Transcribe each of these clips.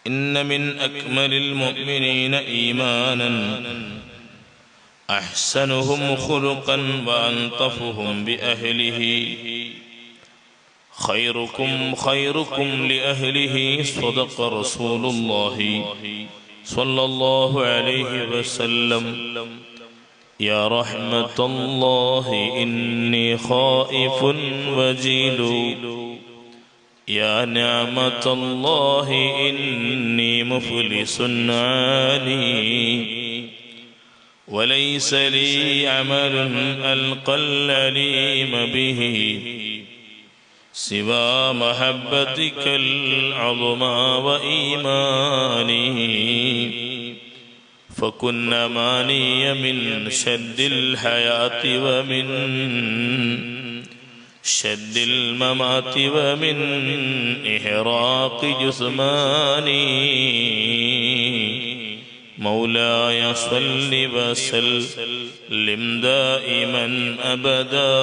إن من أكمل المؤمنين إيمانا أحسنهم خلقا وألطفهم بأهله خيركم خيركم لأهله صدق رسول الله صلى الله عليه وسلم يا رحمة الله إني خائف وجيل يا نعمة الله إني مفلس عاني وليس لي عمل ألقى العليم به سوى محبتك العظمى وإيماني فكن ماني من شد الحياة ومن شد الممات ومن إحراق جثماني مولاي صل وسلم دائما أبدا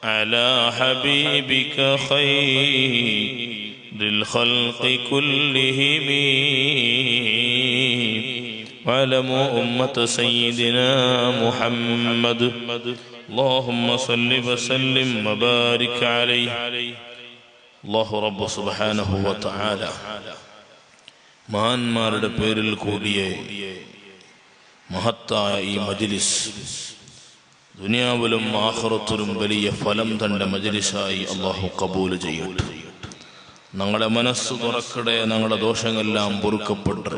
على حبيبك خير الخلق كلهم واعلموا أمة سيدنا محمد اللهم صل وسلم وبارك عليه الله رب سبحانه وتعالى മഹാന്മാരുടെ പേരിൽ കൂടിയ മഹത്തായ ഈ മജ്ലിസ് ദുനിയാവിലും ആഖിറത്തിലും വലിയ ഫലം തന്റെ മജ്ലിസായി അല്ലാഹു കബൂൽ ചെയ്യട്ടെ. ഞങ്ങളുടെ മനസ്സ് തുറക്കട്ടെ, ഞങ്ങളുടെ ദോഷങ്ങളെല്ലാം പൊറുക്കപ്പെട്ട്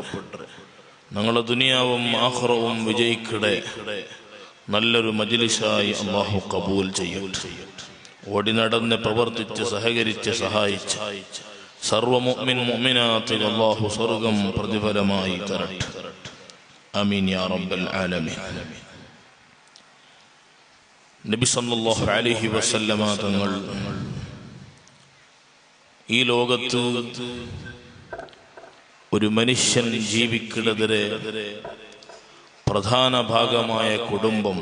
ഞങ്ങളുടെ ദുനിയാവും ആഖിറവും വിജയിക്കട്ടെ. നല്ലൊരു മജ്ലിസായി അല്ലാഹു കബൂൽ ചെയ്യട്ടെ. ഓടി നടന്ന് പ്രവർത്തിച്ച് സഹകരിച്ച് സഹായിച്ച് സർവ മുഅ്മിൻ മുഅ്മിനാത്തുകൾ അല്ലാഹു സ്വർഗ്ഗം പ്രതിഫലമായി തരട്ടെ. ആമീൻ യാ റബ്ബൽ ആലമീൻ. നബി സല്ലല്ലാഹു അലൈഹി വസല്ലമ തങ്ങൾ ഈ ലോകത്ത് ഒരു മനുഷ്യൻ ജീവിക്കുന്നതിലെ പ്രധാന ഭാഗമായ കുടുംബം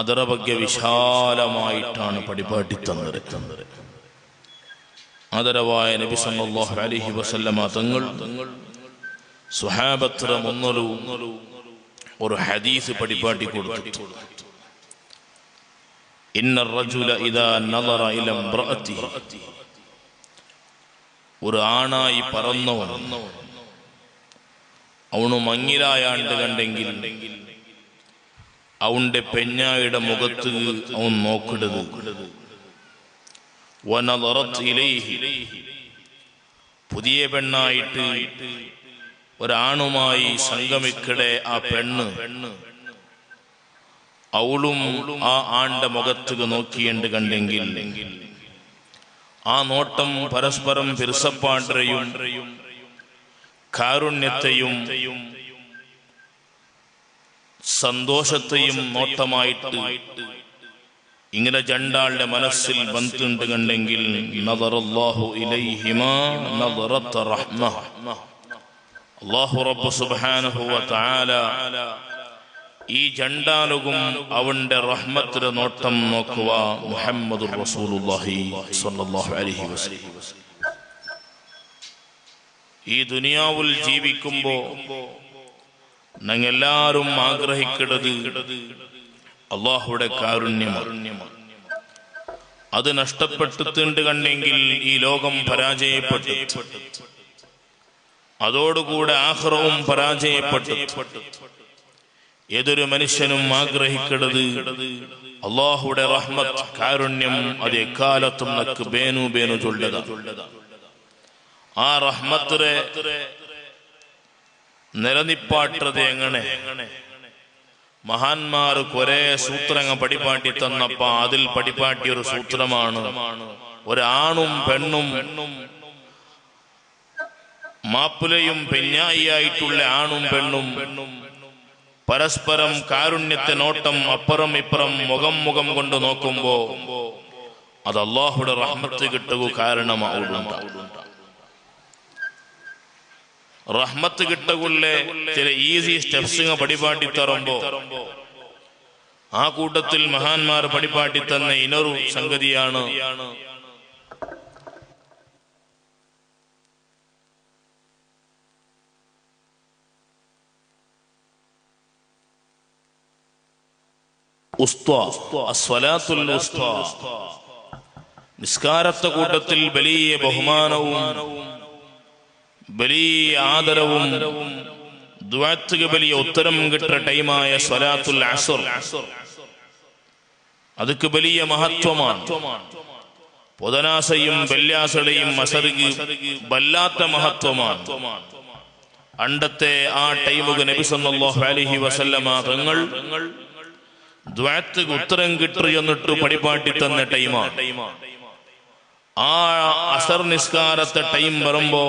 അതര ಬಗ್ಗೆ വിശാലമായിട്ടാണ് പരിപാടി തന്നത്. ആദരവായ നബി സല്ലല്ലാഹു അലൈഹി വസല്ലമ തങ്ങൾ സ്വഹാബത്ര മുന്നൊരു ഒരു ഹദീസ് പരിപാടി കൊടുത്തു. ഇന്ന റജുല ഇദാ നദറ ഇല ഇംറഅതിഹി, ഒരു ആണായി പറന്നവൻ അവന് മങ്ങിലായാണ്ട് കണ്ടെങ്കിൽ അവന്റെ പെഞ്ഞായുടെ മുഖത്ത് അവൻ നോക്കിടത്. വനദറത് ഇലൈഹി, പുതിയ പെണ്ണായിട്ട് ഒരാണുമായി സംഗമിക്കടെ ആ പെണ്ണ് അവളും ആ ആണ്ട മുഖത്ത് നോക്കിയണ്ട് കണ്ടെങ്കിൽ ആ നോട്ടം പരസ്പരം പിർസപ്പാണ്ടയും കാരുണ്യത്തെയും സന്തോഷത്തെയും നോട്ടമായിട്ട് ഇങ്ങനെ രണ്ടാളുടെ മനസ്സിൽ ബന്ധുണ്ട് കണ്ടെങ്കിൽ നദറല്ലാഹു ഇലൈഹിമാ നദറത റഹ്മ, അല്ലാഹു റബ്ബ് സുബ്ഹാനഹു വ തആല ഈ രണ്ടാളും അവന്റെ റഹ്മത്തിന്റെ നോട്ടം നോക്കുക. മുഹമ്മദുർ റസൂലുള്ളാഹി സ്വല്ലല്ലാഹു അലൈഹി വസല്ലം ഈ ദുനിയാവിൽ ജീവിക്കുമ്പോ ഞങ്ങളെല്ലാവരും ആഗ്രഹിക്കുന്നത് അല്ലാഹുവിന്റെ കാരുണ്യമാണ്. അത് നഷ്ടപ്പെട്ടിട്ടുണ്ട് കണ്ടെങ്കിൽ ഈ ലോകം പരാജയപ്പെട്ടു, അതോടുകൂടെ ആഖിറവും പരാജയപ്പെട്ടു. ഏതൊരു മനുഷ്യനും ആഗ്രഹിക്കുന്നത് അല്ലാഹുവിന്റെ റഹ്മത്ത് കാരുണ്യം അത് എക്കാലത്തും നക്ക് ബേനു ബേനു ചൊല്ലത. ആ റഹ്മത്തിനെ നിലനിപ്പാട്ടത് എങ്ങനെ? മഹാന്മാർ കുറെ സൂത്രങ്ങൾ പഠിപ്പാട്ടി തന്നപ്പ അതിൽ പഠിപ്പാട്ടിയ ഒരു സൂത്രമാണ് ഒരാണും പെണ്ണും മാപ്പിളയും പെഞ്ഞായിയായിട്ടുള്ള ആണും പെണ്ണും പരസ്പരം കാരുണ്യത്തെ നോട്ടം അപ്പുറം ഇപ്പുറം മുഖം മുഖം കൊണ്ട് നോക്കുമ്പോ അത് അല്ലാഹുവിന്റെ റഹ്മത്ത് കിട്ടുക കാരണമാവുന്നുണ്ട്. റഹ്മത്ത് കിട്ടുകയുള്ളേ ചില ഈസി സ്റ്റെപ്സ് പഠിപ്പാട്ടി തരുമ്പോ ആ കൂട്ടത്തിൽ മഹാന്മാർ പഠിപ്പാട്ടി തന്ന ഇനൊരു സംഗതിയാണ് നിസ്കാരത്തെ കൂട്ടത്തിൽ വലിയ ബഹുമാനവും വലിയ ആദരവും ദുആക്ക് വലിയ ഉത്തരം കിട്ടുന്ന ടൈമായ സ്വലാത്തുൽ അസ്ർ, അതൊക്കെ വലിയ മഹത്വമാണ്. പൊതനാസയും വെള്ളിയാസടയും അസർക്ക് വല്ലാത്ത മഹത്വമാണ്. അണ്ടത്തെ ആ ടൈമുക നബി സല്ലല്ലാഹു അലൈഹി വസല്ലമ തങ്ങൾ ദുആക്ക് ഉത്തരം കിട്ടു എന്നിട്ട് പടിപാട്ടി തന്ന ടൈമാണ്. ആ അസർ നിസ്കാരത്തെ ടൈം വരുമ്പോ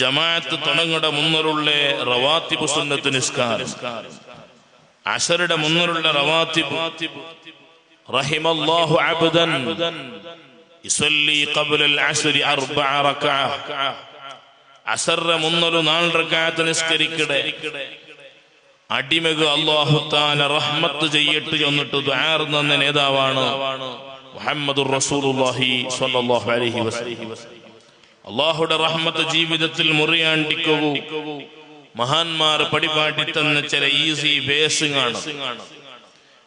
ജമാഅത്ത് തുടങ്ങുന്ന മുന്നറുള്ള റവാത്തിബ് സുന്നത്ത് നിസ്കാരം, അസറുടെ മുന്നറുള്ള റവാത്തിബ് റഹിമല്ലാഹു അബ്ദൻ യുസല്ലി ഖബ്ലൽ അസ്രി 4 റക്അ, അസറിന്റെ മുന്നൊരു 4 റക്അത്ത് നിസ്കരിക്കടെ അടിമക്ക് അല്ലാഹു തആല റഹ്മത്ത് ചെയ്യട്ടെ എന്നിട്ട് ദുആ ചെയ്യുന്ന നേതാവാണ് മുഹമ്മദുർ റസൂലുള്ളാഹി സ്വല്ലല്ലാഹു അലൈഹി വസല്ലം. അല്ലാഹുവിന്റെ റഹ്മത്ത് ജീവിതത്തിൽ മുറിയാണ്ടിക്കൂ മഹാന്മാർ പടിപാട്ടി തന്ന ചില ഈസി വേഴ്സുകളാണ്.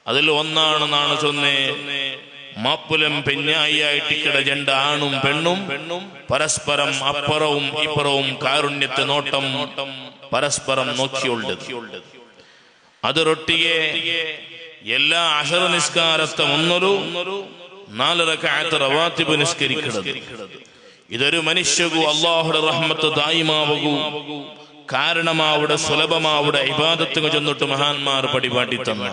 അതിൽ ഒന്നാണെന്നാണ് ചൊന്നേ, മാപ്പുലം പെഞ്ഞായിട്ടിക്കട രണ്ട് ആണും പെണ്ണും പരസ്പരം അപ്പുറവും ഇപ്പുറവും കാരുണ്യത്തെ നോട്ടം പരസ്പരം നോക്കിയുള്ളത്. അതൊരൊട്ടിയെ എല്ലാ അസർ നിസ്കാരത്തെ മുന്നൊരു 4 റക്അത്ത് റവാത്തിബ് നിസ്കരിക്കുന്നത്. ഇതൊരു മനുഷ്യകു അല്ലാഹുവിന്റെ റഹ്മത്ത് ദായിമാവകൂ കാരണമാവിടെ സുലഭമാവിടെ ഇബാദത്തുകൾ ചെന്നിട്ട് മഹാന്മാർ പടിപാട്ടി തന്ന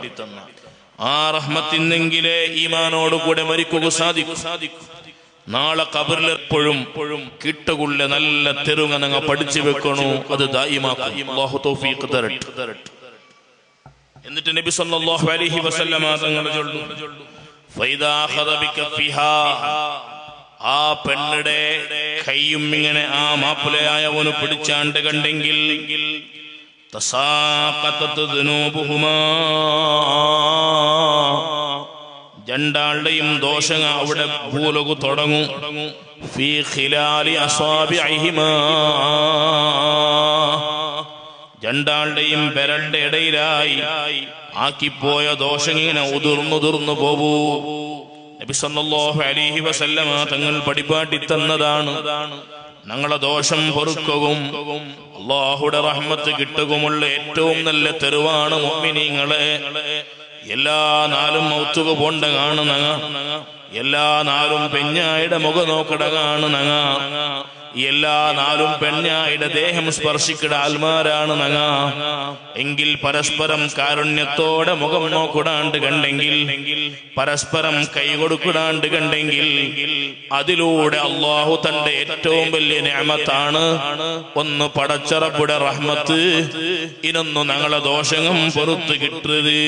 ആ റഹ്മത്തിന്നെങ്കിലേ ഈമാനോടുകൂടെ മരിക്കുക സാധിക്കും. നാളെ ഖബറിൽ എപ്പോഴും കിട്ടുകുള്ള നല്ല തെരുങ്ങ നിങ്ങൾ പഠിച്ചു വെക്കണു, അത് ദായിമാക്കും. അല്ലാഹു തൗഫീഖ് തരട്ടെ. എന്നിട്ട് നബി സല്ലല്ലാഹു അലൈഹി വസല്ലമ തങ്ങൾ ചൊല്ലു, ഫൈദാ ഖദ ബികഫിഹാ, ആ പെണ്ണിടെ കൈയും ഇങ്ങനെ ആ മാപ്പിളയായവന് പിടിച്ചാണ്ട് കണ്ടെങ്കിൽ തസാഖതത് ദുനൂബുഹുമാ, രണ്ടാളുടെയും ദോഷങ്ങൾ അവിടെ ഭൂലകു തുടങ്ങും. ഫീ ഖിലാലി അസ്വാബിഇഹിമാ, രണ്ടാളുടെയും വിരലിന്റെ ഇടയിലായി ആക്കിപ്പോയ ദോഷം ഇങ്ങനെ ഉതിർന്നുതിർന്നു പോവൂ. നബി സല്ലല്ലാഹു അലൈഹി വസല്ലമ തങ്ങൾ പടിപാട്ടി തന്നതാണ്. ഞങ്ങളെ ദോഷം പൊറുക്കുകയും അല്ലാഹുവിന്റെ റഹ്മത്ത് കിട്ടുകയുമുള്ള ഏറ്റവും നല്ല തെരുവാണ് മുഅ്മിനീങ്ങളെ. എല്ലാ നാളും മൗത്തുക പോണ്ട കാണുന്നങ്ങ, എല്ലാ നാളും പെഞ്ഞായുടെ മുഖം നോക്കട കാണുന്നങ്ങ, എല്ലാ നാളും പെഞ്ഞായുടെ ദേഹം സ്പർശിക്കട ആൽമാരാണ് നങ്ങ. എങ്കിൽ പരസ്പരം കാരുണ്യത്തോടെ മുഖം നോക്കിടാണ്ട് കണ്ടെങ്കിൽ, പരസ്പരം കൈ കൊടുക്കിടാണ്ട് കണ്ടെങ്കിൽ, അതിലൂടെ അല്ലാഹു തന്റെ ഏറ്റവും വലിയ നിഅമത്താണ് ഒന്ന് പടച്ച റബ്ബുടെ റഹ്മത്ത്, ഇനൊന്നു ഞങ്ങളെ ദോഷങ്ങൾ പുറത്തു കിട്ടരുത്.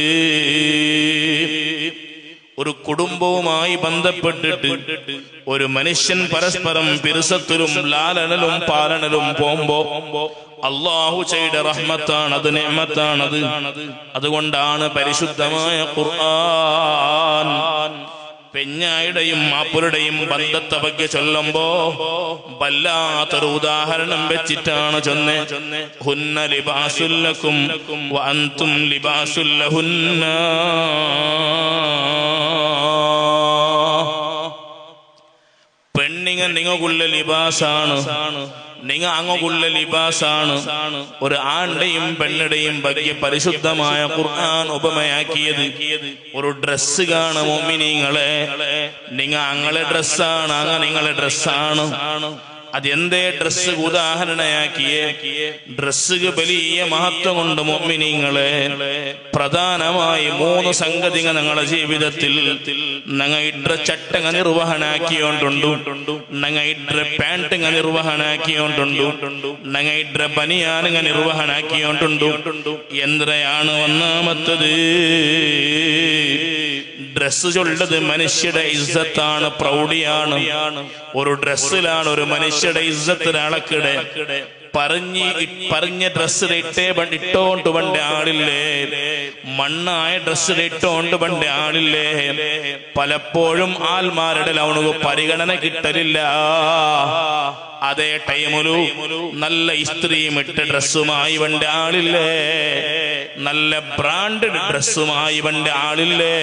ഒരു കുടുംബവുമായി ബന്ധപ്പെട്ടിട്ട് ഒരു മനുഷ്യൻ പരസ്പരം പിറുസത്തിലും ലാലനലും പാലനലും പോകുമ്പോ അല്ലാഹു ചെയ്ത റഹ്മത്താണ്, അത് നിഅമത്താണത്. അതുകൊണ്ടാണ് പരിശുദ്ധമായ ഖുർആൻ പെഞ്ഞായുടെയും മാപ്പുരുടെയും ബന്ധത്തെ പറ്റി ചൊല്ലുമ്പോ വല്ലാത്തൊരു ഉദാഹരണം വെച്ചിട്ടാണ് ചൊന്നേ. ഹുന്ന ലിബാസുൽ ലക്കും വ അൻതും ലിബാസുൽ ലഹുന്ന, പെണ്ണിങ്ങ നിങ്ങൾക്കുള്ള ലിബാസാണ്, നിങ്ങൾ അങ്ങുള്ള ലിബാസാണ്. ഒരു ആണിന്റെയും പെണ്ണിന്റെയും ಬಗ್ಗೆ പരിശുദ്ധമായ ഖുർആൻ ഉപമയാക്കിയത് ഒരു ഡ്രസ്സ് കാണും. മുഅ്മിനീങ്ങളെ, നിങ്ങൾ അങ്ങളെ ഡ്രസ്സാണ്, അങ്ങ നിങ്ങളെ ഡ്രസ്സാണ്. അതെന്തേ ഡ്രസ്സ് ഉദാഹരണയാക്കിയേ? ഡ്രസ്സുക്ക് വലിയ മഹത്വം കൊണ്ട് മുഅ്മിനീങ്ങളെ. പ്രധാനമായി 3 സംഗതികൾ ഞങ്ങളുടെ ജീവിതത്തിൽ ഞങ്ങൾ ഇട്ട ചട്ടങ്ങ നിർവഹണാക്കിയോണ്ടുണ്ടു, ഞങ്ങൾ ഇട്ട പാൻറ്റുങ്ങ നിർവഹണാക്കിയോണ്ടുണ്ടു, ഞങ്ങൾ ഇട്ട ബനിയാനുങ്ങ നിർവഹണാക്കിയോണ്ടുണ്ടു. എന്തരയാണ് ഒന്നാമത്തത്? ഡ്രസ്സ് ചൊല്ലത് മനുഷ്യരുടെ ഇസ്സത്താണ്, പ്രൗഢിയാണ്. ഒരു ഡ്രസ്സിലാണ് ഒരു മനുഷ്യരുടെ ഇസ്സത്തിന് അളക്കിടെ. പറഞ്ഞ ഡ്രസ്സ് ഇട്ടോണ്ട് പണ്ട് ആളില്ലേ, മണ്ണായ ഡ്രസ്സ് ഇട്ടോണ്ട് പണ്ട് ആളില്ലേ. പലപ്പോഴും ആൽമാരുടെ ലൗണുക പരിഗണന കിട്ടലില്ല. അതേ ടൈമിലു നല്ല ഇസ്ത്രീയും ഇട്ട ഡ്രസ്സുമായി പണ്ട് ആളില്ലേ. നല്ല ബ്രാൻഡഡ് ഡ്രസ്സുമായി ഇവന്റെ ആളില്ലേ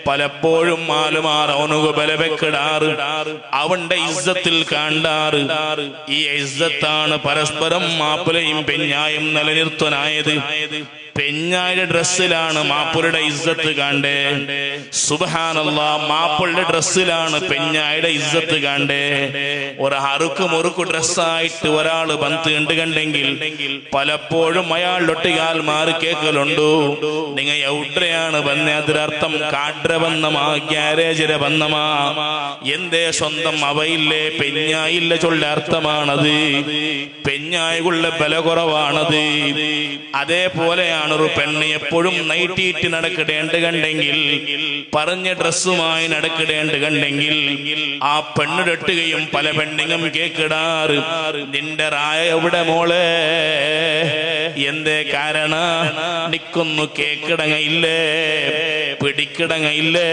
പലപ്പോഴും മാലുമാർ അവനുക ബലവെക്കിടാറ് അവന്റെ ഇസ്സത്തിൽ കാണ്ടാറ് ഈ ഇസ്സത്താണ് പരസ്പരം മാപ്പിളയും പെഞ്ഞായും നിലനിർത്താനായത് പെഞ്ഞായുടെ ഡ്രസ്സിലാണ് മാപ്പിളുടെ ഇസ്സത്ത് കണ്ടേ സുബ്ഹാനല്ലാഹ് മാപ്പിളുടെ ഡ്രസ്സിലാണ് പെഞ്ഞായുടെ ഇസ്സത്ത് കണ്ടേ ഒരു ഹറുക്ക് മുറുക്ക് ഡ്രസ്സായിട്ട് ഒരാള് ബന്ധുണ്ട് കണ്ടെങ്കിൽ പലപ്പോഴും അയാളൊട്ടിയാൽ മാറി കേക്കലുണ്ടു നിങ്ങൾ എവിടെയാണ് വന്നേ അതിനർത്ഥം കാഡ്ര ബന്ധമാ ഗ്യാരേജിലെ ബന്ധമാ എന്തേ സ്വന്തം അവയില്ലേ പെഞ്ഞായില്ല ചൊല്ല അർത്ഥമാണത് പെഞ്ഞായുള്ള ബല കുറവാണത് അതേപോലെയാണ് ഒരു പെണ്ണ് എപ്പോഴും നൈറ്റിയിട്ട് നടക്കിടേണ്ട കണ്ടെങ്കിൽ പറഞ്ഞ ഡ്രസ്സുമായി നടക്കിടേണ്ട കണ്ടെങ്കിൽ ആ പെണ്ണിടട്ടുകയും പല പെണ്ണുങ്ങളും കേക്കിടാറ് നിന്റെ റായ എവിടെ മോളെ എന്തേ കാരണ നിക്കൊന്നു കേക്കിടങ്ങയില്ലേ പിടിക്കിടങ്ങയില്ലേ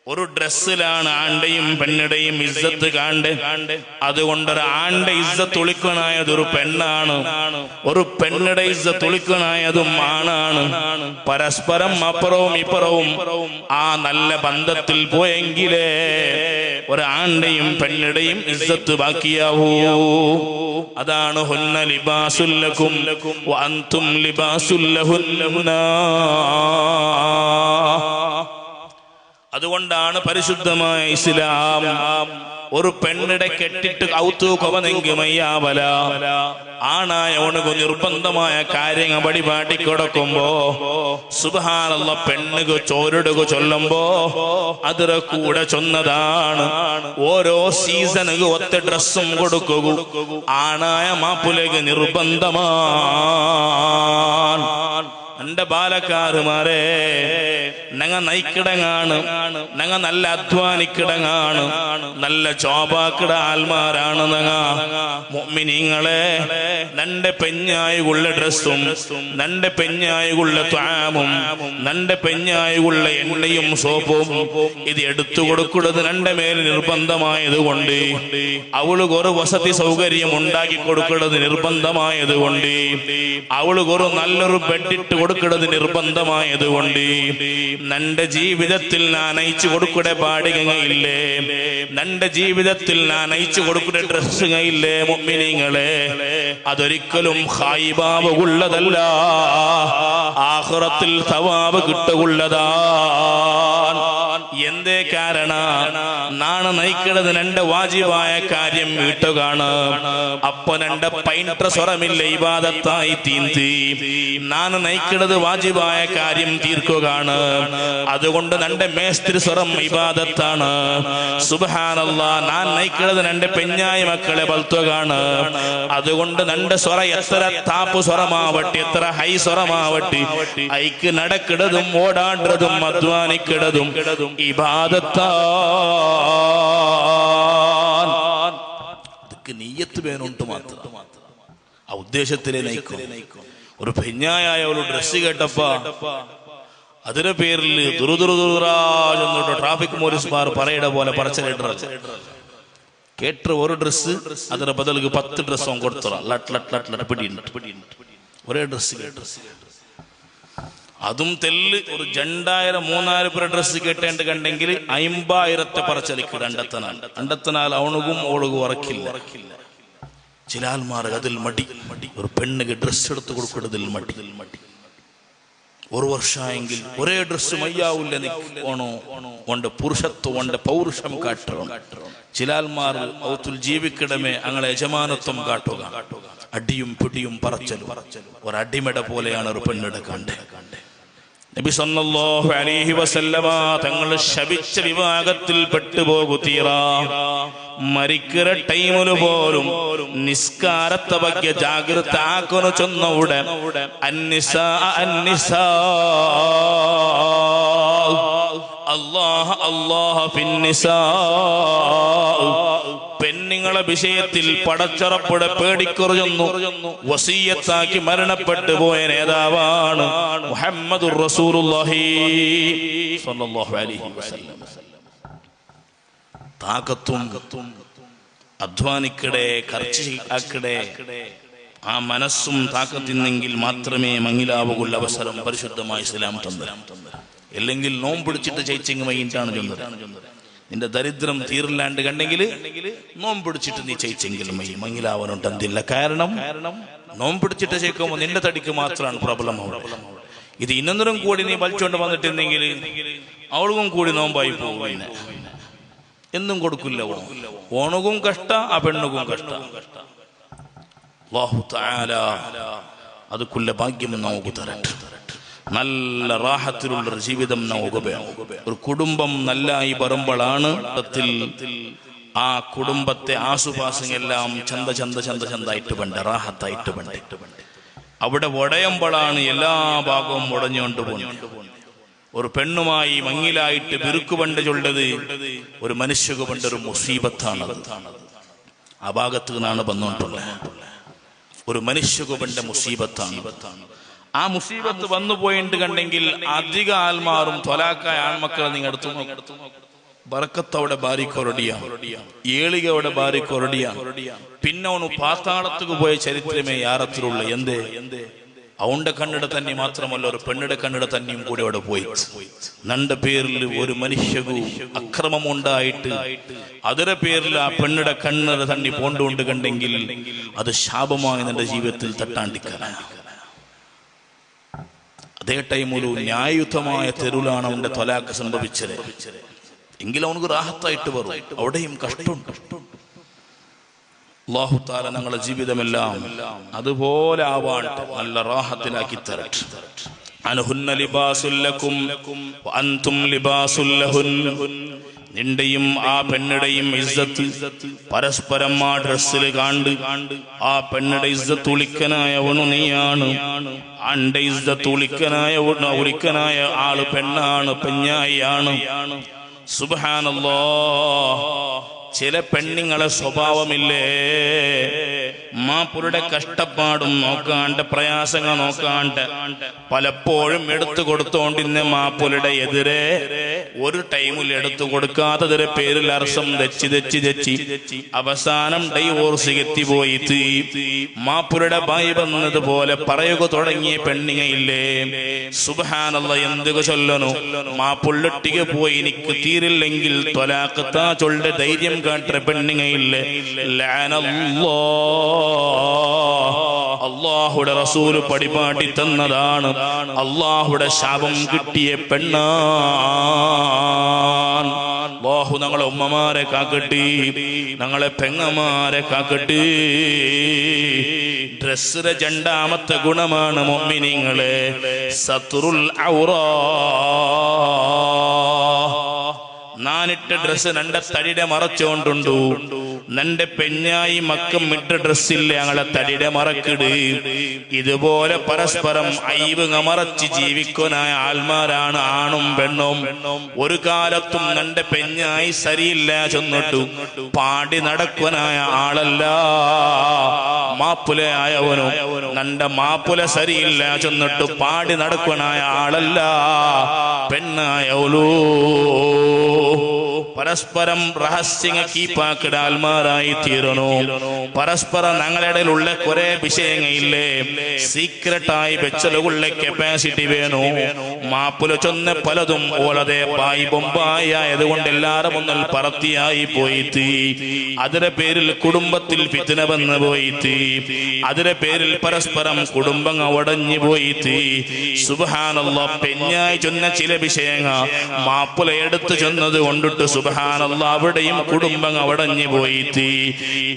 ഒരു ഡ്രസ്സിലാണ് ആണ്ടയും പെണ്ണിടെയും ഇസ്സത്ത് കാണ്ട് അതുകൊണ്ടൊരു ആണ്ട ഇസ്സത്ത് ഒളിക്കനായത് ഒരു പെണ്ണാണ് ഒരു പെണ്ണിടെ ഇസ്സത്ത് ഒളിക്കനായതും ആണാണ് പരസ്പരം അപ്പുറവും ഇപ്പുറവും ആ നല്ല ബന്ധത്തിൽ പോയെങ്കിലേ ഒരു ആണ്ടയും പെണ്ണിടെയും ഇസ്സത്ത് ബാക്കിയാവൂ അതാണ് ഹുന്ന ലിബാസുൽ ലക്കും വഅൻതും ലിബാസുൽ ലഹുന്ന അതുകൊണ്ടാണ് പരിശുദ്ധമായ ഇസ്ലാം ഒരു പെണ്ണിടെ കെട്ടിട്ട് കൗത്തു കൊവനെങ്കുമയ്യാവല ആണായ ഉണകു നിർബന്ധമായ കാര്യങ്ങൾ വഴിപാട്ടി കൊടുക്കുമ്പോ സുബ്ഹാനല്ലാഹ് പെണ്ണുക ചോരിടുക ചൊല്ലുമ്പോ അതിര കൂടെ ചൊന്നതാണ് ഓരോ സീസണുക ഒത്ത ഡ്രസ്സും കൊടുക്കുക ആണായ മാപ്പുലക നിർബന്ധമാണ് എന്റെ ബാലക്കാരുമാരെ ഞങ്ങ നയിക്കിടങ്ങാണ് ഞങ്ങ നല്ല അധ്വാനിക്കിടങ്ങാണ് നല്ല ചോപാക്കിട ആൽമാരാണ് ഞങ്ങ മുഅ്മിനീങ്ങളെ നന്റെ പെഞ്ഞായുള്ള ഡ്രസ്സും നന്റെ പെഞ്ഞായുള്ള ത്വാമും നന്റെ പെഞ്ഞായുള്ള എണ്ണയും സോപ്പും ഇത് എടുത്തു കൊടുക്കുന്നത് നന്റെ മേൽ നിർബന്ധമായത് കൊണ്ട് അവൾക്ക് ഒരു വസതി സൗകര്യം ഉണ്ടാക്കി കൊടുക്കുന്നത് നിർബന്ധമായത് കൊണ്ട് അവൾക്ക് ഒരു നല്ലൊരു ബെഡിട്ട് കൊടുക്കുന്നത് നിർബന്ധമായത് കൊണ്ട് നന്റെ ജീവിതത്തിൽ ഞാൻ അയച്ചു കൊടുക്കുന്ന പാടികയില്ലേ നന്റെ ജീവിതത്തിൽ ഞാൻ അയച്ചു കൊടുക്കുന്ന ഡ്രസ്സുകയില്ലേ മുഅ്മിനീങ്ങളെ അതൊരിക്കലും ഖായിബാവ് ഉള്ളതല്ല ആഖിറത്തിൽ സവാബ് കിട്ടുള്ളതാണ് എന്തേ കാരണ നാണ് നയിക്കുന്നത് നന്റെ വാജിബായ കാര്യം വീട്ടുകാണ് അപ്പൊ നന്റെ പൈൻട്ര സ്വറമില്ല ഇബാദത്തായി തീന്തി നാണ് നയിക്കുന്നത് വാജിബായ കാര്യം തീർക്കുകയാണ് അതുകൊണ്ട് നന്റെ മേസ്ത്രി സ്വറം ഇബാദത്താണ് സുബ്ഹാനല്ലാഹ് ഞാൻ നയിക്കുന്നത് നന്റെ പെഞ്ഞായ മക്കളെ ബൽത്തുകാണ് അതുകൊണ്ട് നന്റെ സ്വറ എത്ര താപ്പ് സ്വറമാവട്ടെ എത്ര ഹൈ സ്വറമാവട്ടെ ഐക്ക് നടക്കിടതും ഓടാണ്ടതും അധ്വാനിക്കിടതും ഇബാദത്താണ് നീയത്ത് വേണുണ്ട് മാത്രം ആ ഉദ്ദേശത്തിലെ നയിക്കും ഒരു പെഞ്ഞായ ഒരു ഡ്രസ് കേട്ടപ്പോ അതിന്റെ പേരിൽ ദുരുദുരുദുറാജെന്നോട്ട് ട്രാഫിക് പോലീസുമാർ പറയുടെ പോലെ പറച്ചിലിട്ട കേട്ട ഒരു ഡ്രസ് അതിന്റെ ബദലുക്ക് 10 ഡ്രസ് കൊടുത്തറ ഒരേ ഡ്രസ് അതും തെല്ല് ഒരു 2000-3000 പേര് ഡ്രസ് കേട്ടേണ്ട കണ്ടെങ്കിൽ 50,000 പറച്ചലിക്ക് കണ്ടെത്തനാൽ അവണുകും ഓളുകും ഉറക്കില്ല ചില ആൾമാർ അതിൽ മടി ഒരു പെണ്ണിക്ക് ഡ്രസ് എടുത്ത് കൊടുക്കുന്നതിൽ മടി ഒരു വർഷമെങ്കിൽ ഒരേ ഡ്രസ് മയ്യാവില്ല നിൽക്കണോ ഓന്റെ പുരുഷത്വം ഓന്റെ പൗരുഷം കാട്ടണം ചില ആൾമാർ ഔത്തുൽ ജീവിക്കിടമേ അങ്ങനെ യജമാനത്വം കാട്ടുക അടിയും പിടിയും പറച്ചലും ഒരടിമട പോലെയാണ് ഒരു പെണ്ണിടെ കണ്ടേ നബി സല്ലല്ലാഹു അലൈഹി വസല്ലമ തങ്ങൾ ശപിച്ച വിഭാഗത്തിൽ പെട്ടുപോകുതീറ മരിക്കുന്ന ടൈമില് പോലും നിസ്കാരത്തെ ಬಗ್ಗೆ ജാഗ്രത ആക്കുന്നു ചൊന്നവിടെ അന്നിസാ അല്ലാഹ അല്ലാഹ ഫിന്നിസാ പെണ്ണുങ്ങളെ വിഷയത്തിൽ പടച്ചറപ്പുടെ പേടിക്കുറഞ്ഞു വസിയത്താക്കി മരണപ്പെട്ടു പോയ നേതാവാണ് മുഹമ്മദുർ റസൂലുള്ളാഹി സ്വല്ലല്ലാഹു അലൈഹി വസല്ലം. താകത്തും അധ്വാനിക്കടെ ഖർച്ച് ആക്കടെ ആ മനസ്സും താക്കത്തിന്നെങ്കിൽ മാത്രമേ മങ്ങിലാവുകുള്ള അവസരം പരിശുദ്ധമായ ഇസ്ലാം തന്നത്. അല്ലെങ്കിൽ നോമ്പ് പിടിച്ചിട്ട് ചെയ്ച്ചെങ്ങ് വൈകിട്ടാണ് ചൊന്നത്. നിന്റെ ദരിദ്രം തീരില്ലാണ്ട് കണ്ടെങ്കിൽ നോമ്പ് പിടിച്ചിട്ട് നീ ചെയ്ച്ചെങ്കിൽ മങ്ങിലാവാനുണ്ട് എന്തില്ല. കാരണം നോമ്പ് പിടിച്ചിട്ട് ചെയ്ക്കുമ്പോൾ നിന്റെ തടിക്ക് മാത്രമാണ് പ്രോബ്ലം. ഇത് ഇന്നൊന്നും കൂടി നീ വലിച്ചോണ്ട് വന്നിട്ടുണ്ടെങ്കിൽ അവൾക്കും കൂടി നോമ്പായി പോകും. പിന്നെ എന്നും കൊടുക്കില്ല. ഓണുകും കഷ്ട, ആ പെണ്ണുകും കഷ്ട. അല്ലാഹു തആല അതുക്കുള്ള ഭാഗ്യം നമുക്ക് തരട്ടെ. നല്ല റാഹത്തിലുള്ള ജീവിതം നമുക്ക് വേണം. ഒരു കുടുംബം നല്ലായി വരുമ്പോഴാണ് ആ കുടുംബത്തെ ആസുപാസങ്ങളെല്ലാം ചന്ത ചന്ത ചന്ത ചന്തായിട്ട് വേണ്ട, റാഹത്തായിട്ട് വേണ്ട. അവിടെ ഉടയുമ്പോഴാണ് എല്ലാ ഭാഗവും ഉടഞ്ഞുകൊണ്ട് പോകുന്നത്. ഒരു പെണ്ണുമായി മങ്ങിലായിട്ട് ബിറുക്കുപണ്ട് ചൊല്ലത് ഒരു മനുഷ്യക്ക് പണ്ട് ഒരു മുസീബത്താണ്. ആ ഭാഗത്ത് നിന്നാണ് വന്നുകൊണ്ടുള്ളത്. ഒരു മനുഷ്യക്ക് പണ്ട് മുസീബത്താണ്. ആ മുസീബത്ത് വന്നു പോയിട്ട് കണ്ടെങ്കിൽ അധിക ആൽമാറും തൊലാക്കായ ആൺമക്കളെ നിങ്ങൾ എടുത്തു നോക്കും. ബറക്കത്തവിടെ ബാരിക്കൊരടിയാണ്, ഏളികയുടെ ബാരിക്കൊരടിയാണ്. പിന്നെ അവന് പാത്താളത്തേക്ക് പോയ ചരിത്രമേ യാറത്തിലുള്ള. എന്തേ? അവന്റെ കണ്ണിടെ തന്നെ മാത്രമല്ല, ഒരു പെണ്ണിടെ കണ്ണിടെ തന്നെയും കൂടി അവിടെ പോയി. നന്റെ പേരിൽ ഒരു മനുഷ്യകു അക്രമമുണ്ടായിട്ട് അതിന്റെ പേരിൽ ആ പെണ്ണിടെ കണ്ണിടെ തന്നെ പോണ്ടുകൊണ്ട് കണ്ടെങ്കിൽ അത് ശാപമായി നിന്റെ ജീവിതത്തിൽ തട്ടാണ്ടിക്കാനാണ്. അതേ ടൈമൊരു ന്യായയുദ്ധമായ തെരുവിലാണ് അവന്റെ തൊലാക്ക് സംഭവിച്ചത്. എങ്കിലും അവനക്ക് റാഹത്തായിട്ട് വരും. അവിടെയും കഷ്ടമുണ്ട്. അല്ലാഹു തആല ഞങ്ങളുടെ ജീവിതമെല്ലാം അതുപോലെ ആവാൻ നല്ല റാഹത്തിലാക്കി തരട്ടെ. അൻഹുന്ന ലിബാസുൽ ലക്കും വഅൻതും ലിബാസുൽ ലഹുൻ. നിന്റെയും ആ പെണ്ണിടെയും ഇസ്സത്ത് പരസ്പരം ആ ഡ്രസ്സിൽ കാണ്ട് ആ പെണ്ണിടെ ഇസ്സത്ത് ഉളിക്കനായവനു നീയാണ്. അന്റെ ഇസ്സത്ത് ഉളിക്കനായ ആള് പെണ്ണാണ്, പെഞ്ഞായിയാണ്. സുബ്ഹാനല്ലാഹ്. ചില പെണ്ണുങ്ങളെ സ്വഭാവമില്ലേ, മാപ്പുരുടെ കഷ്ടപ്പാടും നോക്കാണ്ട് പ്രയാസങ്ങൾ നോക്കാണ്ട് പലപ്പോഴും എടുത്തു കൊടുത്തോണ്ടിന്ന് മാപ്പുരുടെ എതിരെ ഒരു ടൈമിൽ എടുത്തു കൊടുക്കാത്തതിന്റെ പേരിൽ അർസം തെച്ചി അവസാനം ഡൈവോഴ്സ് എത്തിപ്പോയി മാപ്പുരുടെ ബായി വന്നതുപോലെ പറയുക തുടങ്ങിയ പെണ്ണിങ്ങയില്ലേ. സുബ്ഹാനല്ലാഹ്. എന്തൊക്കെ ചൊല്ലണു? മാപ്പുള്ളിട്ടിക്ക് പോയി എനിക്ക് തീരില്ലെങ്കിൽ ത്വലാഖത്താ ചൊല്ലുടെ ധൈര്യം കാട്ട പെണ്ണിങ്ങയില്ലേ. അല്ലാഹുടെ റസൂല് പടിപാടി തന്നതാണ്. അല്ലാഹുടെ ശാപം കിട്ടിയ പെണ്ണാൻ. അല്ലാഹു ഞങ്ങളെ ഉമ്മമാരെ കാക്കട്ടെ, ഞങ്ങളെ പെങ്ങമാരെ കാക്കട്ടെ. ഡ്രസ്സിലെ രണ്ടാമത്തെ ഗുണമാണ് മുഅ്മിനീങ്ങളെ സത്റുൽ ഔറാ. നാനിട്ട ഡ്രസ്സ് നന്റെ തടിയുടെ മറച്ചോണ്ടുണ്ടു. നന്റെ പെഞ്ഞായി മക്കം ഇട്ട ഡ്രസ്സില്ല ഞങ്ങളെ തടിയുടെ മറക്കിട്. ഇതുപോലെ പരസ്പരം ഐവ് മറച്ച് ജീവിക്കാനായ ആൾമാരാണ് ആണും പെണ്ണും. ഒരു കാലത്തും നന്റെ പെഞ്ഞായി സരിയില്ല ചെന്നിട്ടു പാടി നടക്കുവാനായ ആളല്ല. മാപ്പുല ആയവനും നന്റെ മാപ്പുല സരിയില്ല ചെന്നിട്ട് പാടി നടക്കുവാനായ ആളല്ല പെണ്ണായവലൂ. പരസ്പരം രഹസ്യങ്ങൾ കീപ്പാക്കിട ആൽമാരായി തീരണോ. പരസ്പരം ഞങ്ങളിടയിലുള്ള കുറെ വിഷയങ്ങളില്ലേ സീക്രട്ടായി വെച്ചലുള്ള കപ്പാസിറ്റി വേണോ. മാപ്പുല ചൊന്ന പലതും ഓലതെ ബായി ബൊമ്പായി ആയതുകൊണ്ട് എല്ലാരും ഒന്നിൽ പറത്തിയായി പോയി. അതിന്റെ പേരിൽ കുടുംബത്തിൽ ഫിത്ന വന്നു പോയി. അതിന്റെ പേരിൽ പരസ്പരം കുടുംബം ഉടഞ്ഞു പോയി. സുബ്ഹാനല്ലാഹ്. പെഞ്ഞായി ചൊന്ന ചില വിഷയങ്ങൾ മാപ്പുല എടുത്തു ചെന്നത് കൊണ്ടിട്ട് സുബ്ഹാനല്ലാഹ് അവിടെയും കുടുംബം അവിടഞ്ഞു പോയി.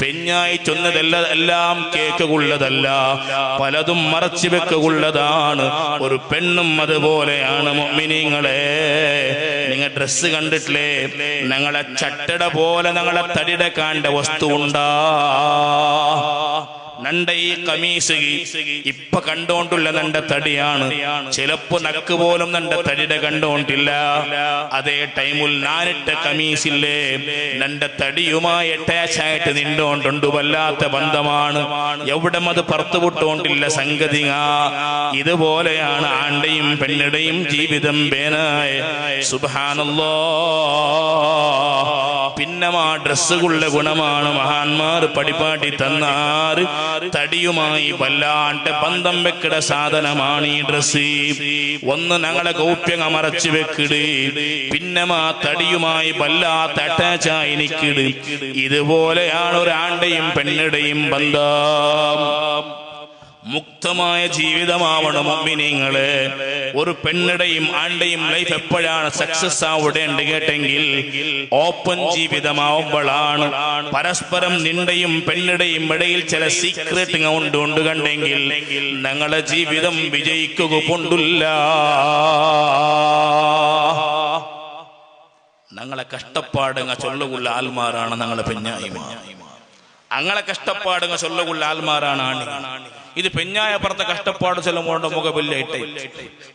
പെഞ്ഞായി ചൊന്നതെല്ലാം കേക്കുള്ളതല്ല, പലതും മറച്ചു വെക്കുള്ളതാണ്. ഒരു പെണ്ണും അതുപോലെയാണ് മുഅ്മിനീങ്ങളെ. നിങ്ങൾ ഡ്രസ്സ് കണ്ടിട്ടില്ലേ? ഞങ്ങളെ ചട്ടട പോലെ ഞങ്ങളെ തടിയുടെ കാണ്ട വസ്തു ഉണ്ടാ. നന്റെ ഈ കമീസ് ഇപ്പൊ കണ്ടോണ്ടുള്ള നന്റെ തടിയാണ്. ചിലപ്പോ നക്ക് പോലും നന്റെ തടിയുടെ കണ്ടോണ്ടില്ല. അതേ ടൈമിൽ നാനിട്ട കമീസില്ലേ നന്റെ തടിയുമായി അറ്റാച്ച് ആയിട്ട് നിന്നോണ്ടുണ്ട്. വല്ലാത്ത ബന്ധമാണ്. എവിടെ അത് പുറത്തുവിട്ടോണ്ടില്ല സംഗതി. ഇതുപോലെയാണ് ആണ്ടയും പെണ്ണിടെയും ജീവിതം. ബേനായ സുബ്ഹാനല്ലാഹ്. പിന്നെ പിന്നമാ ഡ്രസ്സുകളുടെ ഗുണമാണ് മഹാന്മാർ പടിപാട്ടി തന്നാറ്. തടിയുമായി വല്ലാണ്ട് ബന്ധം വെക്കിട സാധനമാണ് ഈ ഡ്രസ്സ്. ഒന്ന് ഞങ്ങളെ ഗൗപ്യം അമറച്ചു വെക്കിട്, പിന്നമാ തടിയുമായി വല്ലാത്ത അറ്റാച്ചായി നിക്കിട്. ഇതുപോലെയാണ് ഒരാണ്ടെയും പെണ്ണിടെയും ബന്ധം. മുക്തമായ ജീവിതമാവണം മുഅ്മിനീങ്ങളെ. ഒരു പെണ്ണിടെയും ആണ്ടെയും ലൈഫ് എപ്പോഴാണ് സക്സസ് ആവുടേണ്ട കേട്ടെങ്കിൽ ഓപ്പൺ ജീവിതമാവുമ്പോഴാണ്. പരസ്പരം നിന്റെയും പെണ്ണിടെയും ഇടയിൽ ചില സീക്രട്ട് ഉണ്ട് കണ്ടെങ്കിൽ ഞങ്ങളെ ജീവിതം വിജയിക്കുക കൊണ്ടില്ല. ഞങ്ങളെ കഷ്ടപ്പാടുങ്ങ ചൊല്ലുകൊള്ള ആൽമാരാണ് ഞങ്ങളെ പെഞ്ഞായിമാ. അങ്ങനെ കഷ്ടപ്പാടുങ്ങ ചൊല്ലുകൊള്ള ആൽമാരാണ് ആണി. ഇത് പെഞ്ഞായ പുറത്തെ കഷ്ടപ്പാട് ചെല്ലുമ്പോണ്ട് മുഖബില്ലായിട്ടേ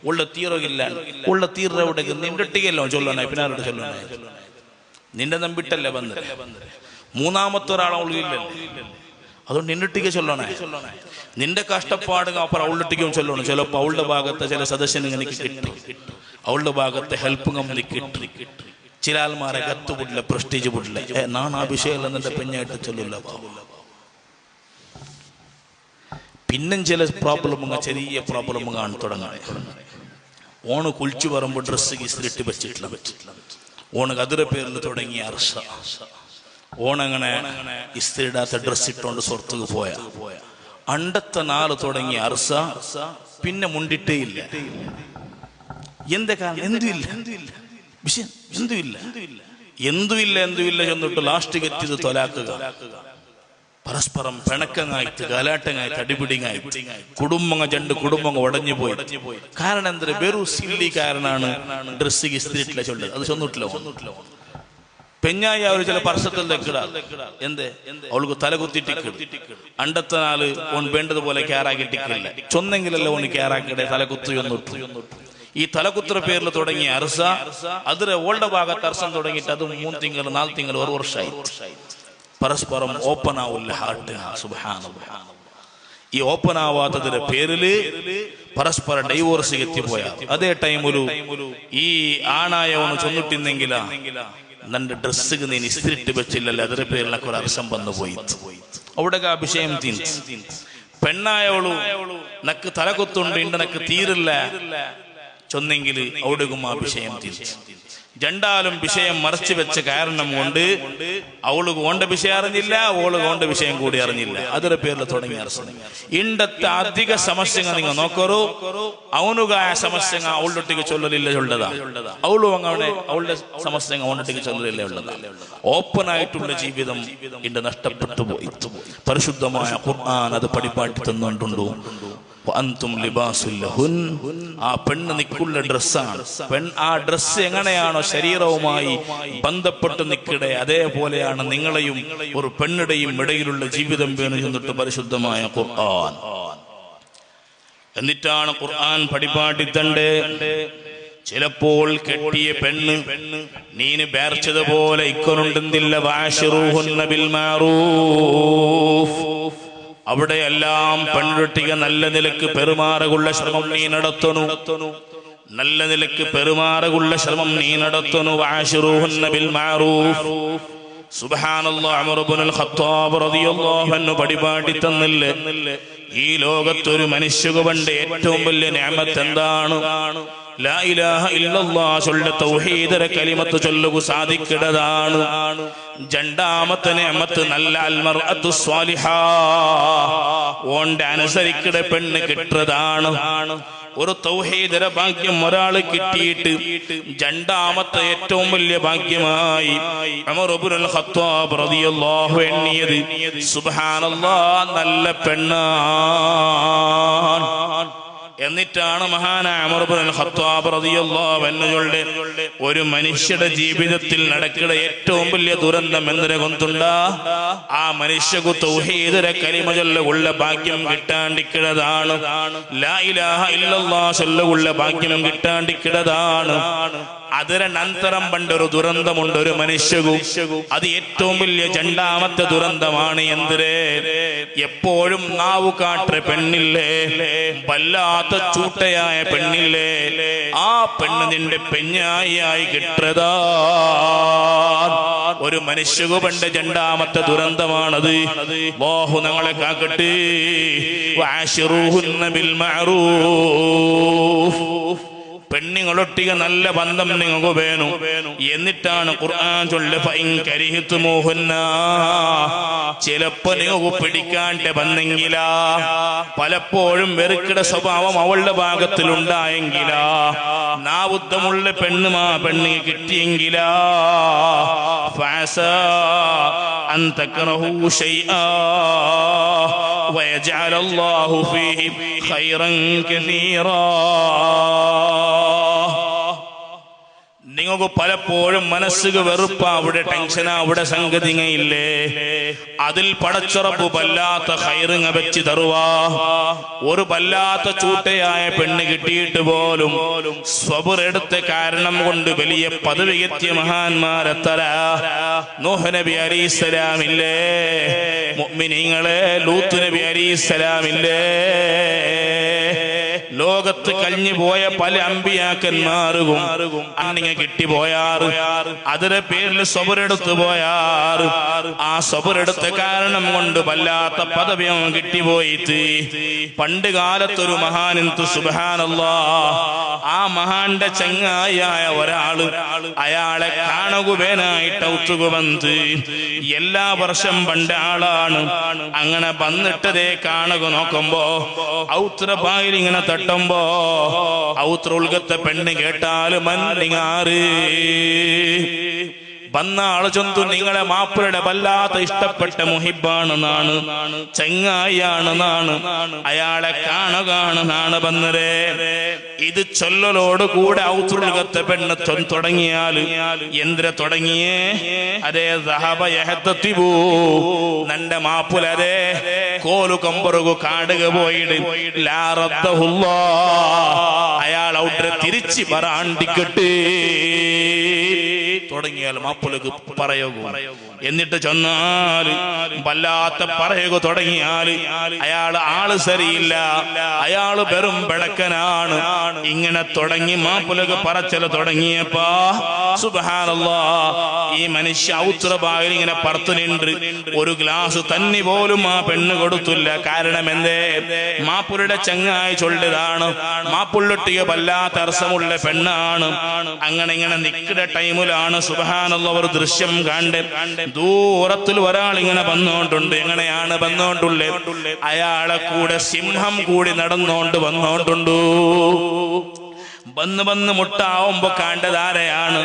ഉള്ള തീറില്ല. ഉള്ള തീറവിടെ നിന്നിട്ടിയല്ലോ ചൊല്ലണേ, പിന്നാരോട് ചൊല്ലണേ. നിന്റെ നമ്പിട്ടല്ലേ വന്നത്. മൂന്നാമത്തെ ഒരാളെ ഉള്ളില്ലല്ലോ, അതുകൊണ്ട് നിന്നിട്ടിക്ക് ചൊല്ലണേ. നിന്റെ കഷ്ടപ്പാടുങ്ങ അപ്പുറം അവളുട്ടിക്കും ചൊല്ലണം. ചിലപ്പോ അവളുടെ ഭാഗത്തെ ചില സദസ്യന് എനിക്ക് കിട്ടി, അവളുടെ ഭാഗത്തെ ഹെൽപ്പ് നമുക്ക് കിട്ടി. ചില ആൾമാരെ കത്ത് പൊടില്ല, പ്രസ്റ്റീജ് പൊടില്ല. നാണ് ആ വിഷയം നിന്റെ പെഞ്ഞായിട്ട് ചൊല്ലില്ല. പിന്നും ചില പ്രോബ്ലം, ചെറിയ പ്രോബ്ലം കാണി തുടങ്ങാൻ. ഓണ് കുളിച്ചു പറയുമ്പോൾ ഡ്രസ്സ് ഇസ്തിരിട്ട് വെച്ചിട്ടില്ല. ഓണ് അതിരെ പേരിൽ തുടങ്ങിയ അർഷ. ഓണങ്ങനെ ഇസ്തിരിടാത്ത ഡ്രസ്സ് ഇട്ടോണ്ട് സ്വർത്തുക്ക് പോയ അണ്ടത്തെ നാള് തുടങ്ങിയ അർസ പിന്നെ മുണ്ടിട്ടേ ഇല്ല. എന്താ കാരണം? എന്തുമില്ല വിഷയം, എന്തുമില്ല ചെന്നിട്ട് ലാസ്റ്റ് കെറ്റിയത് തൊലാക്കുക. പരസ്പരം പിണക്കങ്ങായിട്ട്, ഗലാട്ടങ്ങായിട്ട്, അടിപിടിങ്ങായിട്ട്, രണ്ട് കുടുംബങ്ങൾ ഉടഞ്ഞു പോയി. കാരണം എന്താ? വെറു സില്ലി കാരണമാണ് ഡ്രസ്സ് ഇസ്തിരിട്ടില്ല ചൊല്ലത്. അത് ചൊന്നിട്ടില്ല. പെഞ്ഞായി അവർ ചില പർശത്തിൽ എന്തേ അവൾക്ക് തലകുത്തിട്ടിക്ക് അണ്ടത്തെ നാള് ഓൺ വേണ്ടതുപോലെ ക്യാറാക്കിട്ടിക്കില്ല. ചൊന്നെങ്കിലല്ല ഓണ് ക്യാറാക്കിടെ തലകുത്തു എന്നിട്ടു. ഈ തലകുത്ര പേരിൽ തുടങ്ങിയ അർസ അതിരെ ഓളുടെ ഭാഗത്ത് അർസം തുടങ്ങിയിട്ട് അത് 3 തിങ്കൾ 4 തിങ്കൾ 1 വർഷമായി. പരസ്പരം ഓപ്പൺ ആവില്ല ഹാർട്ട്. സുബ്ഹാനല്ലാഹ്. ഈ ഓപ്പൺ ആവാത്തതിന്റെ പേരില് പരസ്പര ഡൈവോഴ്സ് എത്തിപ്പോയ അതേ ടൈമിലു ഈ ആണായവന് ചൊന്നിട്ടിന്നെങ്കിലാ നിന്റെ ഡ്രസ്സുക്ക് നീ ഇസ്തിരിട്ട് വെച്ചില്ലല്ലോ, അതിന്റെ പേരിലൊക്കെ ഒരു അർസം വന്നു പോയി. അവിടെ ആ വിഷയം തീർന്നു. പെണ്ണായവളു നക്ക് തലകുത്തുണ്ട്, ഇണ്ട് നക്ക് തീരില്ല ചൊന്നെങ്കിൽ അവിടെയും ആ വിഷയം തിരിച്ചു. രണ്ടാലും വിഷയം മറച്ചു വെച്ച കാരണം കൊണ്ട് അവള് കോണ്ട വിഷയം അറിഞ്ഞില്ല, ഓള് കോണ്ട വിഷയം കൂടി അറിഞ്ഞില്ല. അതിന്റെ പേരിൽ തുടങ്ങിയ അർസം. ഇണ്ടത്തെ അധിക സമസ്യങ്ങൾ നിങ്ങൾ നോക്കറു. അവനുകായ സമസ്യങ്ങൾ അവളുടെ ചൊല്ലലില്ല ചൊല്ലതാ. അവളും അങ്ങനെ അവളുടെ സമസ്യങ്ങൾ അവളുടെ ചൊല്ലലില്ല ഉള്ളതാ. ഓപ്പൺ ആയിട്ടുള്ള ജീവിതം ഇണ്ട് നഷ്ടപ്പെട്ടു പോയി. പരിശുദ്ധമായ ഖുർആൻ അത് പടിപ്പാട്ടി തന്നുകൊണ്ടുണ്ടോ. ആ പെണ്ണ് നിക്കുള്ള ഡ്രസ്സാണ്. ആ ഡ്രസ്സ് എങ്ങനെയാണോ ശരീരവുമായി ബന്ധപ്പെട്ട് നിൽക്കടെ, അതേപോലെയാണ് നിങ്ങളെയും ഒരു പെണ്ണിടെയും ഇടയിലുള്ള ജീവിതം വേണം എന്നിട്ട് പരിശുദ്ധമായ ഖുർആൻ. എന്നിട്ടാണ് ഖുർആൻ പടിപാട്ടിത്തണ്ട്. ചിലപ്പോൾ കെട്ടിയ പെണ്ണ് നീന് ബേർച്ചതുപോലെ ഇക്കൊരുണ്ടെന്നില്ല. വാശിറൂഹുന്ന ബിൽ മഅറൂഫ്. അവിടെയെല്ലാം പെൺകുട്ടിക നല്ല നിലക്ക് പെരുമാറുള്ള ശ്രമം നീ നടത്തുന്നു. നല്ല നിലക്ക് പെരുമാറുള്ള ശ്രമം നീ നടത്തുന്നു. വഅശിറൂഹുന്ന ബിൽ മഅറൂഫ്. സുബ്ഹാനല്ലാഹ്. ഉമർ ഇബ്നുൽ ഖത്താബ് റളിയല്ലാഹു അൻഹു പടിപാടി തന്നില്ലേ, ഈ ലോകത്തൊരു മനുഷ്യകുവന്റെ ഏറ്റവും വലിയ നിഅമത്ത് എന്താണ്? ലാ ഇലാഹ ഇല്ലല്ലാഹ് ചൊല്ല തൗഹീദ് കലിമത്ത് ചൊല്ലുക സാധിക്കുന്നതാണ്. രണ്ടാമത്തെ നിഅമത്ത് നല്ല അൽമർഅത്തു സ്വാലിഹാ, ഓന്റെ അനുസരിക്കടെ പെണ്ണ് കിട്ടതാണ്. ഒരു തൗഹീദര ഭാഗ്യം ഒരാള് കിട്ടിയിട്ട് രണ്ടാമത്തെ ഏറ്റവും വലിയ ഭാഗ്യമായി ഉമർ ഇബ്നുൽ ഖത്താബ് റളിയല്ലാഹു എണ്ണിയത് സുബ്ഹാനല്ലാഹ് നല്ല പെണ്ണാണ്. എന്നിട്ടാണ് മഹാനായ ഉമർ ഇബ്നുൽ ഖത്താബ് റളിയല്ലാഹു അൻഹുയുടെ ഒരു മനുഷ്യയുടെ ജീവിതത്തിൽ നടക്കുന്ന ഏറ്റവും വലിയ ദുരന്തം എന്തിനെ കൊണ്ടുണ്ടാ? ആ മനുഷ്യക്ക് തൗഹീദര കലിമ ചൊല്ലുള്ള ഭാഗ്യം കിട്ടാണ്ടിക്കുന്നതാണ്. ലാ ഇലാഹ ഇല്ലല്ലാഹ് ചൊല്ലുള്ള ഭാഗ്യം കിട്ടാണ്ടിക്കുന്നതാണ്. അതിന് നന്തരം പണ്ടൊരു ദുരന്തമുണ്ട് ഒരു മനുഷ്യകു. അത് ഏറ്റവും വലിയ രണ്ടാമത്തെ ദുരന്തമാണ്. എന്തിരേ? എപ്പോഴും നാവു കാട്ട പെണ്ണില്ലേ, വല്ലാത്ത ചൂട്ടയായ പെണ്ണില്ലേ, ആ പെണ്ണ് നിന്റെ പെഞ്ഞായി കിട്ടതാ. ഒരു മനുഷ്യകുപന്റെ രണ്ടാമത്തെ ദുരന്തമാണത്. അല്ലാഹു ഞങ്ങളെ കാക്കട്ടെ. വഅശിറൂഹുന്ന ബിൽ മഅറൂഫ്. പെണ്ണുങ്ങളൊട്ടിക നല്ല ബന്ധം നിങ്ങൾക്ക് വേണം. എന്നിട്ടാണ് ഖുർആൻ ചൊല്ല് ഫഇൻ കരിഹ്തുമൂഹുന്ന. ചിലപ്പോ നിങ്ങൾക്ക് പിടിക്കാണ്ട് വന്നെങ്കിലാ, പലപ്പോഴും സ്വഭാവം അവളുടെ ഭാഗത്തിലുണ്ടായെങ്കിലാ, നാവുദ്ധമുള്ള പെണ്ണിന് കിട്ടിയെങ്കിലാ, ഫഅസാ അൻ തക്റഹു ശൈആ വയജഅലല്ലാഹു ഫീഹി ഖൈറൻ കസീറാ. നിങ്ങൾക്ക് പലപ്പോഴും മനസ്സുക വെറുപ്പ, അവിടെ ടെൻഷനാ, അവിടെ സംഗതിങ്ങയില്ലേ, അതിൽ പടച്ചുറപ്പ് വല്ലാത്ത ഖൈറിങ്ങ വെച്ച് തരുവാ. ഒരു വല്ലാത്ത ചൂട്ടയായ പെണ്ണ് കിട്ടിയിട്ട് പോലും സ്വബർ എടുത്ത കാരണം കൊണ്ട് വലിയ പദവി എത്തിയ മഹാന്മാരെ തരാ. നൂഹ് നബി അലൈഹിസ്സലാമില്ലേ, മുഅ്മിനീങ്ങളെ ലൂത്ത് നബി അലൈഹിസ്സലാമില്ലേ, ലോകത്ത് കഴിഞ്ഞു പോയ പല അമ്പിയാക്കന്മാർക്കും അന്നിങ്ങ കിട്ടിപ്പോയാറ്. അതിന്റെ പേരിൽ സബറെടുത്തു പോയാറ്. ആ സബറെടുത്ത കാരണം കൊണ്ട് വല്ലാത്ത പദവിയും കിട്ടിപ്പോയിട്ട് പണ്ട് കാലത്തൊരു മഹാനിന്തു സുബ്ഹാനല്ലാഹ്, ആ മഹാന്റെ ചങ്ങായിയായ ഒരാള് അയാളെ കാണുകുവേനായിട്ട് ഔത്തുക വന്ന് എല്ലാ വർഷം പണ്ട് ആളാണ്. അങ്ങനെ വന്നിട്ടതേ കാണുക നോക്കുമ്പോ ഔത്ര പായിൽ ഇങ്ങനെ തട്ടുമ്പോ ഔത്ര ഉൾഗത്തെ പെണ്ണ് കേട്ടാല് മന്നിങ്ങാറ് വന്ന ആള് ചൊന്തു നിങ്ങളെ മാപ്പിളയുടെ വല്ലാത്ത ഇഷ്ടപ്പെട്ട മുഹിബാണെന്നാണ്, ചങ്ങായിയാണെന്നാണ്, അയാളെ കാണുകയാണെന്നാണ് വന്നതേ. ഇത് ചൊല്ലലോട് കൂടെ ഔത്തുൽഗത്തെ പെണ്ണ് തുടങ്ങിയാല് എന്തിനെ തുടങ്ങിയേ? അതേ സഹബയഹത്തത്തിബൂ, നന്റെ മാപ്പുലതേ കോലു കമ്പറുകു കാടുക പോയിട് ലാറദ്ദഹുല്ലാ, അയാൾ ഔട്ടെ തിരിച്ച് പറാണ്ടിക്കട്ടെ തുടങ്ങിയാൽ മാപ്പുലക്ക് പറയുക. എന്നിട്ട് ചെന്നാൽ വല്ലാത്ത പറയുക തുടങ്ങിയാൽ അയാൾ ആള് ശരിയില്ല, അയാള് വെറും പിടക്കനാണ്. ഇങ്ങനെ തുടങ്ങി മാപ്പുലക്ക് പറച്ചല് തുടങ്ങിയപ്പാ സുബ്ഹാനല്ലാഹ്, ഈ മനുഷ്യ ഔത്രബായിൽ ഇങ്ങനെ പറത്തുന്നുണ്ട്. ഒരു ഗ്ലാസ് തന്നി പോലും ആ പെണ്ണ് കൊടുത്തില്ല. കാരണം എന്തേ? മാപ്പുരുടെ ചങ്ങായി ചൊല്ലതാണ്, മാപ്പുള്ളൊട്ടിക വല്ലാത്ത അർസമുള്ള പെണ്ണാണ്. അങ്ങനെ ഇങ്ങനെ നിൽക്കുന്ന ടൈമിലാണ് സുബ്ഹാനല്ലാഹ് ഒരു ദൃശ്യം കണ്ട് ദൂരത്തിൽ ഒരാൾ ഇങ്ങനെ വന്നോണ്ടുണ്ട്. എങ്ങനെയാണ് വന്നോണ്ടുള്ളത്? അയാളെ കൂടെ സിംഹം കൂടി നടന്നോണ്ട് വന്നോണ്ടുണ്ടു. വന്ന് മുട്ടാവുമ്പോ കണ്ടതാരെയാണ്?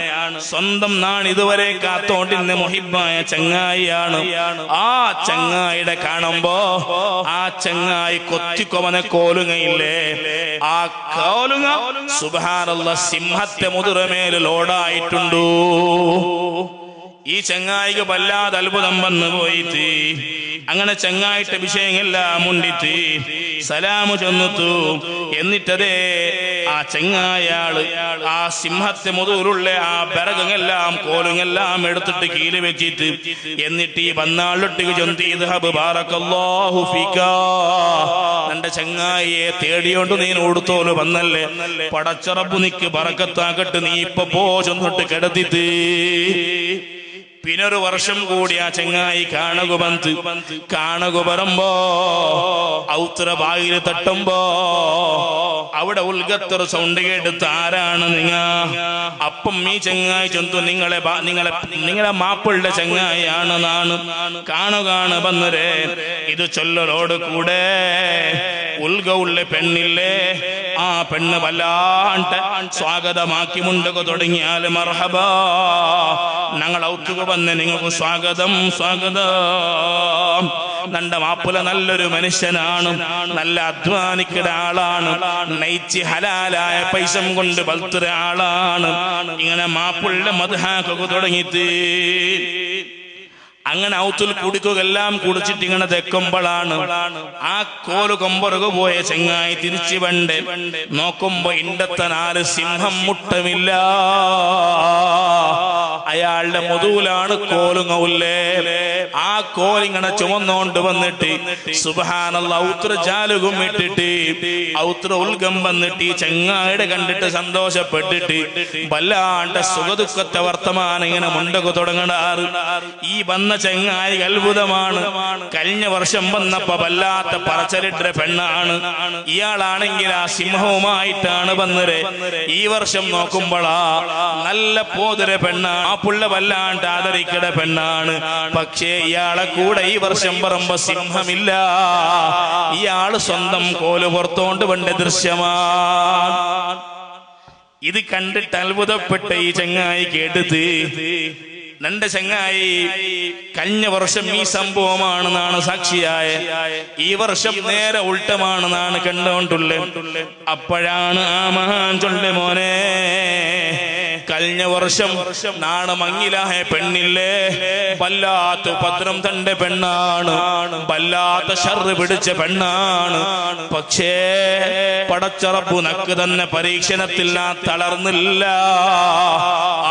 സ്വന്തം നാണ് ഇതുവരെ കാത്തോണ്ടിരുന്ന മുഹിബായ ചങ്ങായിയാണ്. ആ ചങ്ങായിയുടെ കാണുമ്പോ ആ ചങ്ങായി കൊത്തിക്കൊവന കോലുങ്ങയില്ലേ, ആ കോലുങ്ങ സുബ്ഹാനല്ലാഹ് സിംഹത്തെ മുതിരമേൽ ലോഡായിട്ടുണ്ടു. ഈ ചങ്ങായിക്ക് വല്ലാതെ അത്ഭുതം വന്നു പോയിട്ട് അങ്ങനെ ചങ്ങായിട്ട വിഷയങ്ങളെല്ലാം മുണ്ടിട്ട് സലാമു ചെന്നുത്തു. എന്നിട്ടതേ ആ ചങ്ങായാള് ആ സിംഹത്തെ മുതലുള്ള ആ ബരകങ്ങളെല്ലാം കോലുങ്ങെല്ലാം എടുത്തിട്ട് കീല് വെച്ചിട്ട് എന്നിട്ട് ഈ വന്നാളൊട്ടിക്ക് ചൊന്തി ഇദ്ഹബ് ബാറക്കല്ലാഹു ഫീകാ, എന്റെ ചങ്ങായിയെ തേടിയോണ്ട് നീ ഓടുത്തോല് വന്നല്ലേ, പടച്ചറബ് നിക്ക് ബറക്കത്താക്കട്ട്, നീ ഇപ്പൊ പോ ചെന്നിട്ട് കിടത്തിട്ട്. പിന്നൊരു വർഷം കൂടി ആ ചങ്ങായി കാണുക വരുമ്പോ ഔത്ര ബായിൽ തട്ടുമ്പോ അവിടെ ഉൽഗത്തൊരു സൗണ്ട് കേട്ടിട്ട് ആരാണ് നിങ്ങ? അപ്പം ഈ ചങ്ങായി ചൊന്തു നിങ്ങളെ മാപ്പിളുടെ ചങ്ങായിയാണെന്നാണ്. കാണുകയാണ് വന്നരേ. ഇത് ചൊല്ലലോട് കൂടെ ഉൽഗ ഉള്ള പെണ്ണില്ലേ, ആ പെണ്ണ് വല്ലാണ്ട് സ്വാഗതമാക്കി മുണ്ടക തുടങ്ങിയാൽ മർഹബാ, ഞങ്ങൾ ഔത്തുക വന്ന് നിങ്ങൾക്ക് സ്വാഗതം സ്വാഗതം. നന്റെ മാപ്പുല നല്ലൊരു മനുഷ്യനാണ്, നല്ല അധ്വാനിക്കുന്ന ആളാണ്, നയിച്ച് ഹലാലായ പൈസ കൊണ്ട് വളർത്തുന്ന ആളാണ്. ഇങ്ങനെ മാപ്പുള്ള മദ്ഹാക്കുക തുടങ്ങിയിട്ട് അങ്ങനെ ഔത്തുൽ കുടിക്കുകയെല്ലാം കുടിച്ചിട്ട് ഇങ്ങനെ തെക്കുമ്പോഴാണ് ആ കോല് കൊമ്പറുക പോയ ചെങ്ങായി തിരിച്ചു വണ്ട് നോക്കുമ്പോ ഇണ്ടത്തെ 4 സിംഹം മുട്ടമില്ല. അയാളുടെ മുതുവിലാണ് കോലുങ്ങൗല്ലേ. ആ കോലിങ്ങനെ ചുമന്നോണ്ട് വന്നിട്ട് സുബ്ഹാനല്ലാഹ് ഔത്ര ജാലുകും ഇട്ടിട്ട് ഔത്ര ഉൽഗം വന്നിട്ട് ഈ ചങ്ങായിടെ കണ്ടിട്ട് സന്തോഷപ്പെട്ടിട്ട് വല്ലാണ്ട് സുഖദുഃഖത്തെ വർത്തമാനം ഇങ്ങനെ മുണ്ടക്ക് തുടങ്ങാറ്. ഈ വന്ന ചങ്ങായി അത്ഭുതമാണ്. കഴിഞ്ഞ വർഷം വന്നപ്പോ വല്ലാത്ത പറച്ചലിട്ട പെണ്ണാണ്. ഇയാളാണെങ്കിൽ ആ സിംഹവുമായിട്ടാണ് വന്നത്. ഈ വർഷം നോക്കുമ്പോളാ നല്ല പോതിര പെണ്ണാണ്. ആ പുള്ള വല്ലാണ്ട് ആദരിക്കട പെണ്ണാണ്. പക്ഷേ ഇയാളെ കൂടെ ഈ വർഷം പറയുമ്പോ സിംഹമില്ല. ഇയാള് സ്വന്തം കോല് പുറത്തോണ്ട് വേണ്ട ദൃശ്യമാണ്. ഇത് കണ്ടിട്ട് അത്ഭുതപ്പെട്ട ഈ ചങ്ങായി കേട്ടത് നന്റെ ചങ്ങായി കഴിഞ്ഞ വർഷം ഈ സംഭവമാണെന്നാണ് സാക്ഷിയായ. ഈ വർഷം നേരെ ഉൾട്ടമാണെന്നാണ് കണ്ടുകൊണ്ടുള്ളത്. അപ്പോഴാണ് ആ മഹാൻ ചൊല്ലെ മോനെ കഴിഞ്ഞ വർഷം നാണമങ്ങിലായ പെണ്ണില്ലേ വല്ലാത്ത ഉപദ്രം തന്റെ പെണ്ണാണ്, വല്ലാത്ത ഷർറ് പിടിച്ച പെണ്ണാണ്. പക്ഷേ പടച്ചറപ്പു നക്ക് തന്നെ പരീക്ഷണത്തിൽ തളർന്നില്ല.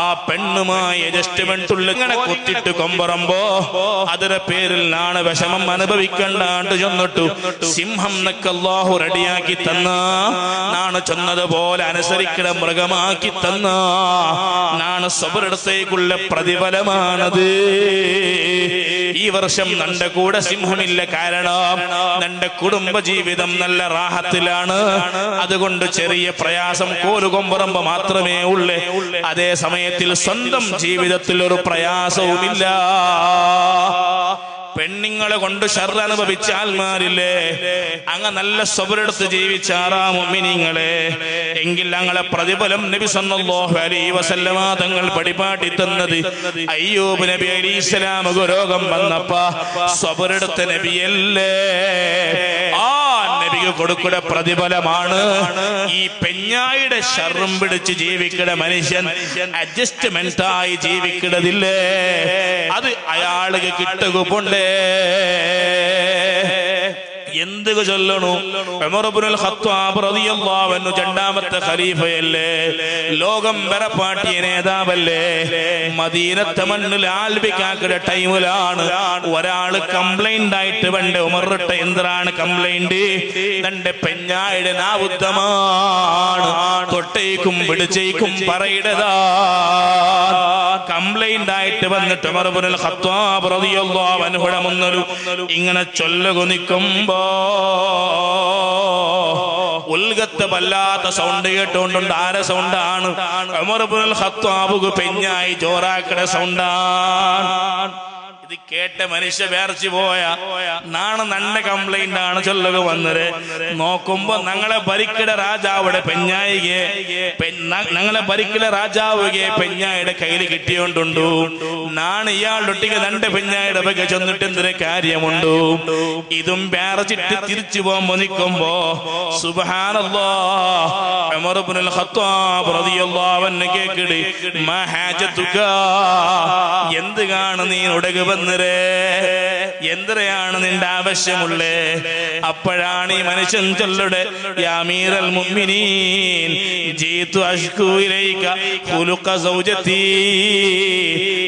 ആ പെണ്ണുമായി അഡ്ജസ്റ്റ്മെന്റ് ഇങ്ങനെ കൊത്തിട്ട് കൊമ്പറമ്പോ അതിന്റെ പേരിൽ നാണ് വിഷമം അനുഭവിക്കണ്ടാണ്ട് ചെന്നിട്ടു സിംഹം നക്ക് അല്ലാഹു റെഡിയാക്കി തന്ന നാണ് ചെന്നതുപോലെ അനുസരിക്കണ മൃഗമാക്കി തന്ന നാണ് സബറിടത്തേക്കുള്ള പ്രതിഫലമാണത്. ഈ വർഷം നന്റെ കൂടെ സിംഹമില്ല. കാരണം നന്റെ കുടുംബ ജീവിതം നല്ല റാഹത്തിലാണ്. അതുകൊണ്ട് ചെറിയ പ്രയാസം കോലുകൊമ്പറമ്പ് മാത്രമേ ഉള്ളൂ. അതേ സമയത്തിൽ സ്വന്തം ജീവിതത്തിൽ ഒരു പ്രയാസവുമില്ല. പെണ്ണുങ്ങളെ കൊണ്ട് ഷർറ് അനുഭവിച്ച ആൽമാരില്ലേ അങ്ങ് നല്ല സബറെടുത്ത് ജീവിച്ചാറാ മുഅ്മിനീങ്ങളെ എങ്കിൽ ഞങ്ങളെ പ്രതിഫലം നബി സല്ലല്ലാഹു അലൈഹി വസല്ലമ തങ്ങൾ പരിപാടി തന്നത് അയ്യൂബ് നബി അലൈഹിസ്സലാം രോഗം വന്നപ്പോ സബറെടുത്ത നബിയല്ലേ ആ നബിക്ക് കൊടുക്കുന്ന പ്രതിഫലമാണ്. ഈ പെഞ്ഞായുടെ ഷർറും പിടിച്ച് ജീവിക്കുന്ന മനുഷ്യൻ അഡ്ജസ്റ്റ്മെന്റ് ആയി ജീവിക്കുന്നതില്ലേ അത് അയാൾക്ക് കിട്ടുകയുണ്ട്. എന്ത് ചൊല്ലണു ഉമർ ഇബ്നുൽ ഖത്താബ് റളിയല്ലാഹു അൻഹു രണ്ടാമത്തെ ഖലീഫയല്ലേ, ലോകം വരപ്പാട്ടിയ നേതാവല്ലേ. മദീനത്തെ മണ്ണിൽ ആൽബിക്കാക്കിയ ടൈമിലാണ് ഒരാള് കംപ്ലൈന്റ് ആയിട്ട് വേണ്ട ഉമറിട്ട് എന്താണ് കംപ്ലൈന്റ് തന്റെ പെഞ്ഞായുടെ നാവുദ്ധമാണ് തൊട്ടേക്കും പിടിച്ചേക്കും പറയിടതാ കംപ്ലൈന്റ് ആയിട്ട് വന്നിട്ട് ഉമർ ഇബ്നുൽ ഖത്താബ് റളിയല്ലാഹു അൻഹുടെ മുന്നിൽ ഇങ്ങനെ ചൊല്ലുക നിൽക്കുമ്പോ ഉൽഗത്ത് വല്ലാത്ത സൗണ്ട് കേട്ടോണ്ടുണ്ട്. ആരെ സൗണ്ടാണ്? ഉമർ ഇബ്നുൽ ഖത്താബ് പെഞ്ഞായി ജോറാക്കട സൗണ്ടാണ്. ഇത് കേട്ട മനുഷ്യ വേർച്ചു പോയ നാണ് നന്റെ കംപ്ലൈന്റ് ആണ് ചൊല്ലുക വന്നത്. നോക്കുമ്പോ ഞങ്ങളെ ഭരിക്കട രാജാവിടെ പെഞ്ഞായികെ ഞങ്ങളെ ഭരിക്കട രാജാവുകെ പെഞ്ഞായുടെ കയ്യിൽ കിട്ടിയോണ്ടുണ്ടു. നാണ് ഇയാളുടെ ഒട്ടിക്ക് നന്റെ പെഞ്ഞായുടെ വക ചെന്നിട്ട് എന്തൊരു കാര്യമുണ്ടു. ഇതും വേറച്ചിട്ട് തിരിച്ചു പോകുമ്പോ നിൽക്കുമ്പോ സുബ്ഹാനല്ലാഹ് ഉമർ ഇബ്നുൽ ഖത്താബ് റളിയല്ലാഹു അൻഹു കേക്കടി മാ ഹാജതുക എന്ത് കാണു നീ ഉടക എന്തരയാണ് നിന്റെ ആവശ്യമുള്ളേ? അപ്പോഴാണ് ഈ മനുഷ്യൻ ചൊല്ലുടെ യാ അമീറൽ മുഅ്മിനീൻ ജീതു അഷ്കു ഇലൈക ഖുലുഖ സൗജതി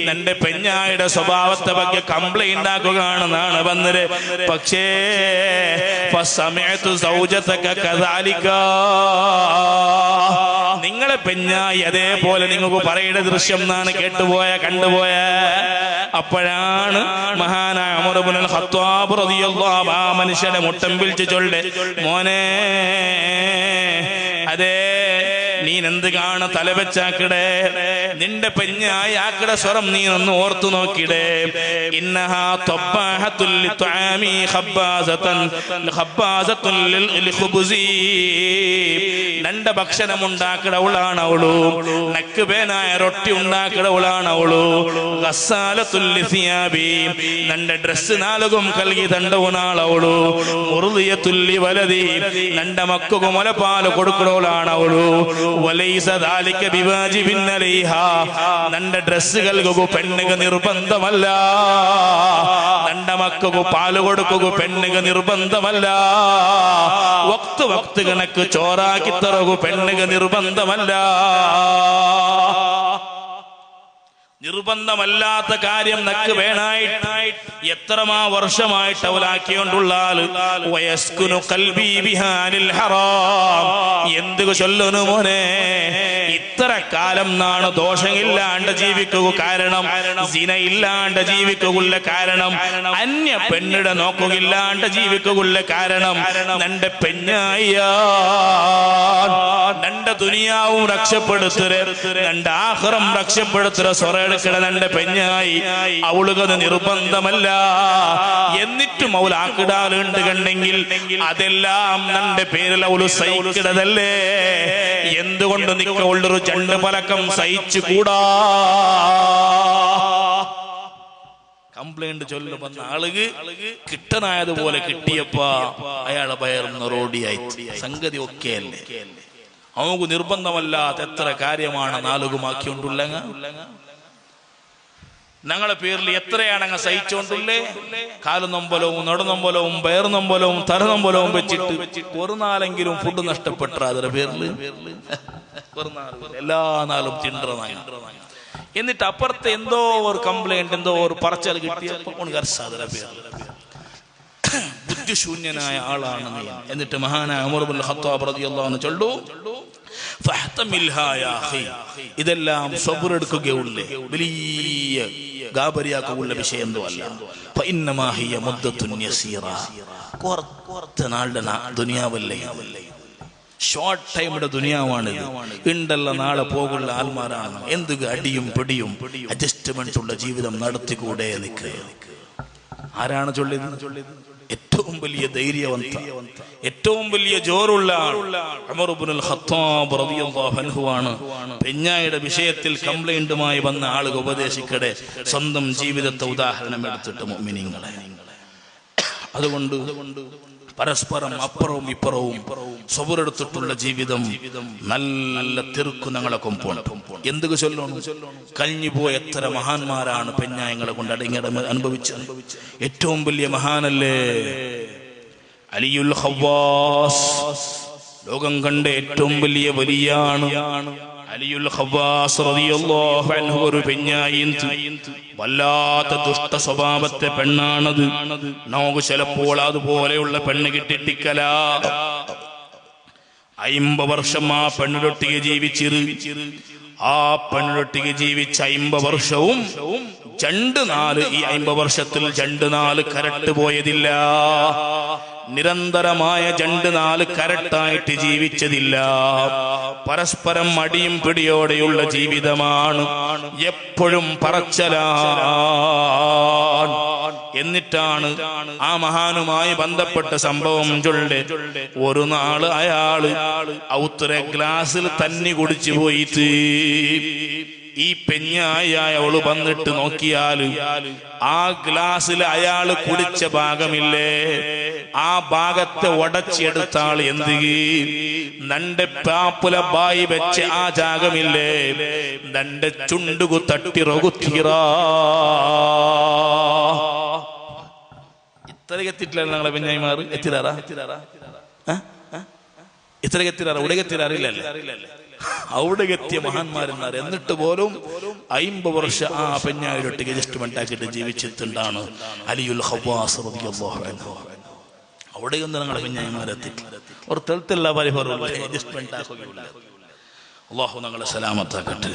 നിന്റെ പെഞ്ഞായുടെ സ്വഭാവത്തെ പറ്റി കംപ്ലൈന്റ് ആക്കുകയാണെന്നാണ് വന്നത്. പക്ഷേ ഫസമിഅതു സൗജതക കദാലിക നിങ്ങളെ പെഞ്ഞായി അതേപോലെ നിങ്ങൾക്ക് പറയേണ്ട ദൃശ്യം എന്നാണ് കേട്ടുപോയ കണ്ടുപോയ. അപ്പോഴാണ് മഹാനായ ഉമർ ഇബ്നുൽ ഖത്താബ് റളിയല്ലാഹു ആ മനുഷ്യനെ മുട്ടം വിളിച്ച് ചൊല്ലെ മോനെ അതേ നീ എന്ത് കാണ തലവെച്ചാക്കിടേ നിന്റെ പെഞ്ഞായി ആക്കിട സ്വരം നീ ഒന്ന് ഓർത്തു നോക്കിടേ. ഇന്നഹാ തബ്ബാഹത്തുൽ ലിത്ആമി ഖബ്ബാസതൻ ഖബ്ബാസത്തുൽ ലിഖുബ്സി നന്റെ ഭക്ഷണം ഉണ്ടാക്കിടവളാണ് അവളു. നക്ക് പേനായ റൊട്ടി ഉണ്ടാക്കിടവളാണ് അവളു. ഗസ്സാലത്തുൽ ലിസിയാബി നന്റെ ഡ്രസ് നാലുകും കൽകി തണ്ടവനാളവളു. മുർദിയത്തുൽ ലിവലദി നന്റെ മക്കൾക്ക് മുലപ്പാൽ കൊടുക്കടവളാണ് അവളു. വലൈസ ദാലിക ബിവാജിബിൻ അലൈഹാ നന്റെ ഡ്രസ്സുകൾക്ക് പെണ്ണുക നിർബന്ധമല്ല. നന്റെ മക്കൾക്ക് പാല് കൊടുക്കുക പെണ്ണുക നിർബന്ധമല്ല. വക്ത് വക്ത് കണക്ക് ചോറാക്കി തറകു പെണ്ണുക നിർബന്ധമല്ല. നിർബന്ധമല്ലാത്ത കാര്യം നക്ക് വേണായിട്ട് എത്രമാ വർഷമായിട്ട് അവലാക്കിക്കൊണ്ടുള്ള ആള് വയസ്കുനു ഖൽബി ബിഹാനിൽ ഹറാം എന്ത് ചൊല്ലുന്നു മോനെ ഇത്ര കാലം നാണ് ദോഷമില്ലാണ്ട് ജീവിക്കുക കാരണം സിന ഇല്ലാണ്ട് ജീവിക്കുക കാരണം അന്യ പെണ്ണിടെ നോക്കുകയില്ലാണ്ട് ജീവിക്കുക കാരണം നന്റെ പെഞ്ഞായ നന്റെ ദുനിയാവും രക്ഷപ്പെടുത്തരെ നന്റെ ആഖിറം രക്ഷപ്പെടുത്തര സ്വറയെടുക്കണ നന്റെ പെഞ്ഞായി അവളുകത് നിർബന്ധമല്ല എന്നിട്ടും അവൾ ആക്കിടാലുണ്ട് കണ്ടെങ്കിൽ അതെല്ലാം നന്റെ പേരിൽ അവള് സഹിക്കിടതല്ലേ എന്തുകൊണ്ട് നിക്കവളൊരു ചണ്ട് പലക്കം സഹിച്ചു കൂടാ കംപ്ലൈന്റ് ചൊല്ലു വന്ന ആളുകൾ കിട്ടനായതുപോലെ കിട്ടിയപ്പോ അയാളെ പയർന്ന റോഡിയായി സംഗതി ഒക്കെ അല്ലേ അവക്ക് നിർബന്ധമല്ലാത്ത എത്ര കാര്യമാണ് നാലുകുമാക്കിക്കൊണ്ടുള്ള ഞങ്ങളെ പേരിൽ എത്രയാണങ്ങ് സഹിച്ചോണ്ടുള്ളേ കാലുനൊമ്പലവും നടുനൊമ്പലവും പയറുനൊമ്പലവും തലനൊമ്പലവും വെച്ചിട്ട് ഒരു നാലെങ്കിലും ഫുഡ് നഷ്ടപ്പെട്ട അതിന്റെ പേരിൽ എല്ലാ നാളും തിണ്ടറനായി എന്നിട്ട് അപ്പുറത്തെ എന്തോ ഒരു കംപ്ലൈന്റ് എന്തോ ഒരു പറച്ചൽ കിട്ടിയപ്പോൾ ബുദ്ധിശൂന്യനായ ആളാണ് നീ എന്നിട്ട് മഹാനായ ഉമർ ഇബ്നുൽ ഖത്താബ് റളിയല്ലാഹു അൻഹു ചൊല്ലു ഫഹ്തമിൽഹാ യാ അഖി ഇതെല്ലാം സബ്ർ എടുക്കുകയുള്ളേ വലിയ ഗാബരിയാക്കുള്ള വിഷയം എന്തോ അല്ല ഫഇന്നമാ ഹിയ മുദ്ദത്തുൻ യസീറ കുറച്ച് നാളുടെ ദുനിയാവല്ലേ ഷോർട്ട് ടൈമിന്റെ ദുനിയാവാണിത് ഉണ്ടല്ല നാളെ പോകുള്ള ആൽമാരാണ് എന്ത് അടിയും പിടിയും അഡ്ജസ്റ്റ്മെന്റ് ഉള്ള ജീവിതം നടത്തിക്കൂടെ നിൽക്കുക ആരാണ് ചൊല്ലിയത് ഏറ്റവും വലിയ ധൈര്യവന്ത ഏറ്റവും വലിയ ജോറുള്ള ഉമർ ഇബ്നുൽ ഖത്താബ് റളിയല്ലാഹു അൻഹു ആണ് പെഞ്ഞായുടെ വിഷയത്തിൽ കംപ്ലൈന്റുമായി വന്ന ആളുകൾ ഉപദേശിക്കടെ സ്വന്തം ജീവിതത്തെ ഉദാഹരണം എടുത്തിട്ട് മുഅ്മിനീങ്ങളെ അതുകൊണ്ട് പരസ്പരം അപ്പുറവും ഇപ്പുറവും സബറെടുത്തിട്ടുള്ള ജീവിതം നല്ല തിരുക്കു ഞങ്ങളെ കൊമ്പോണം എന്തൊക്കെ ചൊല്ലണം കഴിഞ്ഞു പോയ എത്ര മഹാന്മാരാണ് പെഞ്ഞായങ്ങളെ കൊണ്ട് അടങ്ങി അനുഭവിച്ചത് ഏറ്റവും വലിയ മഹാനല്ലേ അലിയുൽ ഖവ്വാസ് ലോകം കണ്ട ഏറ്റവും വലിയ വലിയാണ് അലിയുൽ ഖവ്വാസ് റളിയല്ലാഹു അൻഹു ഒരു പെഞ്ഞായിന്ത് വല്ലാത്ത ദുഷ്ട സ്വഭാവത്തെ പെണ്ണാണത് നമുക്ക് ചിലപ്പോൾ അതുപോലെയുള്ള പെണ്ണ് കിട്ടിട്ടിക്കല 50 വർഷം ആ പെണ്ണിടൊട്ടിಗೆ ജീവിച്ചിരു ആ പെണ്ണിടൊട്ടിಗೆ ജീവിച്ച 50 വർഷവും രണ്ട് നാല് ഈ 50 വർഷത്തിൽ രണ്ട് നാല് കരട്ട് പോയതില്ല നിരന്തരമായ രണ്ട് നാല് കരട്ടായിട്ട് ജീവിച്ചതില്ല പരസ്പരം അടിയും പിടിയോടെയുള്ള ജീവിതമാണ് എപ്പോഴും പറച്ചലാണ് എന്നിട്ടാണ് ആ മഹാനുമായി ബന്ധപ്പെട്ട സംഭവം ചൊല്ലെ ഒരു നാള് അയാള് ഔത്തര ഗ്ലാസ്സിൽ തന്നി കുടിച്ചു പോയിട്ട് ഈ പെഞ്ഞായ അവള് വന്നിട്ട് നോക്കിയാല് ആ ഗ്ലാസ്സിൽ അയാള് കുടിച്ച ഭാഗമില്ലേ ആ ഭാഗത്തെ ഉടച്ചെടുത്താൾ എന്ത് നന്റെ പാപ്പുല ബായി വെച്ച ആ ജാഗമില്ലേ നന്റെ ചുണ്ടുകു തട്ടി റൊകുത്തീറ ഇത്രയ്ക്ക് എത്തിയിട്ടില്ല ഞങ്ങളെ പെഞ്ഞായിമാർ എത്തിരാറാ ഇത്രയ്ക്ക് എത്തിരാറ ഇവിടെ എത്തിരാറില്ലല്ലേ അവിടെ എത്തിയ മഹാന്മാരെന്നാർ എന്നിട്ട് പോലും 50 വർഷം ആ പെഞ്ഞായിരൊട്ടിക്ക് അഡ്ജസ്റ്റ്മെന്റ് ആക്കിയിട്ട് ജീവിച്ചിട്ടുണ്ടാണ് അലിയുൽ ഖവ്വാസ് റളിയല്ലാഹു അൻഹു അവിടെയൊന്നും ഞങ്ങളെ പെഞ്ഞായിമാരെത്തിയിട്ടില്ല ഒരു തരത്തിലുള്ള പരിഹാരം അഡ്ജസ്റ്റ്മെന്റ് ആക്കുകയില്ല അല്ലാഹു ഞങ്ങളെ സലാമത്താക്കട്ടെ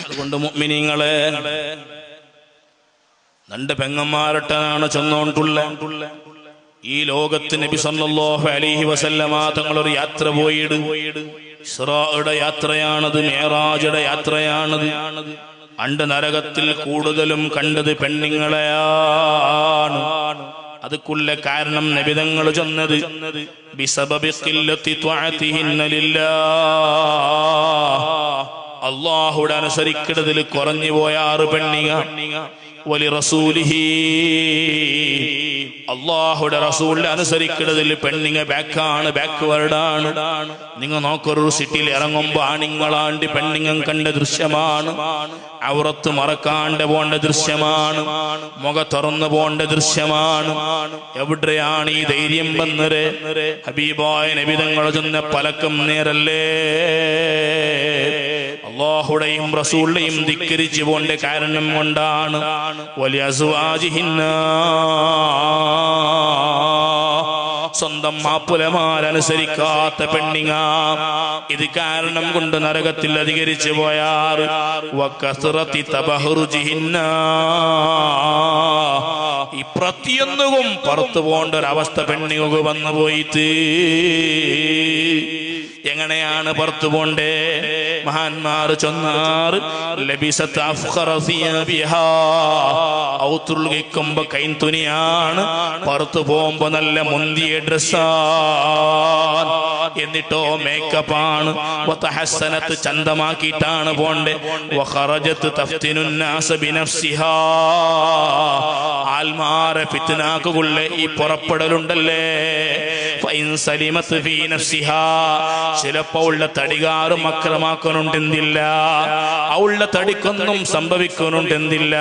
അതുകൊണ്ട് മുഅ്മിനീങ്ങളെ രണ്ട് പെങ്ങന്മാരട്ടാണ് ചെന്നോണ്ടുള്ള ഈ ലോകത്ത് നബി സല്ലല്ലാഹു അലൈഹി വസല്ലമ തങ്ങൾ ഒരു യാത്ര പോയിട് ഇസ്റായുടെ യാത്രയാണത് മിഅ്റാജിന്റെ യാത്രയാണത് അണ്ട് നരകത്തിൽ കൂടുതലും കണ്ടത് പെണ്ണുങ്ങളെയാണ് അതുക്കുള്ള കാരണം നബി തങ്ങൾ ചെന്നത് ബിസബബി ഖില്ലത്തി തുഅതിഹിന്ന ലില്ലാഹ് അല്ലാഹുവിനെ അനുസരിക്കുന്നതിൽ കുറഞ്ഞു പോയ 6 പെണ്ണിങ്ങ വലി റസൂലിഹി അല്ലാഹുവിന്റെ റസൂലിനെ അനുസരിക്കുന്നതിൽ പെണ്ണിങ്ങ ബാക്ക്വേർഡാണ് നിങ്ങൾ നോക്കൊരു സിറ്റിയിൽ ഇറങ്ങുമ്പോ ആണിങ്ങളാണ്ട് പെണ്ണിങ്ങം കണ്ട ദൃശ്യമാണ് ഔറത്ത് മറക്കാണ്ട് പോണ്ട ദൃശ്യമാണ് മുഖ തുറന്നു പോണ്ട ദൃശ്യമാണ് എവിടെയാണ് ഈ ധൈര്യം വന്നരെ ഹബീബായ നബി തങ്ങൾ ചെന്ന പലക്കം നേരല്ലേ അല്ലാഹുടെയും റസൂലിനെയും ധിക്കരിച്ചു പോണ്ട കാരണം കൊണ്ടാണ്. വലിയസ്വാജിഹിന്ന, സ്വന്തം മാപ്പുലമാരനുസരിക്കാത്ത പെണ്ണിങ്ങ, ഇത് കാരണം കൊണ്ട് നരകത്തിൽ അധികരിച്ചു പോയാർ. വകസ്റതി തബഹുറുജിഹിന്ന, ഈ പ്രത്യൊന്നുകും പുറത്തു പോകേണ്ട ഒരവസ്ഥ പെണ്ണുങ്ങൾക്ക് വന്നു പോയിട്ട്. എങ്ങനെയാണ് പുറത്തു പോണ്ടേ? മഹാന്മാർ ചൊന്നാർ, ലബിസത്ത് അഫ്ഖറ സിയാബിഹാ, ഔത്തുൽഗിക്കുമ്പോ കൈൻതുനിയാണ്, പുറത്തു പോകുമ്പോ നല്ല മുന്തിയ ഡ്രസ്സാണ്, എന്നിട്ടോ മേക്കപ്പാണ്. വതഹസ്സനത്ത്, ചന്തമാക്കിയിട്ടാണ് പോണ്ടേ. വഖറജത്ത് തഫ്തിനുന്നാസ ബിനഫ്സിഹാ, ആൽമാരെ ഫിത്നാക്കുള്ള ഈ പുറപ്പെടലുണ്ടല്ലേ. ഫൈൻ സലിമത്ത് ഫീ നഫ്സിഹാ, ചിലപ്പോ ഉള്ള തടികാറും അക്രമാക്കുന്നുണ്ടെന്നില്ല, അവളുടെ തടിക്കൊന്നും സംഭവിക്കുന്നുണ്ടെന്നില്ല.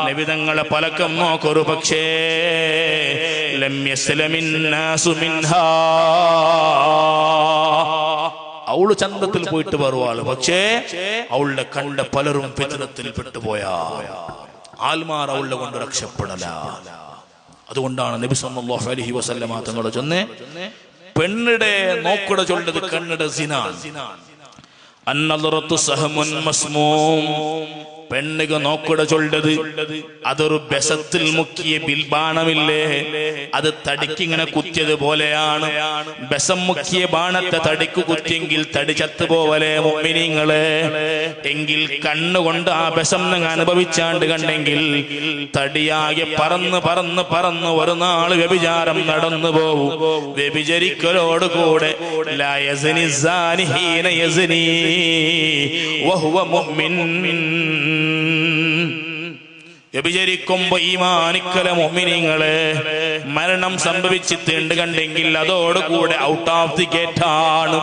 നബിതങ്ങളെ പലക്കം നോക്കൊരു പക്ഷേ ലം യസ്ലമിൻ നാസു മിൻഹാ, അവള് ചന്തത്തിൽ പോയിട്ട് വരുവാള്, പക്ഷേ അവളുടെ കണ്ട പലരും ഫിത്നത്തിൽ പെട്ടുപോയാ ആൽമാർ അവളുടെ കൊണ്ട് രക്ഷപ്പെടല. അതുകൊണ്ടാണ് നബി സല്ലല്ലാഹു അലൈഹി വസല്ലമ തങ്ങൾ ചൊന്നേ, പെണ്ണിടെ നോക്കുട ചൊല്ലത് കണ്ണിടെ സിനാൻ. അന്നദറത്തു സഹമുൻ മസ്മൂം, പെണ്ണുക നോക്കുട ചൊല്ലത് അതൊരു ബെസത്തിൽ മുക്കിയ ബിൽബാണമില്ലേ, അത് തടിക്കിങ്ങനെ കുത്തിയത് പോലെയാണ്. ബെസം മുക്കിയ ബാണത്തെ തടിക്ക് കുത്തിയെങ്കിൽ തടി ചത്തുപോവലെ മുഅ്മിനീങ്ങളെ. എങ്കിൽ കണ്ണുകൊണ്ട് ആ ബെസം നിങ്ങൾ അനുഭവിച്ചാണ്ട് കണ്ടെങ്കിൽ തടിയാകെ പറന്ന് പറന്ന് പറന്ന് ഒരു നാള് വ്യഭിചാരം നടന്നു പോവും. വ്യഭിചരിക്കലോടുകൂടെ ലാ യസ്നി സാനി ഹീന യസ്നി വഹുവ മുഅ്മിൻ, വ്യഭിചരിക്കുമ്പോ ഈമാനിക്കല മുഅ്മിനീങ്ങളെ മരണം സംഭവിച്ചിട്ടുണ്ട് കണ്ടെങ്കിൽ അതോടുകൂടെ ഔട്ട് ഓഫ് ദി ഗേറ്റ് ആണ്,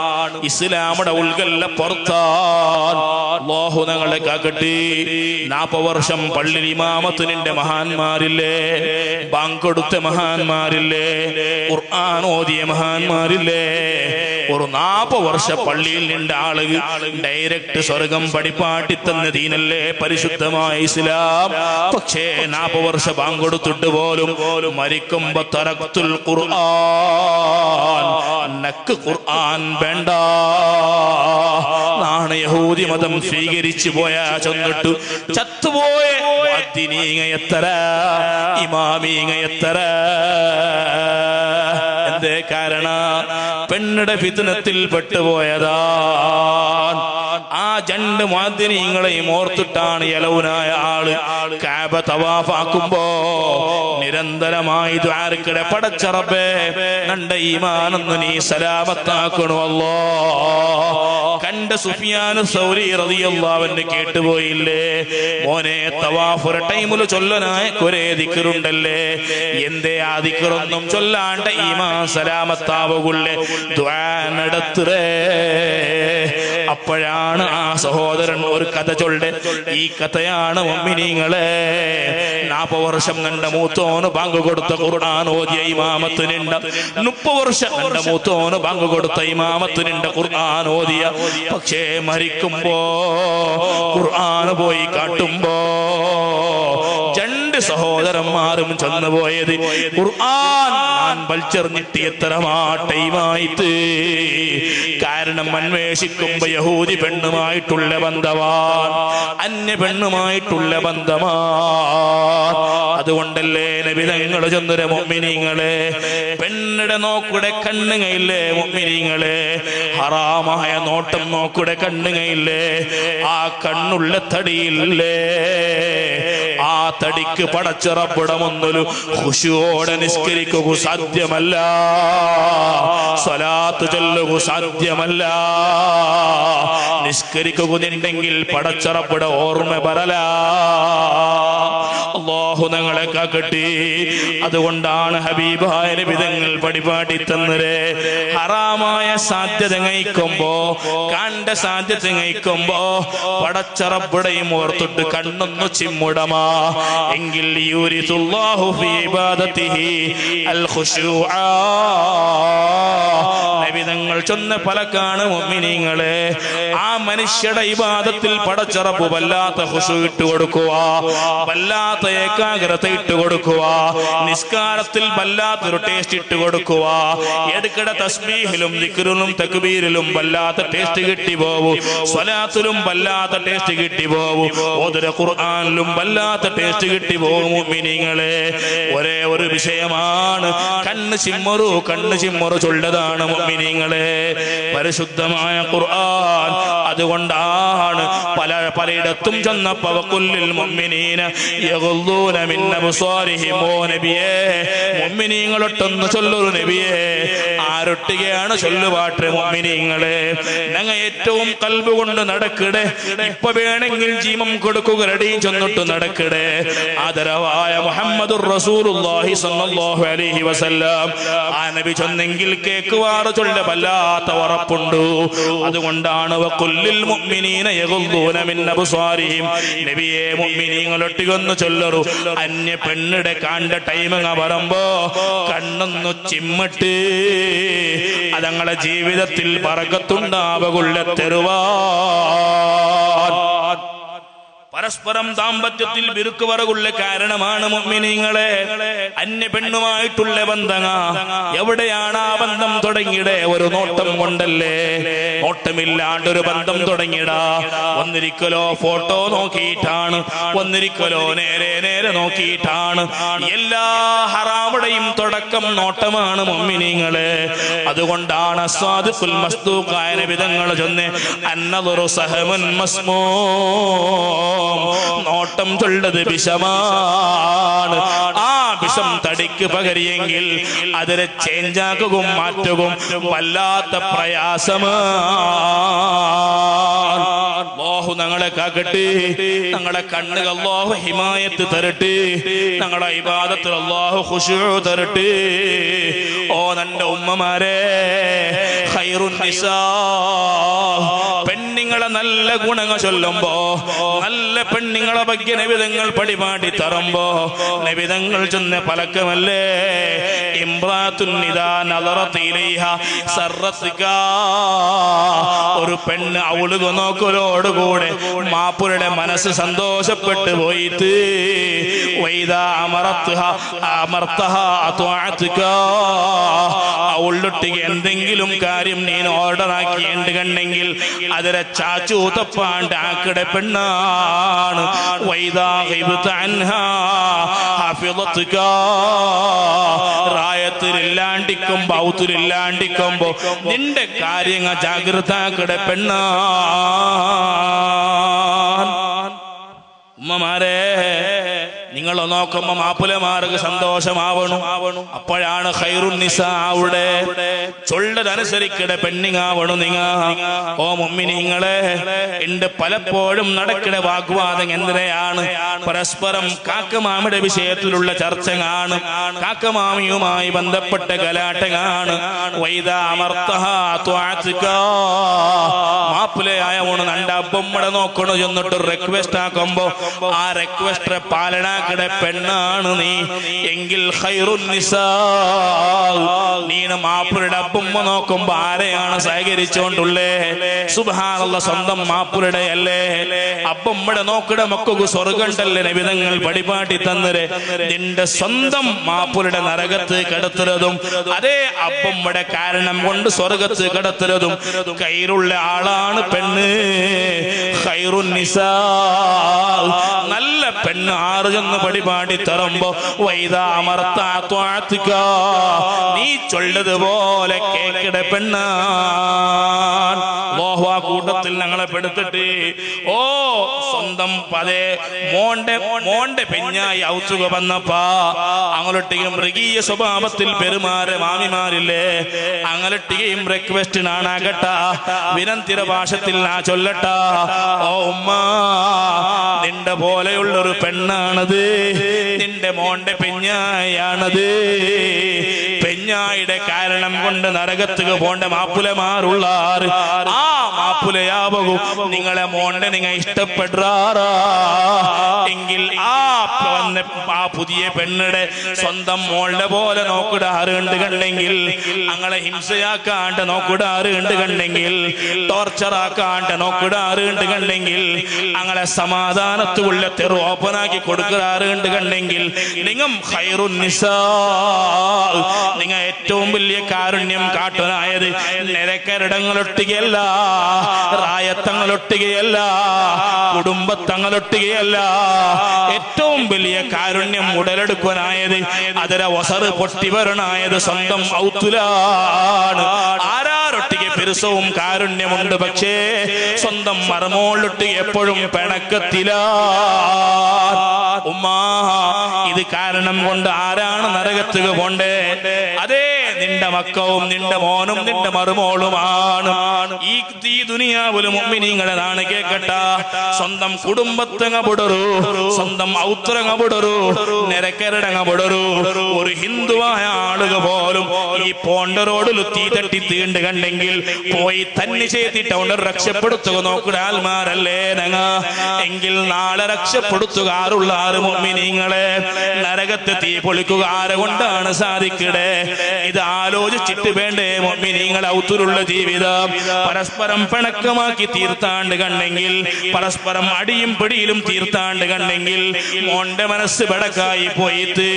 ഇസ്ലാമുടെ ഉൾഗല്ല പുറത്താണ്. അല്ലാഹു ഞങ്ങളെ കാക്കട്ടെ. 40 വർഷം പള്ളിയിൽ ഇമാമത്തിനിന്റെ മഹാന്മാരില്ലേ, ബാങ്ക് കൊടുത്ത മഹാന്മാരില്ലേ, ഖുർആൻ ഓതിയ മഹാന്മാരില്ലേ. ഒരു 40 വർഷ പള്ളിയിൽ നിന്റെ ആളുകൾ ഡയറക്റ്റ് സ്വർഗം പഠിപ്പാട്ടി തന്ന ദീനല്ലേ പരിശുദ്ധമായ ഇസ്ലാം. പക്ഷേ 40 വർഷ ബാങ്ക് കൊടുത്തിട്ട് പോലും മരിക്കുമ്പോ തറക്തുൽ ഖുർആൻ, നക്ക് ഖുർആൻ വേണ്ട, നാണ് യഹൂദി മതം സ്വീകരിച്ചു പോയാ ചെന്നിട്ട് ചത്തുപോയ എത്ര ഇമാമീങ്ങ എന്തേ കാരണം പെണ്ണിടെ ഫിത്നത്തിൽ പെട്ടുപോയതാ. ആ 2 മുഅദ്ദിനീങ്ങളെയും ഓർത്തിട്ടാണ് യലൗനായ ആള് കഅബ തവാഫാക്കുമ്പോ നിരന്തരമായി ദുആർക്കിടെ പടച്ച റബ്ബേ നന്റെ ഈമാനൊന്ന് നീ സലാമത്താക്കണോ അല്ലാഹ്. കണ്ട സുഫിയാൻ സൗരി റളിയല്ലാഹു അൻഹു കേട്ടുപോയില്ലേ, മോനെ തവാഫ് ഒരു ടൈമിൽ ചൊല്ലനായ കുറെ ദിക്റുണ്ടല്ലേ, എന്തേ ആ ദിക്റൊന്നും ചൊല്ലാണ്ട് ഈമാൻ സലാമത്താവുകയുള്ളേ, ദുആ നടത്തുറേ. അപ്പോഴാണ് ആ സഹോദരൻ ഒരു കഥ ചൊല്ലെ. ഈ കഥയാണ് മുഅ്മിനീങ്ങളെ 40 വർഷം കണ്ട മൂത്തോന് ബാങ്ക് കൊടുത്ത ഖുർആൻ ഓതിയ ഇമാമത്തിനുണ്ട്, 30 വർഷം കണ്ട മൂത്തോന് ബാങ്ക് കൊടുത്ത ഇമാമത്തിനുണ്ട് ഖുർആൻ ഓതിയ. പക്ഷേ മരിക്കുമ്പോ ഖുർആൻ പോയി കാട്ടുമ്പോ 2 സഹോദരന്മാരും ചെന്നുപോയത് ഖുർആൻ ഞാൻ വലിച്ചെറിഞ്ഞിട്ട് എത്ര മാട്ടയുമായിട്ട്. കാരണം അന്വേഷിക്കുമ്പോ യഹൂദി പെണ്ണുമായിട്ടുള്ള ബന്ധവാൻ, അന്യ പെണ്ണുമായിട്ടുള്ള ബന്ധമാൻ. അതുകൊണ്ടല്ലേ നബി തങ്ങൾ ചൊന്നര മുഅ്മിനീങ്ങളെ പെണ്ണിടെ നോക്കുടെ കണ്ണുകയില്ലേ മുഅ്മിനീങ്ങളെ, ഹറാമായ നോട്ടം നോക്കുടെ കണ്ണുകയില്ലേ, ആ കണ്ണുള്ള തടിയില്ലേ, ആ തടിക്ക് പടച്ച റബ്ബുടമൊന്നൊരു ഖുശൂഓടെ നിസ്കരിക്കുക സാധ്യമല്ല, സ്വലാത്ത് ചൊല്ലുക സാധ്യമല്ല. നിസ്കരിക്കുന്നുണ്ടെങ്കിൽ പടച്ച റബ്ബുടെ ഓർമ്മ വരല. അല്ലാഹു ഞങ്ങളെ കാക്കട്ടെ. അതുകൊണ്ടാണ് ഹബീബായ നബി തങ്ങൾ പരിപാടി തന്നരെ ഹറാമായ സാധ്യത നയിക്കുമ്പോ, കണ്ട സാധ്യത നയിക്കുമ്പോ പടച്ച റബ്ബുടെയും ഓർത്തിട്ട് കണ്ണൊന്നു ചിമ്മുടമാ. എങ്കിൽ യൂരിതുല്ലാഹു ഫീ ഇബാദതിഹി അൽ ഖുശൂഅ, നബിതങ്ങൾ ചൊന്ന പലക്കാണ് മുഅ്മിനീങ്ങളെ. ആ മനുഷ്യരുടെ ഇബാദത്തിൽ പടച്ചറപ്പ് വല്ലാത്ത ഖുശൂ ഇട്ട് കൊടുക്കുക, വല്ലാത്ത ഏകാഗ്രത ഇട്ട് കൊടുക്കുക, നിസ്കാരത്തിൽ വല്ലാത്തൊരു ടേസ്റ്റ് ഇട്ട് കൊടുക്കുക, എടുക്കട തസ്ബീഹിലും ദിക്റിലും തക്ബീരിലും വല്ലാത്ത ടേസ്റ്റ് കിട്ടി പോവും, സ്വലാത്തിലും വല്ലാത്ത ടേസ്റ്റ് കിട്ടി പോവും, ഓതുര ഖുർആനിലും വല്ലാത്ത ടേസ്റ്റ് കിട്ടി പോവും. മുഅ്മിനീങ്ങളെ, ഒരേ ഒരു വിഷയമാണ് കണ്ണ് ചിമ്മറു ചൊല്ലതാണ് മുഅ്മിനീങ്ങളെ, പരിശുദ്ധമായ ഖുർആൻ. അതുകൊണ്ടാണ് പലയിടത്തും ചെന്നപ്പോൾ വഖുല്ലിൽ മുഅ്മിനീന യഗ്ളൂന മിൻ അബ്സാരിഹിം. ഓ നബിയേ, മുഅ്മിനീങ്ങളൊട്ടൊന്ന് ചൊല്ലൊരു നബിയേ. ആരൊട്ടികയാണ് ചൊല്ലുപാട്ട് മുഅ്മിനീങ്ങളെ? ഞങ്ങൾ ഏറ്റവും കൽബ് കൊണ്ട് നടക്കടേ, ഇപ്പൊ വേണമെങ്കിൽ ജീവം കൊടുക്കുക, റെഡിയും ചെന്നിട്ട് നടക്കടേ. ആദരവായ മുഹമ്മദുർ റസൂലുള്ളാഹി സ്വല്ലല്ലാഹു അലൈഹി വസല്ലം ആ നബി ചൊന്നെങ്കിൽ കേൾക്കുവാറ് ചൊല്ല വല്ലാത്ത ഉറപ്പുണ്ട്. അതുകൊണ്ടാണ് വഖുല്ലിൽ മുഅ്മിനീന യഗ്ളൂന മിൻ അബ്സാരിഹിം. നബിയെ, മുഅ്മിനീങ്ങളൊട്ടികൊന്ന് ചൊല്ലറു. അന്യ പെണ്ണിടെ കാണ്ട ടൈമിങ് പറയുമ്പോ കണ്ണൊന്നു ചിമ്മിട്ട് അതങ്ങളെ ജീവിതത്തിൽ ബറക്കത്തുണ്ടാവുകയുള്ള തെരുവാ. പരസ്പരം ദാമ്പത്യത്തിൽ വിരുക്കുവറകുള്ള കാരണമാണ് മുഅ്മിനീങ്ങളെ അന്യ പെണ്ണുമായിട്ടുള്ള ബന്ധം. എവിടെയാണ് ആ ബന്ധം തുടങ്ങിയിടേ? ഒരു നോട്ടം കൊണ്ടല്ലേ. നോട്ടമില്ലാണ്ടൊരു ബന്ധം തുടങ്ങിയിടാ. ഒന്നിരിക്കലോ ഫോട്ടോ നോക്കിയിട്ടാണ്, ഒന്നിരിക്കലോ നേരെ നോക്കിയിട്ടാണ്. എല്ലാ ഹറാമുടെയും തുടക്കം നോട്ടമാണ് മുഅ്മിനീങ്ങളെ. അതുകൊണ്ടാണ് സ്വാദിഖുൽ മസ്ദൂഖായ നബിതങ്ങൾ ചൊന്നെ അന്നദുറു സഹമുൻ മസ്മൂം. നോട്ടം ചൊല്ലത് വിഷമാണ്. ആ വിഷം തടിക്ക് പകരിയെങ്കിൽ അതിനെ ചേഞ്ചാക്കുകയും മാറ്റുകയും വല്ലാത്ത പ്രയാസമാണ്. അല്ലാഹു ഞങ്ങളെ കാക്കട്ടെ, ഞങ്ങളെ കണ്ണുകൾ അല്ലാഹു ഹിമായത്ത് തരട്ടെ, ഞങ്ങളുടെ ഇബാദത്തിൽ അല്ലാഹു ഖുശൂ തരട്ടെ. ഓ നന്റെ ഉമ്മമാരെ, ഖൈറുൻ നിസാ, പെണ്ണുങ്ങളെ നല്ല ഗുണങ്ങൾ ചൊല്ലുമ്പോ, നല്ല പെണ്ണുങ്ങളെ ಬಗ್ಗೆ നബിതങ്ങൾ പടിപാടി തറുമ്പോ നബിതങ്ങൾ ചെന്ന പലക്കമല്ലേ. ഇംറാത്തുൻ നിദാ നദറത് ഇലൈഹാ സറത്ക. ഒരു പെണ്ണ് അവളുക നോക്കലോടുകൂടെ മാപ്പുരുടെ മനസ്സ് സന്തോഷപ്പെട്ടു പോയിട്ട് വൈദാ അമറത്ഹാ അമർതഹാ അത്വഅത്ക. അവളൊട്ടിಗೆ എന്തെങ്കിലും കാര്യം നീ ഓർഡർ ആക്കിയിട്ട് കണ്ടെങ്കിൽ അതിരെ ചാച്ചു തപ്പാണ്ട് ആക്കിടെ പെണ്ണാണ്. വൈദാ ഗിബ്ത അൻഹാ ഹഫിളത്ക. റായത്തിലില്ലാണ്ടിക്കുമ്പോ ഔത്തിലില്ലാണ്ടിക്കുമ്പോ നിന്റെ കാര്യങ്ങൾ ജാഗ്രത ആക്കിടെ പെണ്ണാണ്. ഉമ്മമാരെ, നിങ്ങൾ നോക്കുമ്പോ മാപ്പിളമാർക്ക് സന്തോഷമാവണം. അപ്പോഴാണ് ഖൈറുൻ നിസായുടെ ചൊല്ലതനുസരിക്കടെ പെണ്ണിങ്ങാവണം. നിങ്ങ ഓ മുഅ്മിനീങ്ങളെ, എന്റെ പലപ്പോഴും നടക്കണ വാഗ്വാദം എന്തിനെയാണ്? പരസ്പരം കാക്കമാമിയുടെ വിഷയത്തിലുള്ള ചർച്ചയാണ്, കാക്കമാമിയുമായി ബന്ധപ്പെട്ട കലാട്ടമാണ്. വൈദാ അമർതഹാ ത്വഅത്ക. മാപ്പിളയായവണ് നന്റെ അപ്പമ്മടെ നോക്കണു എന്നിട്ട് റിക്വസ്റ്റ് ആക്കുമ്പോ ആ റിക്വസ്റ്റ് പാലനാക്കിടെ പെണ്ണാണ് നീ എങ്കിൽ ഖൈറുൻ നിസാ. നീന മാപ്പുരുടെ അപ്പമ്മ നോക്കുമ്പോ ആരെയാണ് സഹകരിച്ചോണ്ടുള്ളേ? സുബ്ഹാനല്ലാഹ്, സ്വന്തം മാപ്പുരുടെ അല്ലേ. അപ്പമ്മടെ നോക്കിടെ മക്കൾക്ക് സ്വർഗണ്ടല്ലേ നബിതങ്ങൾ പടിപാട്ടി തന്നരെ. നിന്റെ സ്വന്തം മാപ്പുരുടെ നരകത്ത് കിടത്തുന്നതും അതേ അപ്പമ്മടെ കാരണം കൊണ്ട് സ്വർഗത്ത് കിടത്തുന്നതും കൈറുള്ള ആളാണ് പെണ്ണ്. ഖൈറുൻ നിസാ, നല്ല പെണ്ണ് ആറ് ചെന്ന് പടിപാടി തറുമ്പോ വൈദാ അമർത അത്വഅത്ക. നീ ചൊല്ലതുപോലെ കേക്കിടെ പെണ്ണാൻ. അല്ലാഹു ആ കൂട്ടത്തിൽ ഞങ്ങളെ പെടുത്തിട്ട് ഓ സ്വന്തം പതേ മോണ്ടെ പെഞ്ഞായി ഔത്തുക വന്നപ്പാ അങ്ങലൊട്ടിയും മൃഗീയ സ്വഭാവത്തിൽ പെരുമാറെ മാമിമാരില്ലേ, അങ്ങലൊട്ടിയും റിക്വസ്റ്റിനാണാകട്ട വിനന്തിര ഭാഷത്തിൽ ആ ചൊല്ലട്ട. ഓ ഉമ്മ, നിന്റെ പോലെയുള്ളൊരു പെണ്ണാണത്, നിന്റെ മോണ്ടെ പെഞ്ഞായാണത്. പെഞ്ഞായുടെ കാരണം കൊണ്ട് നരകത്തുക പോണ്ട മാപ്പുലമാരുള്ളാറ്. ആ മാപ്പുലയാവകൂ നിങ്ങളെ മോണ്ടെ നിങ്ങൾ ഇഷ്ടപ്പെടാറാ എങ്കിൽ ആ വന്ന പോന്ന ആ പുതിയ പെണ്ണിടെ സ്വന്തം മോളുടെ പോലെ നോക്കിടാറുണ്ട് കണ്ടെങ്കിൽ, അങ്ങളെ ഹിംസയാക്കാണ്ട് നോക്കിടാറുണ്ട് കണ്ടെങ്കിൽ, ടോർച്ചറാക്കാണ്ട് നോക്കിടാറുണ്ട് കണ്ടെങ്കിൽ, അങ്ങളെ സമാധാനത്തുള്ള തെറു ഓപ്പണാക്കി കൊടുക്കാറുണ്ട് കണ്ടെങ്കിൽ, നിങ്ങൾ ഖൈറുൻ നിസാ, നിങ്ങൾ ഏറ്റവും വലിയ കാരുണ്യം കാട്ടുനായത് നിരക്കരടങ്ങളൊട്ടുകയല്ല, റായത്തങ്ങളൊട്ടുകയല്ല, കുടുംബത്തങ്ങളൊട്ടുകയല്ല, ഏറ്റവും വലിയ കാരുണ്യം ഉടലെടുക്കാനായത് അതര വസറ് പൊട്ടിവരണായത് സ്വന്തം ഔത്തുലാണ്. ആരാരൊട്ടിക്ക് പെരുസവും കാരുണ്യമുണ്ട്, പക്ഷേ സ്വന്തം മറമോളൊട്ടി എപ്പോഴും പിണക്കത്തില. ഉമ്മാ, ഇത് കാരണം കൊണ്ട് ആരാണ് നരകത്തുക പോണ്ടേ? അതേ നിന്റെ മക്കളും നിന്റെ മോനും നിന്റെ മറുമോളുമാണ്. ഈ ദുനിയാവിലും മുഅ്മിനീങ്ങളാണ് കേക്കട്ട. സ്വന്തം കുടുംബത്തങ്ങ വിടറു, സ്വന്തം ഔത്രങ്ങ വിടറു, നിരക്കരടങ്ങ വിടറു. ഒരു ഹിന്ദുവായ ആളുക പോലും ഈ പോണ്ടറോടിൽ തീ തട്ടി തീണ്ട് കണ്ടെങ്കിൽ പോയി തന്നെ ചെയ്തിട്ട് അവിടെ രക്ഷപ്പെടുത്തുക നോക്കുന്ന ആൽമാരല്ലേ ഞങ്ങ. എങ്കിൽ നാളെ രക്ഷപ്പെടുത്തുക ആരുള്ള ആറ് മുഅ്മിനീങ്ങളെ, നരകത്തെ തീ പൊളിക്കുക ആരെ കൊണ്ടാണ് സാധിക്കടേ? ഇത് ആലോചിച്ചിട്ട് വേണ്ടേ മുഅ്മിനീങ്ങളെ ഔത്തുലുള്ള ജീവിതം പരസ്പരം പിണക്കമാക്കി തീർത്താണ്ട് കണ്ടെങ്കിൽ, പരസ്പരം അടിയും പിടിയിലും തീർത്താണ്ട് കണ്ടെങ്കിൽ, മോന്റെ മനസ്സ് ബടക്കായി പോയിട്ട്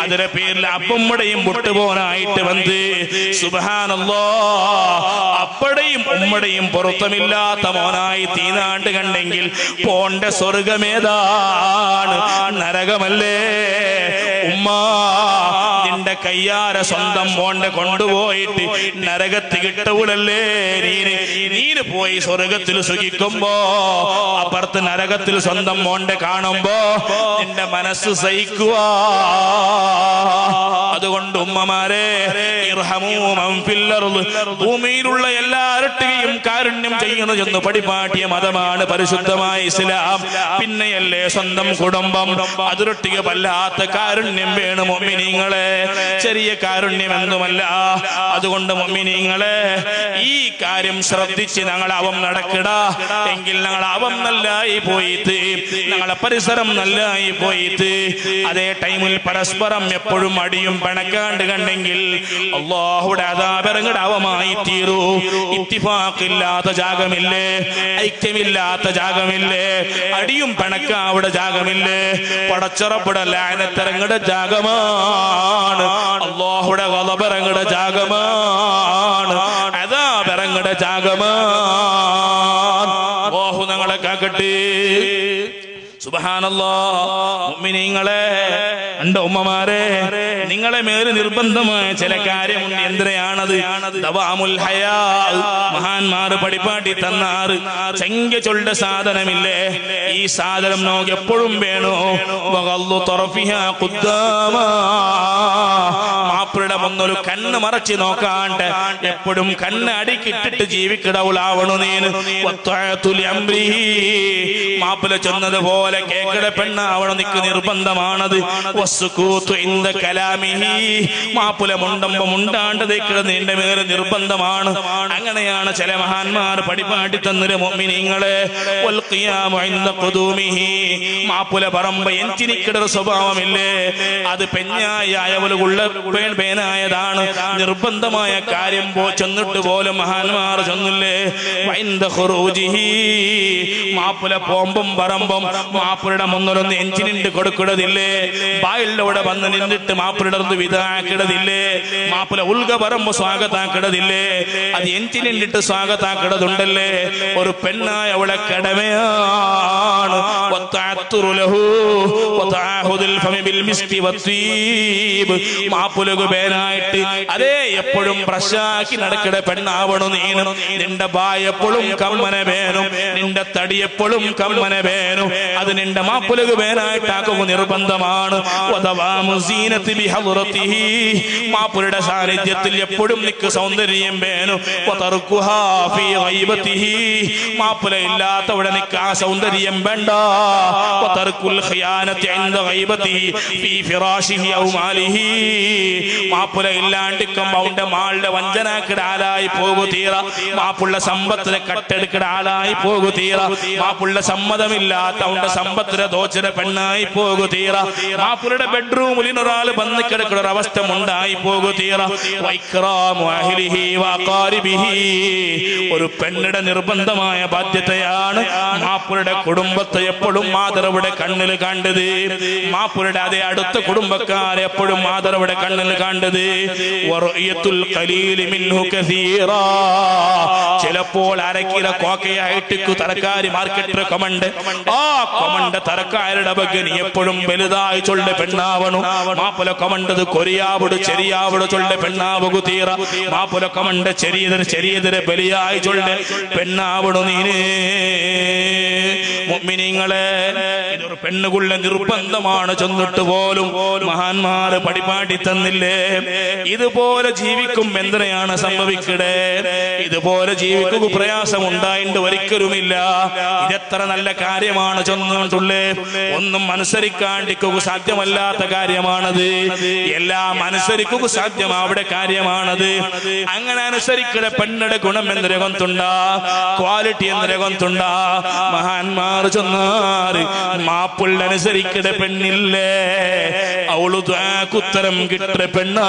അതിന്റെ പേരിൽ അപ്പമ്മടയും വിട്ടുപോനായിട്ട് വന്ന് സുബ്ഹാനല്ലാഹ് അപ്പടയും ഉമ്മടയും പൊറുത്തമില്ലാത്ത മോനായി തീനാണ്ട് കണ്ടെങ്കിൽ പോണ്ട സ്വർഗമേതാണ്? നരകമല്ലേ ഉമ്മാ? നിന്റെ കയ്യാര സ്വന്തം മോണ്ടെ കൊണ്ടുപോയിട്ട് നരകത്ത് കിട്ടൂലല്ലേ നീന് പോയി സ്വർഗത്തിൽ സുഖിക്കുമ്പോ അപ്പുറത്ത് നരകത്തിൽ സ്വന്തം മോണ്ടെ കാണുമ്പോ നിന്റെ മനസ്സ് സഹിക്കുക. അതുകൊണ്ട് ഉമ്മമാരെ, ഭൂമിയിലുള്ള എല്ലാവരുടെയും കാരുണ്യം ചെയ്യുന്നത് എന്ന് പരിപാടിയ മതമാണ് പരിശുദ്ധമായ ഇസ്ലാം. പിന്നെയല്ലേ സ്വന്തം കുടുംബം, അതിരൊട്ടിക വല്ലാത്ത കാരുണ്യം വേണം മുഅ്മിനീങ്ങളെ, ചെറിയ കാരുണ്യമെന്നുമല്ല. അതുകൊണ്ട് മുഅ്മിനീങ്ങളെ, ഈ കാര്യം ശ്രദ്ധിച്ച് ഞങ്ങൾ അവം നടക്കട. എങ്കിൽ ഞങ്ങൾ അവം നല്ലായി പോയിട്ട്, ഞങ്ങളെ പരിസരം നല്ലായി പോയിട്ട്, അതേ ടൈമിൽ പരസ്പരം എപ്പോഴും അടിയും പിണക്കാണ്ട് കണ്ടെങ്കിൽ അല്ലാഹുവിന്റെ അദാബിറങ്ങടെ അവമായി തീരൂ. ഇത്തിഫാഖില്ലാത്ത ജാഗമില്ലേ, ഐക്യമില്ലാത്ത ജാഗമില്ലേ, അടിയും പിണക്ക അവിടെ ജാഗമില്ലേ? പടച്ചറപ്പുടെ ലഅനത്തിറങ്ങടെ ജാഗമാണ്, അല്ലാഹുവിന്റെ ഗളബിറങ്ങടെ ജാഗമാണ്, അദാബിറങ്ങടെ ജാഗമാണ്. അല്ലാഹു ഞങ്ങളെ കാക്കട്ടെ. സുബ്ഹാനല്ലാഹ്. മുഅ്മിനീങ്ങളെ, എന്റെ ഉമ്മമാരെ, നിങ്ങളെ മേൽ നിർബന്ധമായ ചില കാര്യമുണ്ട്. എന്തിനാണത്? ദവാമുൽ ഹയാ. മഹാന്മാർ പടിപ്പാട്ടി തന്നാറ് ചെങ്ക ചൊല്ല സാധനമില്ലേ, ഈ സാധനം നോക്കി എപ്പോഴും വേണോ? വഗല്ലു തറഫിഹാ ഖുദ്ദാമ. മാപ്പിളുടെ മുന്നൊരു കണ്ണ് മറച്ച് നോക്കാണ്ട് എപ്പോഴും കണ്ണ് അടിക്കിട്ടിട്ട് ജീവിക്കിടവുളാവണു നീന്. വത്തഅതുൽ അംരിഹി. മാപ്പിള ചെന്നതുപോലെ കേക്കട പെണ്ണാവണം നിക്ക് നിർബന്ധമാണത്. വസ്സുകൂതു ഇൻദ കലാമിഹി. മാപ്പിള മുണ്ടമ്പം മുണ്ടാണ്ട് നിൽക്കുക നിന്റെ മേലെ നിർബന്ധമാണ്. അങ്ങനെയാണ് ചില മഹാന്മാർ പടിപാടി തന്നൊരു മുഅ്മിനീങ്ങളെ. വൽ ഖിയാമു ഇൻദ ഖുദൂമിഹി. മാപ്പിള പറമ്പ എഞ്ചിനിക്കിട സ്വഭാവമില്ലേ, അത് പെഞ്ഞായവളുള്ള പേനായതാണ്. നിർബന്ധമായ കാര്യം ചെന്നിട്ട് പോലും മഹാന്മാർ ചെന്നില്ലേ. വഇൻദ ഖുറൂജിഹി. മാപ്പിള പോമ്പും പറമ്പും മാപ്പിളുടെ മുന്നിലൊന്ന് എഞ്ചിനിണ്ട് കൊടുക്കിടതില്ലേ. ബായിലൂടെ വന്ന് നിന്നിട്ട് മാപ്പിളിടർന്ന് വിതാക്കിടതില്ലേ. മാപ്പിള ഉൽഗ പറമ്പ് സ്വാഗതാക്കിടതില്ലേ. അത് എഞ്ചിനിണ്ടിട്ട് സ്വാഗതാക്കിടതുണ്ടല്ലേ. ഒരു പെണ്ണായ അവളെ കടമയാണ്. മാപ്പുലകു പേനായിട്ട് അതേ എപ്പോഴും പ്രശാക്കി നടക്കട പെണ്ണാവണു നീനും. നിന്റെ ബായ എപ്പോഴും കമ്മന വേനും, നിന്റെ തടി എപ്പോഴും കമ്മന വേനും. അത് നിന്റെ മാപ്പുലകു പേനായിട്ടാക്കുക നിർബന്ധമാണ്. മാപ്പുരുടെ സാന്നിധ്യത്തിൽ എപ്പോഴും നിക്ക് സൗന്ദര്യം വേനും. മാപ്പുല ഇല്ലാത്തവിടെ നിക്ക് ആ സൗന്ദര്യം വേണ്ട. വതർക്കുൽ ഖിയാനത്തി ഇൻദ ഗൈബതിഹി ഫീ ഫിറാശിഹി ഔ മാലിഹി. മാപ്പുല ഇല്ലാണ്ടിക്കുമ്പോ അവന്റെ മാളുടെ വഞ്ചനാക്കിട ആലായി പോകുതീറ. മാപ്പുള്ള സമ്പത്തിനെ കട്ടെടുക്കിട ആലായി പോകുതീറ. മാപ്പുള്ള സമ്മതമില്ലാത്ത അവന്റെ സമ്പത്തിനെ ദോച്ചിട പെണ്ണായി പോകുതീറ. മാപ്പുരുടെ ബെഡ്റൂമിൽ ഒരാൾ വന്ന് കിടക്കുന്ന ഒരു അവസ്ഥ ഉണ്ടായി പോകുതീറ. വൈക്റാമു അഹ്ലിഹി വഅഖാരിബിഹി. ഒരു പെണ്ണിന്റെ നിർബന്ധമായ ബാധ്യതയാണ് മാപ്പുരുടെ കുടുംബത്തെ എപ്പോഴും മാതൃയുടെ കണ്ണിൽ കണ്ടത്. മാപ്പുരുടെ അതേ അടുത്ത കുടുംബക്കാരെ എപ്പോഴും മാതൃയുടെ കണ്ണിൽ കണ്ടത്. വറഅയത്തുൽ ഖലീലി മിൻഹു കസീറാ. ചിലപ്പോൾ അരക്കില കോക്കയായിട്ട് തരക്കാരി മാർക്കറ്റിലെ കമണ്ട് ആ കമണ്ട് തരക്കാരുടെ ಬಗ್ಗೆ നീ എപ്പോഴും വലുതായി ചൊല്ലെ പെണ്ണാവണു. മാപ്പുല കമണ്ടത് കൊരിയാവോട് ചെറിയാവോട് ചൊല്ലെ പെണ്ണാവുകു തീറ. മാപ്പുല കമണ്ട് ചെറിയതിരെ ബലിയായി ചൊല്ലെ പെണ്ണാവണു നീനേ. മുഅ്മിനീങ്ങളെ, ഇതൊരു പെണ്ണുകുള്ള നിർബന്ധമാണ്. ചെന്നിട്ട് പോലും മഹാന്മാര് പടിപാടി തന്നില്ലേ? ഇതുപോലെ ജീവിക്കും എന്തിനാണ് സംഭവിക്കടേ? ഇതുപോലെ ജീവിക്കുക പ്രയാസം ഉണ്ടായിട്ട് ഒരിക്കലുമില്ല. ഇതെത്ര നല്ല കാര്യമാണ് ചെന്നുകൊണ്ടുള്ളേ. ഒന്നും അനുസരിക്കാണ്ടിക്കുക സാധ്യമല്ലാത്ത കാര്യമാണത്. എല്ലാം അനുസരിക്കുക സാധ്യമാവിടെ കാര്യമാണത്. അങ്ങനെ അനുസരിക്കുന്ന പെണ്ണുടെ ഗുണം എന്തിരകൊണ്ടുണ്ടാ, ക്വാളിറ്റി എന്തിരകൊണ്ടുണ്ടാ. മഹാന്മാർ ചെന്നാറ് മാപ്പുള്ള അനുസരിക്കട പെണ്ണില്ലേ, അവളു ഉത്തരം കിട്ട പെണ്ണാ.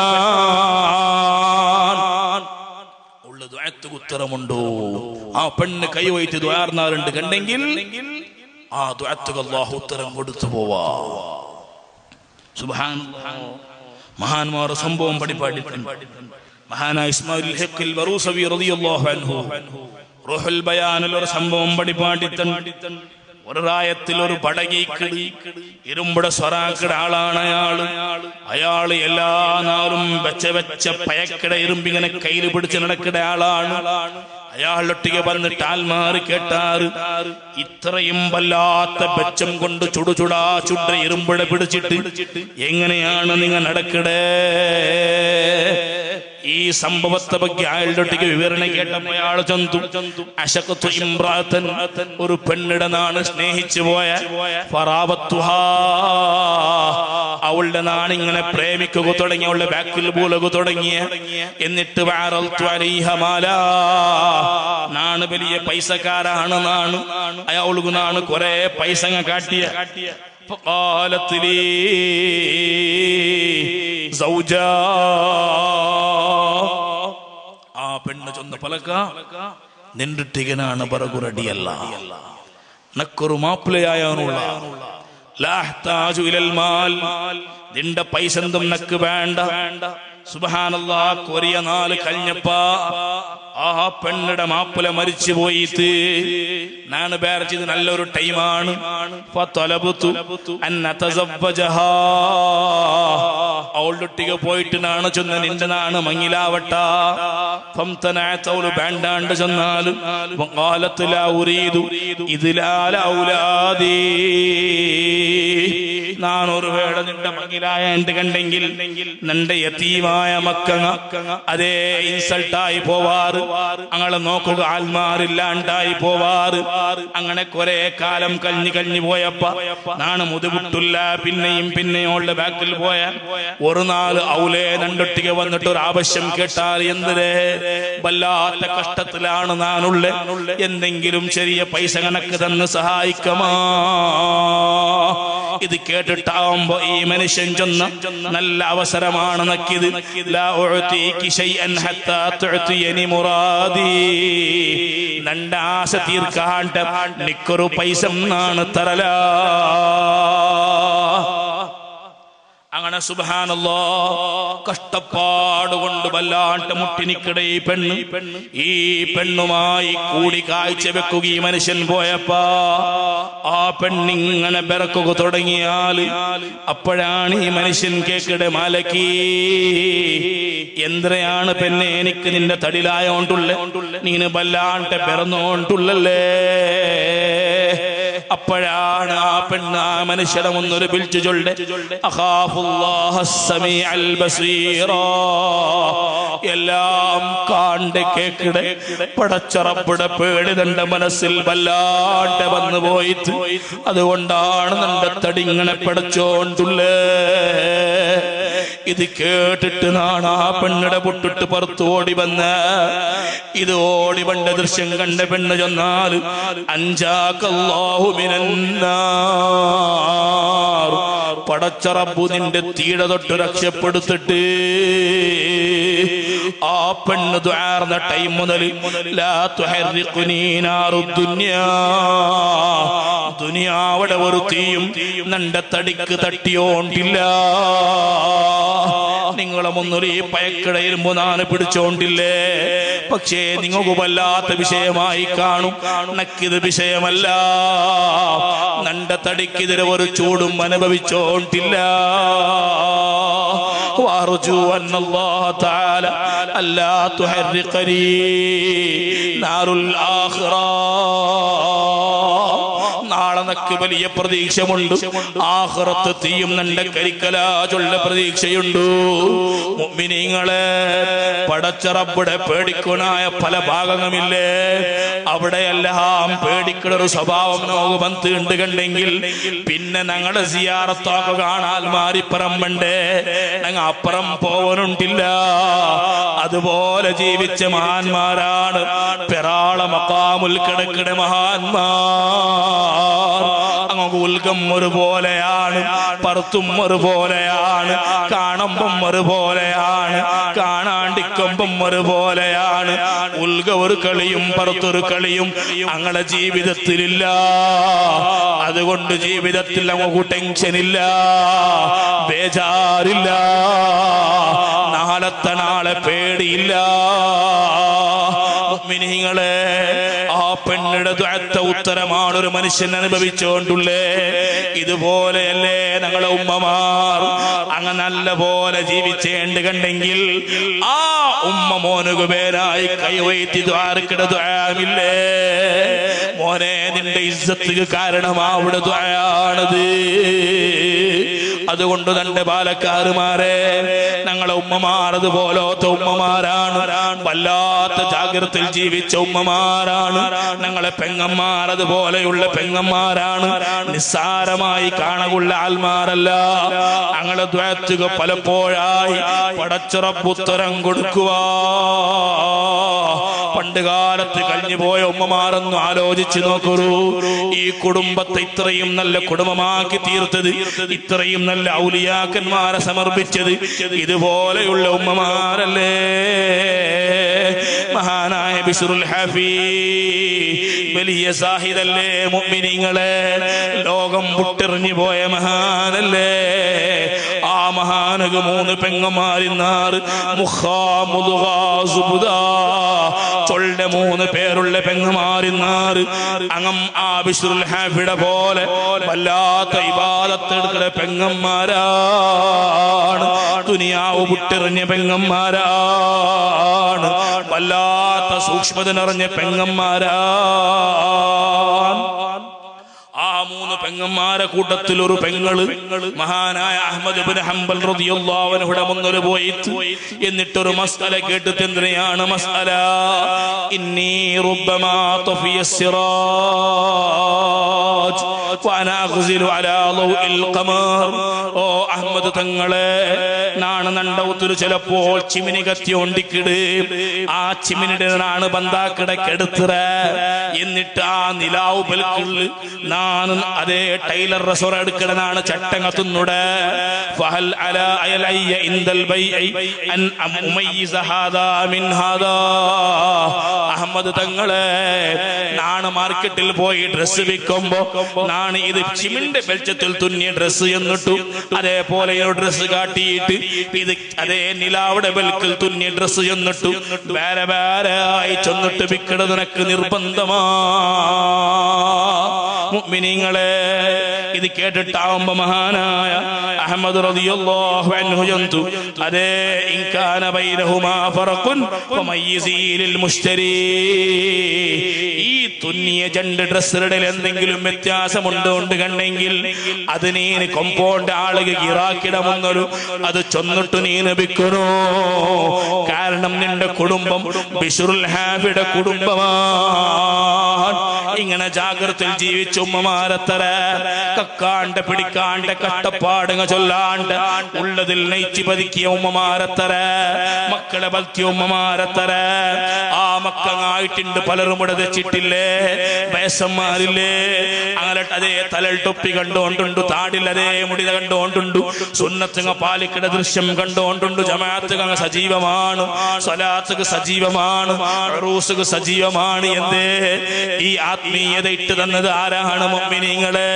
ഉത്തരമുണ്ടോ? ആ പെണ്ണ് കൈവയിട്ട് ദ്വാർന്നാറുണ്ട് കണ്ടെങ്കിൽ ആ ദ്വാത്തുക അല്ലാഹു ഉത്തരം കൊടുത്തു പോവാ. സുബ്ഹാനല്ലാഹ്. മഹാന്മാർ സംഭവം പഠിപ്പാടിട്ടുണ്ട്. മഹാനായ ഇസ്മായിൽ ഹഖിൽ ബറൂസവി റളിയല്ലാഹു അൻഹു റൂഹുൽ ബയാനിൽ ഒരു സംഭവം പഠിപ്പാടിട്ടുണ്ട്. ഒരു റായത്തിൽ ഒരു പടകിക്കിടി ഇരുമ്പുടെ സ്വറാക്കിട ആളാണ് അയാള് എല്ലാ നാളും വെച്ച പയക്കിട ഇരുമ്പിങ്ങനെ കയ്യിൽ പിടിച്ച് നടക്കിട ആളാണ്. അയാളൊട്ടിಗೆ വന്നിട്ട് ആൽമാറി കേട്ടാറ് ഇത്രയും വല്ലാത്ത ബെച്ചം കൊണ്ട് ചുടുചുടാ ചുട ഇരുമ്പുട പിടിച്ചിട്ട് എങ്ങനെയാണ് നിങ്ങൾ നടക്കടേ? ഈ സംഭവത്തെ ಬಗ್ಗೆ അയാളുടെ വിവരണ കേട്ടപ്പോൾ അയാൾ ചന്തു അശഖത്തു ഇംറാതൻ, ഒരു പെണ്ണിടെ നാണ് സ്നേഹിച്ചു പോയ ഫറാബത്തുഹാ, അവളുടെ നാണ് ഇങ്ങനെ പ്രേമിക്കുക തുടങ്ങി, അവളുടെ ബാക്കിൽ പോലുക തുടങ്ങിയ. എന്നിട്ട് വഅറൽതു അലൈഹ മാലാ, നാണ് വലിയ പൈസക്കാരാണ്, നാണ് അയാൾക്ക് നാണ് കുറെ പൈസ കാട്ടിയ. فقالت لي زوجا, ആ പെണ്ണ് ചൊന്ന പലക നിന്നിട്ടികനാണ് പറകുറടിയല്ല, നക്കൊരു മാപ്പിളയായാനുള്ള ലാഹ്താജു ഇലൽ മാൽ, നിന്റെ പൈസ എന്തും നക്ക് വേണ്ട. സുബ്ഹാനല്ലാഹ്. കൊറിയ 4 കഴിഞ്ഞപ്പാ ആ പെണ്ണിടെ മാപ്പിള മരിച്ചു പോയിട്ട് ഞാൻ വിചാരിച്ചത് നല്ലൊരു ടൈമാണ്. അവളുടെ പോയിട്ട് നാണ് ചെന്ന് നിന്റെ നാണ് മങ്ങിലാവട്ട. വേണ്ടാണ്ട് ചെന്നാലും നാൻ ഒരു വേള നിന്റെ മങ്ങിലായിട്ട് കണ്ടെങ്കിൽ നിന്റെ യതീമായ മക്കങ്ങ അതേ ഇൻസൾട്ടായി പോവാറ്, അങ്ങനെ നോക്കുക ആൽമാറില്ലാണ്ടായി പോവാറ്. അങ്ങനെ കുറെ കാലം കഴിഞ്ഞു പോയപ്പ നാണ് മുതുകുട്ടില്ല. പിന്നെയും ഓളുടെ ബാക്കിൽ പോയ ഒരു നാൾ ഔലേ നണ്ടൊട്ടിക വന്നിട്ട് ഒരു ആവശ്യം കേട്ടാൽ എന്തിരേ വല്ലാത്ത കഷ്ടത്തിലാണ് നാനുള്ള, എന്തെങ്കിലും ചെറിയ പൈസ കണക്ക് തന്നെ സഹായിക്കമാ. ഇത് കേട്ടിട്ടാവുമ്പോ ഈ മനുഷ്യൻ ചെന്ന നല്ല അവസരമാണ് നക്കിത്. ലാ ഉഅതീകി ശൈഅൻ ഹത്താ തുഅതിയനി മുറാദി, നന്റെ ആശ തീർക്കാണ്ട് നിക്കൊരു പൈസ നാണ് തരല. അങ്ങനെ സുബ്ഹാനല്ലാഹ് കഷ്ടപ്പാടുകൊണ്ട് വല്ലാണ്ട് മുട്ടിനിക്കട ഈ പെണ്ണുമായി കൂടി കാഴ്ച വെക്കുക ഈ മനുഷ്യൻ പോയപ്പാ ആ പെണ്ണിങ്ങനെ ബെറക്കുക തുടങ്ങിയാൽ അപ്പോഴാണ് ഈ മനുഷ്യൻ കേക്കടെ മാലക്കി എന്തിനാണ് പെണ്ണെ എനിക്ക് നിന്റെ തടിലായോണ്ടുള്ള നീന് വല്ലാണ്ട് പിറന്നോണ്ടുള്ളല്ലേ അപ്പോഴാണ് ആ പെണ്ണ് ആ മനുഷ്യനെ ഒന്നൊരു വിളിച്ചു ചൊല്ലെ, എല്ലാം കാണ്ട് കേക്കിടെ പടച്ചറപ്പിടെ പേടി തന്റെ മനസ്സിൽ വല്ലാണ്ട് വന്നു പോയിട്ട്, അതുകൊണ്ടാണ് നിന്റെ തടിങ്ങനെ പടച്ചോണ്ടുള്ളേ. ഇത് കേട്ടിട്ട് നാണ് ആ പെണ്ണിടെ പൊട്ടിട്ട് പുറത്ത് ഓടി വന്ന്, ഇത് ഓടി വണ്ട ദൃശ്യം കണ്ട പെണ്ണ് ചെന്നാൽ അഞ്ചാക്കല്ലാഹു മിനന്നാർ, പടച്ചറബു നിന്റെ തീട തൊട്ട് രക്ഷപ്പെടുത്തിട്ട് ആ പെണ്ണ് ദുആർന്ന ടൈം മുതൽ ലാ തുഹർരിഖുനീ നാറുദ്ദുനിയാ, ദുനിയാവിടെ ഒരു തീയും നിന്റെ തടിക്ക് തട്ടിയോണ്ടില്ല. നിങ്ങളെ മുന്നൊരു ഈ പയക്കിടയിരുമ്പോ നാന് പിടിച്ചോണ്ടില്ലേ, പക്ഷേ നിങ്ങൾക്ക് വല്ലാത്ത വിഷയമായി കാണും. നക്കിത് വിഷയമല്ല, നന്റെ തടിക്കെതിരെ ഒരു ചൂടും അനുഭവിച്ചോണ്ടില്ല. وأرجو أن الله تعالى ألا تحرقني نار الآخرة. നാളെ നക്ക് വലിയ പ്രതീക്ഷയുണ്ട്, ആഖിറത്ത് തീയും നന്റെ കരിക്കലാജുള്ള പ്രതീക്ഷയുണ്ട്. മുഅ്മിനീങ്ങളെ, പടച്ച റബ്ബുടെ പേടിക്കുനായ പല ഭാഗങ്ങളുമില്ലേ, അവിടെയെല്ലാം പേടിക്കുന്ന ഒരു സ്വഭാവം നമുക്ക് വന്നിട്ടുണ്ട് കണ്ടെങ്കിൽ പിന്നെ ഞങ്ങളുടെ സിയാറത്തൊക്കെ കാണാൻ മാറിപ്പറമ്പണ്ടേ, ഞങ്ങൾ അപ്പുറം പോവനുണ്ടില്ല. അതുപോലെ ജീവിച്ച മഹാന്മാരാണ് പെരാള മഖാമുൽ കിടക്കിട മഹാന്മാർ. അങ്ങ് ഉൽഗം ഒരുപോലെയാണ്, പർത്തും ഒരുപോലെയാണ്, കാണുമ്പം ഒരുപോലെയാണ്, കാണാണ്ടിക്കുമ്പം ഒരുപോലെയാണ്. ഉൽഗ ഒരു കളിയും പർത്തൊരു കളിയും ഞങ്ങളുടെ ജീവിതത്തിലില്ല. അതുകൊണ്ട് ജീവിതത്തിൽ നമുക്ക് ടെൻഷനില്ല, ബേജാറില്ല, നാളത്തെ നാളെ പേടിയില്ല. മുഅ്മിനീങ്ങളെ, ആ പെണ്ണിടെ ദുആത്തെ ഉത്തരമാണ് ഒരു മനുഷ്യൻ അനുഭവിച്ചുകൊണ്ടുള്ളേ. ഇതുപോലെയല്ലേ ഞങ്ങളെ ഉമ്മമാർ അങ്ങ് നല്ല പോലെ ജീവിച്ചേണ്ട് കണ്ടെങ്കിൽ ആ ഉമ്മ മോനുക്ക് പേരായി കൈവൈത്തി ദ്വാരക്കിട ദുആമില്ലേ, മോനെ നിന്റെ ഇസ്സത്തിന് കാരണം അവിടെ ദുആയാണത്. അതുകൊണ്ട് തന്റെ ബാലക്കാരുമാരെ, ഞങ്ങളെ ഉമ്മമാർ അതുപോലത്തെ ഉമ്മമാരാണ്, വല്ലാത്ത ജാഗ്രതയിൽ ജീവിച്ച ഉമ്മമാരാണ്. ഞങ്ങളെ പെങ്ങന്മാർ അതുപോലെയുള്ള പെങ്ങന്മാരാണ്, നിസ്സാരമായി കാണുള്ള ആൽമാരല്ല. ഞങ്ങളെ ദ്വാത്തുക പലപ്പോഴായി പടച്ചറബ് ഉത്തരം കൊടുക്കുക. പണ്ട് കാലത്ത് കഴിഞ്ഞു പോയ ഉമ്മമാരെന്ന് ആലോചിച്ചു നോക്കൂ. ഈ കുടുംബത്തെ ഇത്രയും നല്ല കുടുംബമാക്കി തീർത്തത്, ഇത്രയും നല്ല ഔലിയാക്കന്മാരെ സമർപ്പിച്ചത് ഇതുപോലെയുള്ള ഉമ്മമാരല്ലേ. മഹാനായ ബിശ്റുൽ ഹഫീ വലിയ സാഹിദല്ലേ. മുഅ്മിനീങ്ങളെ, ലോകം വിട്ടെറിഞ്ഞു പോയ മഹാനല്ലേ. ആ മഹാനക്ക് 3 പെങ്ങന്മാരിന്നാറ്, ചൊല്ലെ 3 പേരുള്ള പെങ്ങന്മാരിന്നാറ്. അങ്ങം ആ ബിശ്റുൽ ഹഫീടെ പോലെ വല്ലാത്ത ഇബാദത്തെടുക്കുന്ന പെങ്ങന്മാരാണ്, ദുനിയാവ് വിട്ടെറിഞ്ഞ പെങ്ങന്മാരാണ്, വല്ലാത്ത സൂക്ഷ്മത നിറഞ്ഞ പെങ്ങന്മാരാണ്. ആ 3 പെങ്ങന്മാരെ കൂട്ടത്തിൽ ഒരു പെങ്ങള് മഹാനായ അഹ്മദ് ഇബ്നു ഹംബൽ റളിയല്ലാഹു അൻഹുടെ മുന്നിൽ പോയിട്ട് എന്നിട്ടൊരു മസ്അല കേട്ടിട്ട്, എന്തിനാണ് മസ്അല? ഇന്നി റുബ്ബമാ തഫിയ സിറാജ് വഅന അഗ്സിലു അലാ ളൗഇൽ ഖമർ. ഓ അഹ്മദ് തങ്ങളെ, നാണ് നണ്ടൗത്തിൽ ചിലപ്പോൾ ചിമിനി കത്തിയോണ്ടിക്കിട്, ആ ചിമിനിടാണ് ബന്ധാക്കിടക്കെടുത്തിറ, എന്നിട്ട് ആ നിലാവ് ബൽക്കുള്ള നാണ് അതേ ടൈലർ റസോറ എടുക്കണനാണ് ചട്ടങ്ങത്തുന്നുടെ. ഫഹൽ അലാ അയലയ്യ ഇൻദൽ ബൈഇ അൻ ഉമയ്യിസ ഹാദാ മിൻ ഹാദാ. അഹമ്മദ് തങ്ങളെ, നാണ് മാർക്കറ്റിൽ പോയി ഡ്രസ്സ് വിൽക്കുമ്പോ നാണ് ഇത് ചിമിന്റെ വെളിച്ചത്തിൽ തുന്നിയ ഡ്രസ്സ് എന്നിട്ടു അതേപോലെ ഡ്രസ്സ് കാട്ടിയിട്ട് ഇത് അതേ നിലാവിടെ ബൽക്കിൽ തുന്നിയ ഡ്രസ്സ് എന്നിട്ടു വേറെ വേറെ ആയി ചെന്നിട്ട് വിൽക്കണ നിനക്ക് നിർബന്ധമാ. മുഅ്മിനീങ്ങളെ, ഇത് കേട്ടിട്ടാവുമ്പോ മഹാനായ അഹ്മദ് റളിയല്ലാഹു അൻഹു ജന്തു അതേ ഇൻകാന ബൈനഹുമാ ഫറഖുൻ ഫമയ്യിസീ ലിൽ മുശ്തരി. ഈ തുന്നിയ ജണ്ട് ഡ്രസ്സിടൽ എന്തെങ്കിലും വ്യത്യാസമുണ്ടോ ഉണ്ട് കണ്ടെങ്കിൽ അത് നീ കൊമ്പോണ്ട് ആളുകൾ ഇറാക്കിടമെന്നൊരു അത് ചൊന്നിട്ട് നീ ലഭിക്കണോ. കാരണം നിന്റെ കുടുംബം ബിശ്റുൽ ഹാഫിയുടെ കുടുംബമാണ്. ഇങ്ങനെ ജാഗ്രതയിൽ ജീവിച്ച ഉമ്മമാരത്തര കക്കാണ്ട് പിടിക്കാണ്ട് കഷ്ടപ്പാടുക ചൊല്ലാണ്ട് ഉള്ളതിൽ നെയ്ച്ചി പതിക്കിയ ഉമ്മമാരത്തര മക്കളെ പതിക്കിയ ഉമ്മമാരത്തര ആ മക്കളായിട്ടുണ്ട് പലരും ഇവിടെ വെച്ചിട്ടില്ലേ, വയസ്സന്മാരില്ലേ, അങ്ങനെ അതേ തലൽ തൊപ്പി കണ്ടുകൊണ്ടുണ്ട്, താടിൽ അതേ മുടിത കണ്ടുകൊണ്ടുണ്ട്, സുന്നത്തുക പാലിക്കട ദൃശ്യം കണ്ടുകൊണ്ടുണ്ട്, ജമാഅത്തുക സജീവമാണ്, സ്വലാത്തുക സജീവമാണ്, ഉറൂസുക സജീവമാണ്. എന്തേ ഈ ആത്മീയത ഇട്ട് തന്നത് ആരാണ്? മുഅ്മിനീങ്ങളെ.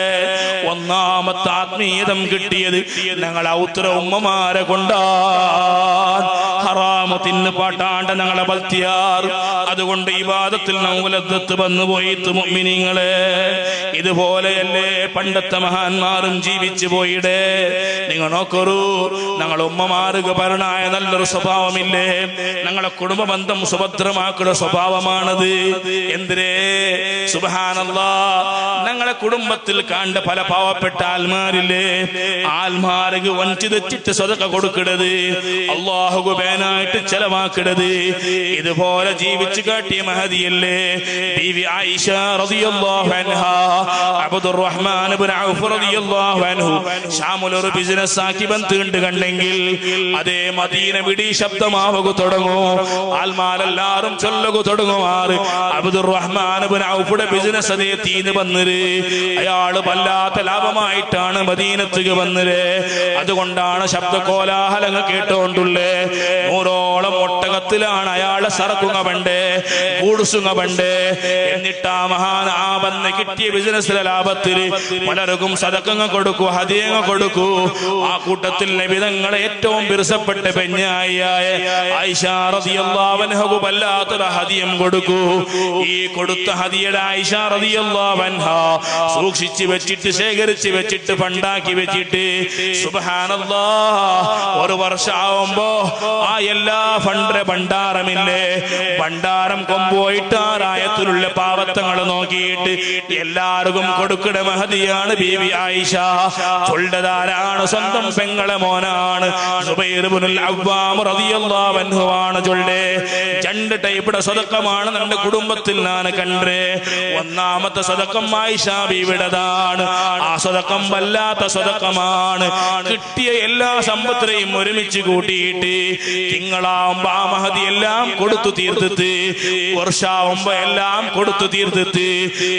ഒന്നാമത്തെ ആത്മീയതം കിട്ടിയത് ഞങ്ങൾ ഔത്ര ഉമ്മമാരെ കൊണ്ടാണ്. ഹറാമു തിന്ന് പാട്ടാണ്ട് ഞങ്ങളെ ബൽത്തിയാർ. അതുകൊണ്ട് ഇബാദത്തിൽ നൗലദ്ദത്ത് വന്നു പോയിട്ട് മുഅ്മിനീങ്ങളെ ഇതുപോലെയല്ലേ പണ്ടത്തെ മഹാന്മാരും ജീവിച്ചു പോയിടേ. നിങ്ങൾ നോക്കൂ, ഞങ്ങളെ ഉമ്മമാർക്ക് പരണായ നല്ലൊരു സ്വഭാവമില്ലേ? ഞങ്ങളെ കുടുംബ ബന്ധം സുഭദ്രമാക്കുന്ന സ്വഭാവമാണത്. എന്തിരേ സുബ്ഹാനല്ലാഹ്, ഞങ്ങളെ കുടുംബത്തിൽ കണ്ട പല പാവപ്പെട്ട ആൽമാരില്ലേ, ആൽമാർക്ക് വഞ്ചിച്ചിട്ട് സ്വതക്ക കൊടുക്കരുത്, അല്ലാഹുവു ബേനായിട്ട് ചെലവാക്കരുത്. ഇതുപോലെ ജീവിച്ചു കാട്ടിയ മഹദിയല്ലേ ബീവി ആയിഷ റളിയല്ലാഹു അൻഹാ. അബ്ദുറഹ്മാൻ ഇബ്നു ഔഫ് റളിയല്ലാഹു അൻഹു ഷാമിൽ ഒരു ബിസിനസ് ആക്കി ബന്ധുണ്ട് കണ്ടെങ്കിൽ അതേ മദീന വിടി ശബ്ദമാവുക തുടങ്ങും, ആൽമാരെല്ലാരും ചൊല്ലുക തുടങ്ങുമാറ് അബ്ദുറഹ്മാൻ ഇബ്നു ഔഫുടെ ബിസിനസ് അതേ തീന്ന് വന്നത്. അയാള് വല്ലാത്ത ലാഭമായിട്ടാണ് മദീനത്തേക്ക് വന്നത്. അതുകൊണ്ടാണ് ശബ്ദ കോലാഹലങ്ങൾ കേട്ടോണ്ടുള്ളേ. 100ഓളം ഒട്ടകത്തിലാണ് അയാളെ സറക്കുക പണ്ടേ, കൂടുസുക പണ്ടേ. എന്നിട്ട് ആ മഹാൻ ആ വന്ന് കിട്ടിയ ബിസിനസ്സിലെ ലാഭത്തിൽ പലർക്കും സദക്കങ്ങൾ കൊടുക്കൂ, ഹദിയങ്ങൾ കൊടുക്കൂ. ആ കൂട്ടത്തിൽ നബിതങ്ങളെ ഏറ്റവും വിരസപ്പെട്ട പെഞ്ഞായ ആയിഷ റളിയല്ലാഹു അൻഹ വല്ലാത്തൊരു ഹദിയം കൊടുക്കൂ. ഈ കൊടുത്ത ഹദിയയുടെ ആയിഷ റളിയല്ലാഹു അൻഹ സൂക്ഷിച്ച് വെച്ചിട്ട് ശേഖരിച്ച് വെച്ചിട്ട് ഫണ്ടാക്കി വെച്ചിട്ട് സുബ്ഹാനല്ലാഹ് ഒരു വർഷമാവുമ്പോ ആ എല്ലാ ഫണ്ടിലെ ഭണ്ഡാരമില്ലേ, ഭണ്ഡാരം കൊമ്പോയിട്ട് ആ റായത്തിലുള്ള പാവത്തങ്ങൾ നോക്കിയിട്ട് എല്ലാവർക്കും കൊടുക്കണ മഹദിയാണ് ബീവി ആയിഷ. ചൊല്ലതാരാണ്? സ്വന്തം പെങ്ങളെ മോനാണ്, സുബൈർ ഇബ്നുൽ അവ്വാം റളിയല്ലാഹു അൻഹു ആണ് ചൊല്ലേ. രണ്ട് ടൈപ്പിടെ സദഖമാണ് നമ്മുടെ കുടുംബത്തിൽ ഞാൻ കണ്ടേ. ഒന്നാമത്തെ സദഖം ആയിഷ ബീവിയുടേതാണ്. ആ സദഖം വല്ലാത്ത സദഖമാണ്. കിട്ടിയ എല്ലാ സമ്പത്തിനെയും ഒരുമിച്ച് കൂട്ടിയിട്ട് തിങ്കളാവുമ്പോ ആ മഹദി എല്ലാം കൊടുത്തു തീർത്തിട്ട്, വർഷാവുമ്പോ എല്ലാം കൊടുത്തു തീർത്തിട്ട്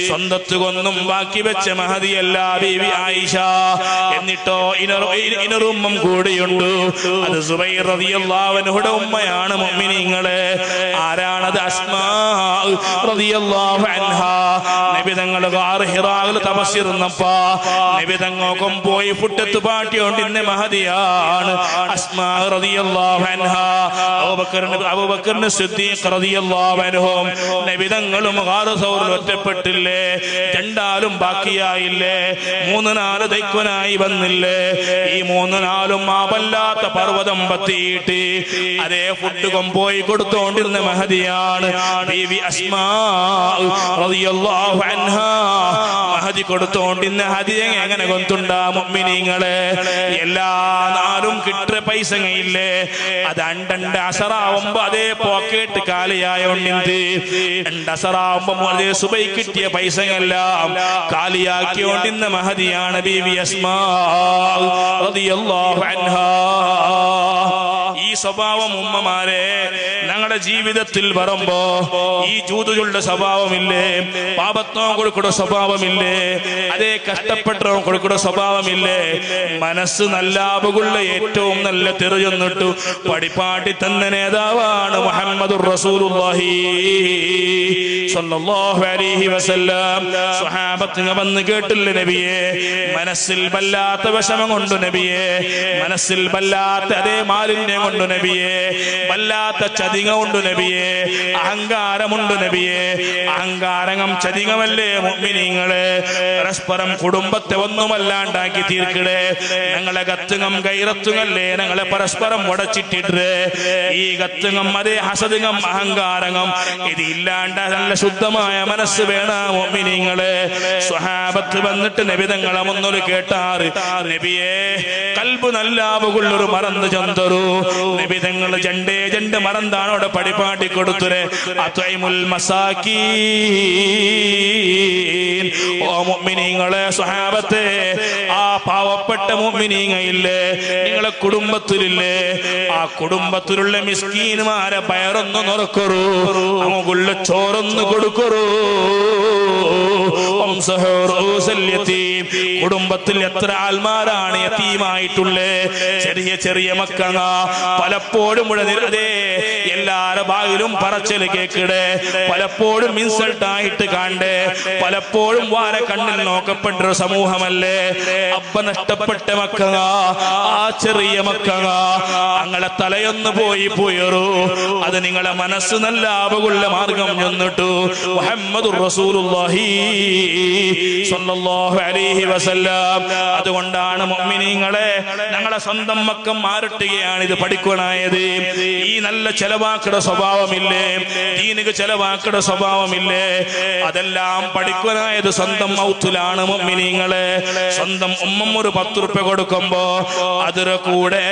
സ്വന്തത്തുകൊന്നും ബാക്കി വെച്ച മഹദിയല്ല ബീവി ആയിഷ. എന്നിട്ടോ ഇനറുമ്മം കൂടിയുണ്ട്, അത് സുബൈർ റളിയല്ലാഹു അൻഹുടെ ഉമ്മയാണ്. മുഅ്മിനീങ്ങളെ ആരാണത്? അസ്മാ റളിയല്ലാഹു അൻഹാ. നബി തങ്ങൾ ഗാർ ഹിറായിൽ തപസ്സിരുന്നപ്പോ നബി തങ്ങൾക്കും പോയി ഫുട്ടത്ത് പാട്ടിയോണ്ടിന്ന മഹദിയാണ് അസ്മാ റളിയല്ലാഹു അൻഹാ. അബൂബക്കർ സിദ്ദീഖ് റളിയല്ലാഹു അൻഹു നബി തങ്ങളും ഗാർ സൗറിൽ ഒറ്റപ്പെട്ടില്ലേ, രണ്ടാലും ബാക്കിയായില്ലേ, 3-4 ദൈക്വനായി വന്നില്ലേ. ഈ 3-4 ആ വല്ലാത്ത പർവ്വതം പത്തിയിട്ട് അതേ ഫുഡ് കൊമ്പോയി കൊടുത്തോണ്ടിരുന്ന മഹദിയാണ് ബീവി അസ്മാ റളിയല്ലാഹു അൻഹാ. മഹദി കൊടുത്തോണ്ടിരുന്ന ഹദിയ എങ്ങനെ കൊണ്ടുണ്ടാ മുഅ്മിനീങ്ങളെ? എല്ലാ നാളും കിട്ടുന്ന പൈസയില്ലേ, അത് അണ്ടണ്ട് അസറാവുമ്പോ അതേ പോക്കറ്റ് കാലിയായോണ്ടിന്ത്, അസറാവുമ്പോ അതേ സുബൈ കിട്ടിയ പൈസയെല്ലാം കാലിയാക്കിയോണ്ടിരുന്ന മഹദിയാണ് ബീവി അസ്മാ റളിയല്ലാഹു അൻഹാ. ഈ സ്വഭാവം ഉമ്മമാരെ ഞങ്ങളുടെ ജീവിതത്തിൽ വരുമ്പോ ഈ ജൂതുകളുടെ സ്വഭാവമില്ലേ, പാപത്വം കൊടുക്കുന്ന സ്വഭാവമില്ലേ, അതേ കഷ്ടപ്പെട്ടവൻ കൊടുക്കുന്ന സ്വഭാവമില്ലേ, മനസ്സ് നല്ല ആവുകളുള്ള ഏറ്റവും നല്ല തെറിയൊന്നിട്ടു പടിപ്പാട്ടി തന്ന നേതാവാണ് മുഹമ്മദുർ റസൂലുള്ളാഹി സ്വല്ലല്ലാഹു അലൈഹി വസല്ലം. സ്വഹാബത്ത് വന്ന് കേട്ടില്ലേ നബിയെ, മനസ്സിൽ വല്ലാത്ത വിഷമം കൊണ്ട് നബിയെ, മനസ്സിൽ വല്ലാത്ത അതേ മാലിന്യം കൊണ്ട് നബിയെ, വല്ലാത്ത ചതിക ചതിങ്ങമുണ്ട് നബിയെ, അഹങ്കാരമുണ്ട് നബിയെ. അഹങ്കാരം ചതിങ്ങമല്ലേ മുഅ്മിനീങ്ങളെ? പരസ്പരം കുടുംബത്തെ ഒന്നുമല്ലാണ്ടാക്കി തീർക്കടേ. ഞങ്ങളെ ഗത്തുങ്ങം ഗൈറത്തുങ്ങല്ലേ ഞങ്ങളെ പരസ്പരം ഉടച്ചിട്ടിട്ട് ഈ ഗത്തുങ്ങം അതേ ഹസദുങ്ങം അഹങ്കാരങ്ങം ഇത് ഇല്ലാണ്ട് നല്ല ശുദ്ധമായ മനസ്സ് വേണം മുഅ്മിനീങ്ങളെ. സ്വഹാബത്ത് വന്നിട്ട് നബി തങ്ങളെ മുന്നൊരു കേട്ടാറ്, നബിയെ കൽബ് നല്ലാവുള്ളൊരു മറന്ന് ചന്തരു. നബി തങ്ങൾ ജണ്ടേ ജണ്ട് മറന്താണ് അവിടെ പടിപാട്ടി കൊടുത്തുരെ. അത്വൈമുൽ മസാകീൻ. ഓ മുഅ്മിനീങ്ങളെ, സ്വഹാബത്തെ, ആ പാവപ്പെട്ട മുഅ്മിനീങ്ങളില്ലേ നിങ്ങളെ കുടുംബത്തിലില്ലേ, ആ കുടുംബത്തിലുള്ള മിസ്കീന്മാരെ പയറൊന്ന് നുറക്കറൂ, അങ്ങുള്ള ചോറൊന്ന് കൊടുക്കറൂ. കുടുംബത്തിൽ എത്ര ആൾമാരാണ് യതീമായിട്ടുള്ളേ? ചെറിയ ചെറിയ മക്കൾ പലപ്പോഴും അതേ എല്ലാരുടെ ഭാഗിലും പറച്ചല് കേക്കിടെ, പലപ്പോഴും ഇൻസൾട്ട് ആയിട്ട് കണ്ടേ, പലപ്പോഴും വാര കണ്ണിൽ നോക്കപ്പെട്ടൊരു സമൂഹമല്ലേ. അപ്പ നഷ്ടപ്പെട്ട മക്കൾ, ആ ചെറിയ മക്കൾ, അങ്ങനെ തലയൊന്ന് പോയറൂ. അത് നിങ്ങളെ മനസ്സ് നല്ല ആവകുള്ള മാർഗം ചെന്നിട്ടു. മുഹമ്മദുർ റസൂലുള്ളാഹി സ്വല്ലല്ലാഹു അലൈഹി വസല്ലം. അതുകൊണ്ടാണ് മുഅ്മിനീങ്ങളെ ഞങ്ങളെ സ്വന്തം മക്കം മാറിട്ടുകയാണ് ഇത് പഠിക്കണായത്. ഈ നല്ല ചെലവാക്കട സ്വഭാവമില്ലേ, ദീനിക്ക് ചെലവാക്കട സ്വഭാവമില്ലേ, അതെല്ലാം പഠിക്കനായത് സ്വന്തം മൗത്തിലാണ് മുഅ്മിനീങ്ങളെ. സ്വന്തം ഉമ്മ ഒരു 10 റുപ്യ കൊടുക്കുമ്പോ അതിന്റെ കൂടെ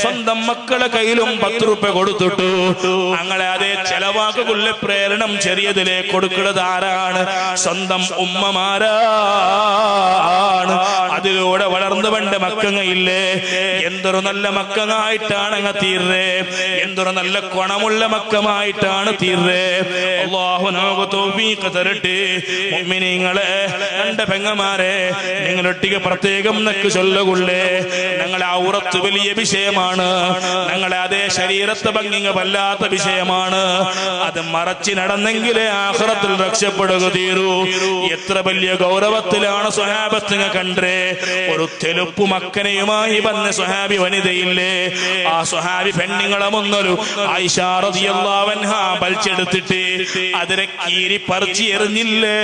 സ്വന്തം മക്കളെ കയ്യിലും 10 റുപ്യ കൊടുത്തിട്ടു ഞങ്ങളെ അതേ ചെലവാക്കുള്ള പ്രേരണം ചെറിയതിലേക്ക് കൊടുക്കുന്നത് ആരാണ്? സ്വന്തം ഉമ്മമാരാണ്. അതിലൂടെ വളർന്നു വേണ്ട മക്കങ്ങയില്ലേ, എന്തൊരു നല്ല മക്കങ്ങായിട്ടാണ് അങ്ങ് തീർന്നേ, എന്തൊരു നല്ല ഗുണമുള്ള മക്കമായിട്ടാണ് തീർന്നേ. അല്ലാഹു നമുക്ക് തൗഫീഖ് തരട്ടെ. മുഅ്മിനീങ്ങളെ, രണ്ട് പെങ്ങന്മാരെ നിങ്ങളൊട്ടിക്ക് പ്രത്യേകം നക്ക് ചൊല്ലുകൊള്ളേ. ഞങ്ങളെ ഔറത്ത് വലിയ വിഷയമാണ്, ഞങ്ങളെ അതേ ശരീരത്തെ ഭംഗിങ്ങ വല്ലാത്ത വിഷയമാണ്. അത് മറച്ചു നടന്നെങ്കിലേ ആഖിറത്തിൽ രക്ഷപ്പെടുക തീരൂ. എത്ര വലിയ ഗൗരവത്തിലാണ് സ്വഹാബത്തിനെ കണ്ടേ. ഒരു തെലുപ്പു മക്കനെയുമായി വന്ന സ്വഹാബി വനിതയില്ലേ, ആ സ്വഹാബി പെണ്ണുങ്ങളെ മുന്നൊരു ആയിഷ റളിയല്ലാഹു അൻഹാ വലിച്ചെടുത്തിട്ട് അതിനെ കീരി പറിച്ച് എറിഞ്ഞില്ലേ.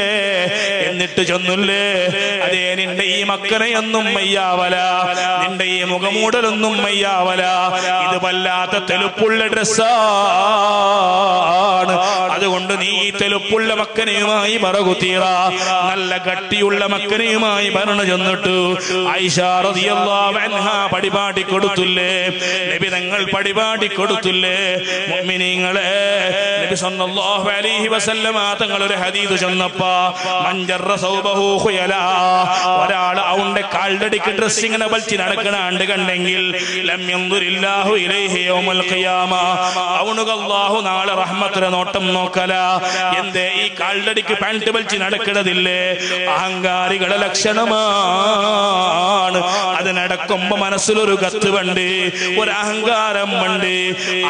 എന്നിട്ട് ചൊന്നില്ലേ, അതേ നിന്റെ ഈ മക്കനെയൊന്നും മയ്യാവല, നിന്റെ ഈ മുഖമൂടലൊന്നും മയ്യാവല, ഇത് വല്ലാത്ത തെലുപ്പുള്ള ഡ്രസ്സാണ്. അതുകൊണ്ട് നീ ഈ തെലുപ്പുള്ള മക്കനെയുമായി പറകുത്തീറ, നല്ല കട്ടിയുള്ള മക്കനെയുമായി ഭരണ ചെന്നിട്ടു ആയിഷ റളിയല്ലാഹു അൻഹാ പടിപാടി കൊടുത്തില്ലേ, നബി തങ്ങൾ പടിപാടി കൊടുത്തില്ലേ. മുഅ്മിനീങ്ങളെ, നബി സല്ലല്ലാഹു അലൈഹി വസല്ലമ തങ്ങൾ ഒരു ഹദീസ് ചൊന്നപ്പോ മൻജറ സൗബഹു ഖുയലാ, ഒരാൾ അവന്റെ കാൽഡടിക്ക് ഡ്രസ് ഇങ്ങനെ വലിച്ച് നടക്കണാണ്ട് കണ്ടെങ്കിൽ ലം യൻദുരില്ലാഹു ഇലൈഹി യൗമൽ ഖിയാമ, അവനുക്ക് അല്ലാഹു നാളെ റഹ്മത്തിലെ നോട്ടം നോക്കല. എന്തേ ഈ കാൽഡടിക്ക് പാന്റ് വലിച്ച് നടക്കണതില്ലേ? അഹങ്കാരികളുടെ ലക്ഷണമാണ്. അത് നടക്കുമ്പോ മനസ്സിലൊരു ഗത്ത് ഉണ്ട്, ഒരു അഹങ്കാരം ഉണ്ട്.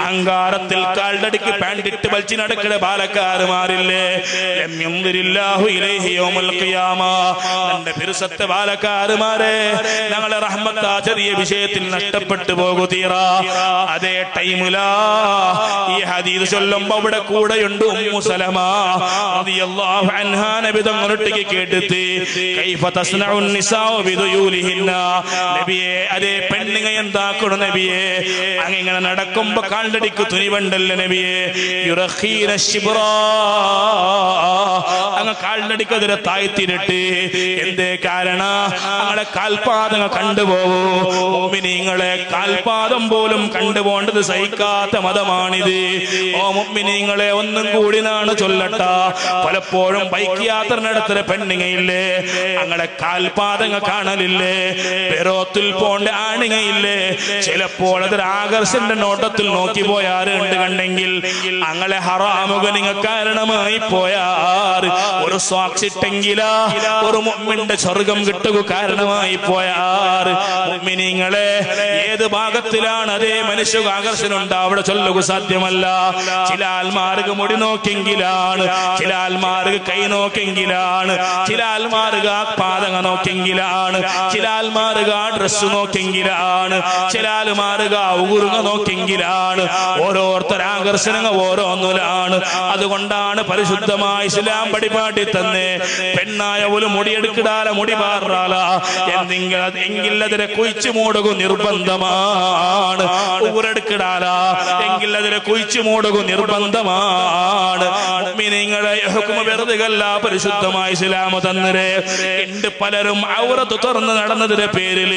അഹങ്കാരത്തിൽ കാൽഡടിക്ക് പാന്റ് ഇട്ട് വലിച്ച് നടക്കണ ബാലക്കാരുമാരില്ലേ? ലം യൻദുരില്ലാഹു ഇലൈഹി യൗമൽ ഖിയാമ. എന്റെ പിറുസത്തെ ബാലക്കാരുമാരെ, ഞങ്ങളെ റഹ്മത്ത് ആ ചെറിയ വിഷയത്തിൽ നഷ്ടപ്പെട്ടു പോകുതീറ. അതേ ടൈമിലാ ഈ ഹദീസ് ചൊല്ലുമ്പോ അവിടെ കൂടെയുണ്ട് ഉമ്മു സലമ റളിയല്ലാഹു അൻഹാ. നബി തങ്ങളൊട്ടിക്ക് കേട്ടിട്ട് കൈഫ തസ്നഉ നിസാഉ ബിദുയൂലിഹിന്ന, നബിയെ അതേ പെണ്ണുങ്ങ എന്താക്കണം നബിയെ? അങ്ങനെ നടക്കുമ്പോ കാൽഡടിക്ക് തുനിവണ്ടല്ലോ നബിയെ. യുറഖീന ശിബ്റാ, അങ്ങ് കാൽഡടിക്കെതിരെ താഴ്ത്തിരിട്ട് എന്തേ കാരണം? അങ്ങനെ കാൽപാദങ്ങൾ കണ്ടുപോകൂ. മുഅ്മിനീങ്ങളെ, കാൽപാദം പോലും കണ്ടുപോകേണ്ടത് സഹിക്കാത്ത മതമാണിത്. ഓ മുഅ്മിനീങ്ങളെ, ഒന്നും കൂടി നാണ് ചൊല്ലട്ട. പലപ്പോഴും ബൈക്ക് യാത്ര നടത്തുന്ന പെണ്ണുങ്ങയില്ലേ, അങ്ങനെ കാൽപാദങ്ങൾ കാണലില്ലേ? പെരോത്തിൽ പോണ്ട ആണുങ്ങയില്ലേ, ചിലപ്പോൾ അതൊരു ആകർഷന്റെ നോട്ടത്തിൽ നോക്കി പോയാറുണ്ട് കണ്ടെങ്കിൽ അങ്ങനെ ഹറാമുക നിങ്ങൾ കാരണമായി പോയാർ. ഒരു സ്വാക്ഷിട്ടെങ്കില ഒരു മുഅ്മിന്റെ സ്വർഗം കിട്ടുക കാരണമായി പോയാർ. മുഅ്മിനീങ്ങളെ ഏത് ഭാഗത്തിലാണ് അതേ മനുഷ്യ ആകർഷണം ഉണ്ട് അവിടെ ചൊല്ലുക സാധ്യമല്ല. ചില ആൽമാർക്ക് മുടി നോക്കെങ്കിലാണ്, ചില ആൽമാർക്ക് കൈ നോക്കെങ്കിലാണ്, ചില ആൽമാർക്ക് പാദങ്ങ നോക്കെങ്കിലാണ്, ചില ആൽമാർക്ക് ഡ്രസ് നോക്കെങ്കിലാണ്, ചില ആൽമാർക്ക് ഊറുങ്ങ നോക്കെങ്കിലാണ്. ഓരോരുത്തർ ആകർഷണങ്ങൾ ഓരോന്നിലാണ്. അതുകൊണ്ടാണ് പരിശുദ്ധമായ ഇസ്ലാം പടിപാടി തന്നെ പെണ്ണായ ഒരു മുടിയെടുക്കിടാല മുടി പാറാല എങ്കിൽ അതിനെ കുഴിച്ചു മൂടുക നിർബന്ധമാണ്. ഊരെടുക്കിടാല എങ്കിൽ അതിനെ കുഴിച്ചു മൂടുക നിർബന്ധമാണ്. മുഅ്മിനീങ്ങളെ ഹുക്മ വെറുതെയല്ല പരിശുദ്ധമായ ഇസ്ലാം തന്നരെ. ഉണ്ട് പലരും ഔറത്ത് തുറന്ന് നടന്നതിന്റെ പേരിൽ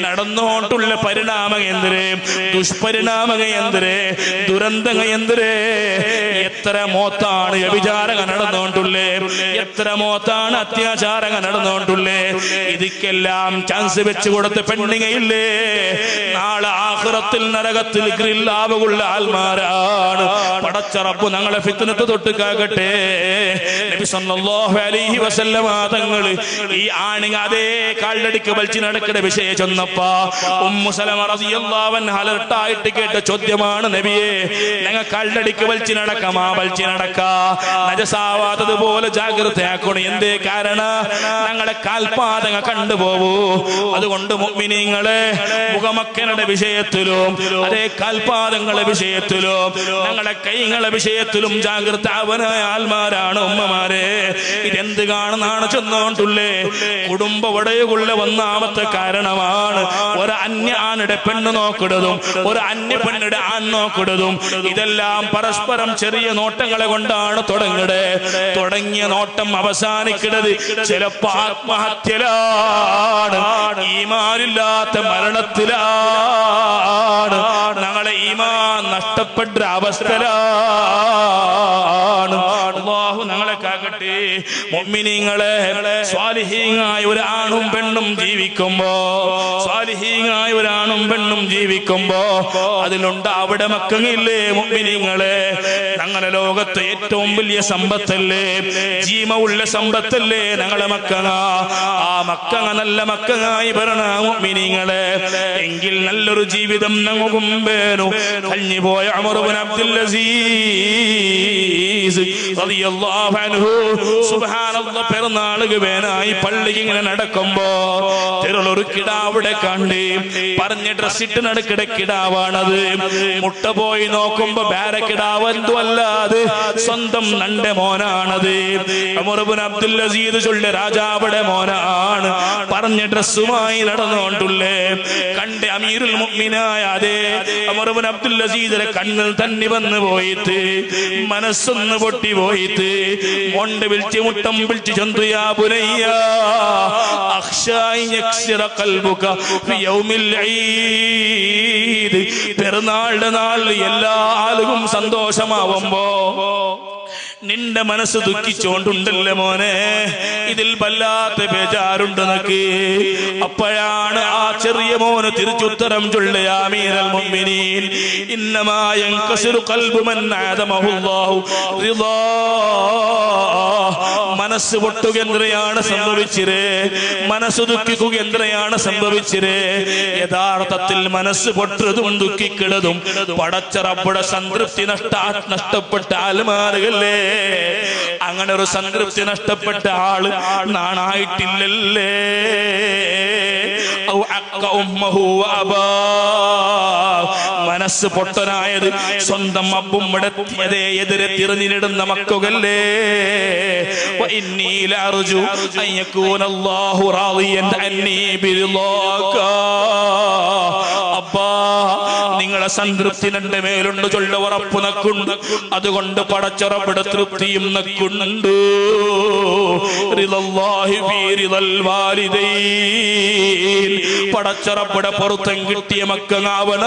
നടന്നുകൊണ്ടുള്ള പരിണാമം എന്തിരെ, ദുഷ്പരിണാമം എന്തിരെ, ദുരന്തങ്ങൾ എന്തിരെ. എത്ര മോത്താണ് വ്യഭിചാരങ്ങൾ നടന്നുകൊണ്ടുള്ളേ, എത്ര മോത്താണ് അത്യാചാരങ്ങൾ നടന്നുകൊണ്ടുള്ളേ. ഇതിക്കെല്ലാം ചാൻസ് വെച്ച് കൊടുത്ത പെണ്ണുങ്ങയില്ലേ നാളെ ആഖിറത്തിൽ നരകത്തിൽ ഗ്രില്ലാവുള്ള ആൽമാരാണ്. പടച്ച റബ്ബ് ഞങ്ങളെ ഫിത്നത്ത് തൊട്ടുകാകട്ടെ. നബി സല്ലല്ലാഹു അലൈഹി വസല്ലമ തങ്ങൾ ഈ ആണിങ്ങ അതേ കാലിലടിക്ക് വലിച്ചു നടക്കുന്ന വിഷയം ചെന്നപ്പോ ഉമ്മു സലമ റളിയല്ലാഹു അൻഹ അലർട്ടായിട്ട് കേട്ട ചോദ്യമാണ്, നബിയെ ഞങ്ങൾ കാലിലടിക്ക് വലിച്ചു നടക്കാമാ, വലിച്ചു നടക്കാ നജസാവാത്തതുപോലെ ജാഗ്രതയാക്കണം. എന്തേ കാരണം ഞങ്ങളെ കാൽപാദങ്ങൾ കണ്ടുപോകൂ. അതുകൊണ്ട് മുഅ്മിനീങ്ങളെ മുഖമക്കനുടെ വിഷയത്തിലും അതേ കാൽപാദങ്ങളുടെ വിഷയത്തിലും ഞങ്ങളുടെ കൈകളുടെ വിഷയത്തിലും ജാഗ്രത ആവനായ ആൽമാരാണ് ഉമ്മമാരെ. ഇതെന്ത് കാണുന്നാണ് ചെന്നോണ്ടുള്ളേ കുടുംബ വടയുള്ള ഒന്നാമത്തെ കാരണമാണ്. ഒരു അന്യ ആണിടെ പെണ്ണ് നോക്കിടതും ഒരു അന്യ പെണ്ണിടെ ആൺ നോക്കിടതും ഇതെല്ലാം പരസ്പരം ചെറിയ നോട്ടങ്ങളെ കൊണ്ടാണ് തുടങ്ങിയ നോട്ടം അവസാനിക്കുന്നത് ചിലപ്പോ ആത്മഹത്യയിലാണ്, ഈമാനില്ലാത്ത മരണത്തിലാണ്, ഞങ്ങളെ ഈമാൻ നഷ്ടപ്പെട്ട അവസ്ഥയിലാണ്. അല്ലാഹു ഞങ്ങളെ കാക്കട്ടെ. മുഅ്മിനീങ്ങളെ സ്വാലിഹീങ്ങളായ ഒരു ആണും പെണ്ണും ജീവിക്കുമ്പോ അതിലുണ്ട് അവിടെ മക്കങ്ങില്ലേ മുഅ്മിനീങ്ങളെ. ഞങ്ങളുടെ ലോകത്തെ ഏറ്റവും വലിയ സമ്പത്തല്ലേ, ജീവനുള്ള സമ്പത്തല്ലേ ഞങ്ങളെ മക്കങ്ങ. ആ മക്കങ്ങ നല്ല മക്കങ്ങായി വരണ മുഅ്മിനീങ്ങളെ. എങ്കിൽ നല്ലൊരു ജീവിതം ഞങ്ങൾക്കും വേണം. കഴിഞ്ഞുപോയ ഉമർ ഇബ്നു അബ്ദുൽ അസീസ് റളിയല്ലാഹു അൻഹു സുബ്ഹാനല്ലാഹ് പെരുന്നാളുക വേനായി പള്ളിക്ക് ഇങ്ങനെ നടക്കുമ്പോ തിരുളൊരു കിടാവിടെ കണ്ട് പറഞ്ഞ ഡ്രസ്സിട്ട് നടക്കിട കിടാവാണത്. മുട്ട പോയി നോക്കുമ്പോ വേറെ കിടാവ് എന്തോ അല്ലാതെ സ്വന്തം നന്റെ മോനാണത്. ഉമർ ഇബ്നു അബ്ദുൽ അസീസ് ചൊല്ലെ രാജാവിടെ മോനാണ്. പറഞ്ഞ ഡ്രസ്സുമായി നടന്നുകൊണ്ടുള്ളേ കണ്ട് അമീറുൽ മുഅ്മിനായ അതേ ഉമർ ഇബ്നു അബ്ദുൽ അസീസിന്റെ കണ്ണിൽ തന്നെ വന്നു പോയിട്ട് മനസ്സൊന്ന് പൊട്ടി പോയിട്ട് മൊണ്ട് വിളിച്ച് മുട്ടം വിളിച്ച് ചന്ദ്രിയ ബുനയ്യ അഖ്ശായി യക്സിറ ഖൽബുക ഫി യൗമിൽ ഈദ്. പെരുന്നാളിന്റെ നാളിൽ എല്ലാ ആളുകളും സന്തോഷമാവുമ്പോ നിന്റെ മനസ്സ് ദുഃഖിച്ചോണ്ടുണ്ടല്ലേ മോനെ, ഇതിൽ വല്ലാത്ത ബേജാറുണ്ട് നിനക്ക്. അപ്പോഴാണ് ആ ചെറിയ മോന് തിരിച്ചുത്തരം ചൊല്ലുക, യാ അമീറൽ മുഅ്മിനീൻ ഇന്നമാ യൻകസിറു ഖൽബു മൻ ആദമഹുല്ലാഹു റിളാ. മനസ്സ് പൊട്ടുക എന്തിനാണ് സംഭവിച്ചിരേ, മനസ്സ് ദുഃഖിക്കുക എന്തിനാണ് സംഭവിച്ചിരേ. യഥാർത്ഥത്തിൽ മനസ്സ് പൊട്ടതും ദുഃഖിക്കുന്നതും പടച്ച റബ്ബുടെ സംതൃപ്തി നഷ്ടപ്പെട്ട ആൽമാറുകളേ. അങ്ങനെ ഒരു സംതൃപ്തി നഷ്ടപ്പെട്ട ആള് നാണായിട്ടില്ലല്ലേ. മനസ്സ് പൊട്ടനായത് സ്വന്തം അബ്ബും മുടത്തിയതേ എതിരെ തിരഞ്ഞിടുന്ന മക്കല്ലേ. അബ്ബാ നിങ്ങളെ സംതൃപ്തി എന്റെ മേലുണ്ട് ചൊല്ല ഉറപ്പ് നക്കുണ്ട്. അതുകൊണ്ട് പടച്ചറബിടെ തൃപ്തിയും നക്കുണ്ട്. പടച്ചറബിടെ പൊറുത്തം കിട്ടിയ മക്കങ്ങാവണ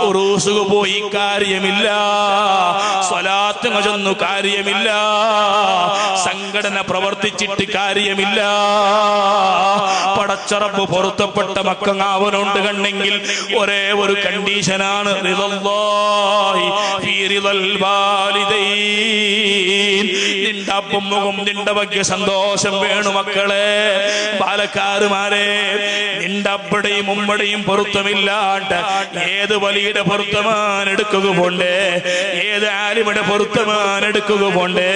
ഉറൂസുക പോയി കാര്യമില്ല, സ്വലാത്ത് ചെന്നു കാര്യമില്ല, സംഘടന പ്രവർത്തിച്ചിട്ട് കാര്യമില്ല. പടച്ചറബ് പൊറുത്തപ്പെട്ട മക്കങ്ങാവനുണ്ട് കണ്ടെങ്കിൽ ഒരേ ഒരു കണ്ടീഷനാണ് റിളല്ലാഹി ഫീ റിളൽ വാലിദൈൻ. നിന്റെ അപ്പും മുഖം നിന്റെ വക് സന്തോഷം വേണു മക്കളെ. പാലക്കാരുമാരെ, നിന്റെ അപ്പടയും ഉമ്മടയും പൊരുത്തമില്ലാണ്ട് ഏത് വലിയുടെ പൊരുത്തമാൻ എടുക്കുക പോണ്ടേ, ഏത് ആലിമയുടെ പൊരുത്തമാൻ എടുക്കുക പോണ്ടേ,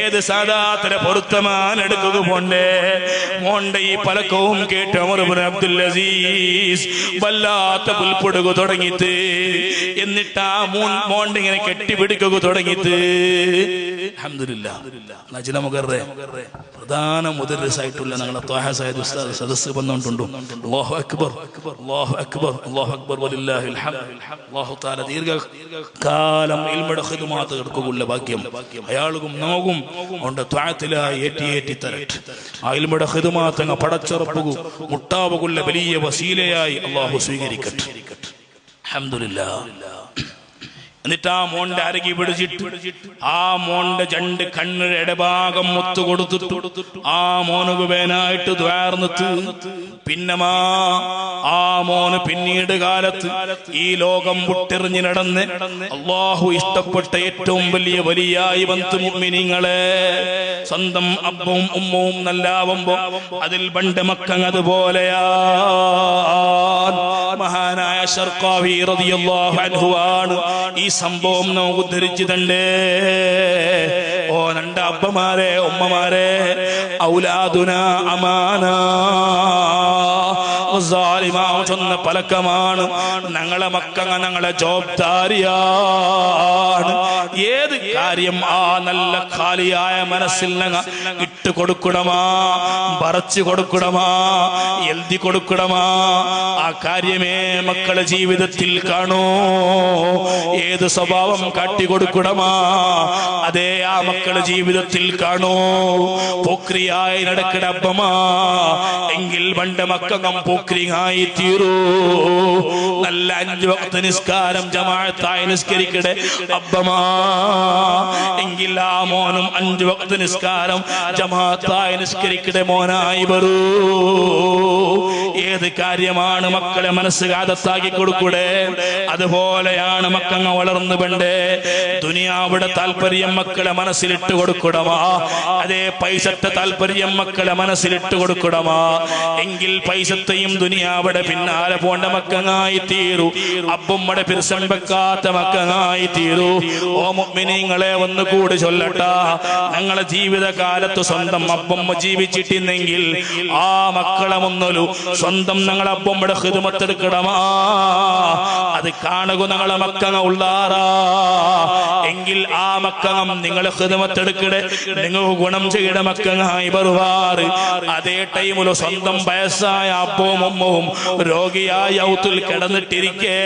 ഏത് സാദാത്തിന്റെ പൊരുത്തമാൻ എടുക്കുക പോണ്ടേ. മോന്റെ ഈ പലക്കവും കേട്ട് ഉമർ ഇബ്നു അബ്ദുൽ അസീസ് വല്ലാത്ത പുൽപ്പൊടുക തുടങ്ങിയിട്ട്, എന്നിട്ട് ആ മോണ്ട് ഇങ്ങനെ കെട്ടിപ്പിടിക്കുക തുടങ്ങിയിട്ട്. അൽഹംദുലില്ലാഹ് നജ്ല മുഗർറെ പ്രധാന മുദർരിസായിട്ടുള്ള ഞങ്ങളെ ത്വാഹ സയ്യിദ് ഉസ്താദ് സദസ്സ് വന്നുകൊണ്ടുണ്ടോ. അല്ലാഹു അക്ബർ, അല്ലാഹു അക്ബർ, അല്ലാഹു അക്ബർ വലില്ലാഹിൽ ഹംദ്. അല്ലാഹു തആല ദീർഘകാലം ഇൽമുടെ ഖിദ്മത്ത് എടുക്കുകയുള്ള ഭാഗ്യം അയാൾക്കും നമുക്കും ഉണ്ട്. ത്വാഅത്തിലായി ഏറ്റി തരട്ടെ. ആ ഇൽമുടെ ഖിദ്മത്ത് അങ്ങ് പടച്ചുറപ്പുക മുട്ടാവുകുള്ള വലിയ വസീലയായി അല്ലാഹു സ്വീകരിക്കട്ടെ. അൽഹംദുലില്ലാഹ്. എന്നിട്ട് ആ മോന്റെ അരകി പിടിച്ചിട്ട് ആ മോന്റെ രണ്ട് കണ്ണിന്റെ ഇടഭാഗം മുത്തു കൊടുത്തിട്ടു ആ മോനുക്ക് വേനായിട്ട് ദ്വാർന്നിട്ട് പിന്നെ ആ മോന് പിന്നീട് കാലത്ത് ഈ ലോകം വിട്ടെറിഞ്ഞ് നടന്ന് അള്ളാഹു ഇഷ്ടപ്പെട്ട ഏറ്റവും വലിയ വലിയായി വന്ന് മുഅ്മിനീങ്ങളെ സ്വന്തം അപ്പവും ഉമ്മവും നല്ലാവുമ്പോ അതിൽ പണ്ട് മക്കൻ അതുപോലെയാ. മഹാനായ ശർഖാവി റളിയല്ലാഹു അൻഹു ആണ് ഈ സംഭവം നമുക്ക് ഉദ്ധരിച്ചിട്ടുണ്ട്. ഓ രണ്ട് അപ്പമാരെ ഉമ്മമാരെ, ഔലാദുന അമാന ചൊന്ന പലക്കമാണ്. ഞങ്ങളെ മക്കൾ ഞങ്ങളെ ജോബ്ദാരിയാണ്. ഏത് കാര്യം ആ നല്ല ഖാലിയായ മനസ്സിൽ ഇട്ട് കൊടുക്കണമാ, പറച്ചു കൊടുക്കണമാ, എഴുതി കൊടുക്കണമാ. ആ കാര്യമേ മക്കളെ ജീവിതത്തിൽ കാണൂ. ഏത് സ്വഭാവം കാട്ടിക്കൊടുക്കണമാ അതേ ആ മക്കളെ ജീവിതത്തിൽ കാണൂ. പോക്രിയായി നടക്കടപ്പമാ എങ്കിൽ പണ്ട് മക്കം പോക്രിയായി തീരൂ. നല്ല 5 വക്ത് നിസ്കാരം ജമാഅത്തായി നിസ്കരിക്കടെ അബ്ബമാ എങ്കിൽ ആ മോനും 5 വക്ത് നിസ്കാരം ജമാഅത്തായി നിസ്കരിക്കടെ മോനായി വരൂ. ഏത് കാര്യമാണ് മക്കളെ മനസ്സുകാതത്താക്കി കൊടുക്കൂടെ. അതുപോലെയാണ് മക്കങ്ങ വളർന്നു പണ്ട് ദുനിയാവിടെ താല്പര്യം മക്കളെ മനസ്സിലിട്ട് കൊടുക്കണമാ. അതേ പൈസത്തെ താല്പര്യം മക്കളെ മനസ്സിലിട്ട് കൊടുക്കണമാ എങ്കിൽ പൈസത്തെയും ദുനിയാവിടെ പിന്നാലെ പോണ്ട മക്കങ്ങായി തീരൂ. അബ്ബുമ്മടെ പിർസം വെക്കാത്ത മക്കങ്ങായി തീരൂ. ഓ മുഅ്മിനീങ്ങളെ ഒന്നുകൂടി ചൊല്ലട്ടാ, ഞങ്ങളെ ജീവിതകാലത്ത് സ്വന്തം അബ്ബുമ്മ ജീവിച്ചിട്ടില്ലെങ്കിൽ ആ മക്കളെ മുന്നൊരു സ്വന്തം ഞങ്ങളെ അബ്ബുമ്മയുടെ ഖിദ്മത്തെടുക്കണമാ. അത് കാണുക ഞങ്ങളെ മക്കങ്ങ ഉള്ളാറാ എങ്കിൽ ആ മക്കം നിങ്ങളെ ഖിദ്മത്തെടുക്കടെ നിങ്ങൾക്ക് ഗുണം ചെയ്യട മക്കങ്ങായി വരുവാറ്. അതേ ടൈമില് സ്വന്തം വയസ്സായ അപ്പവും ഉമ്മവും രോഗിയായി ഔത്തിൽ കിടന്നിട്ടിരിക്കേ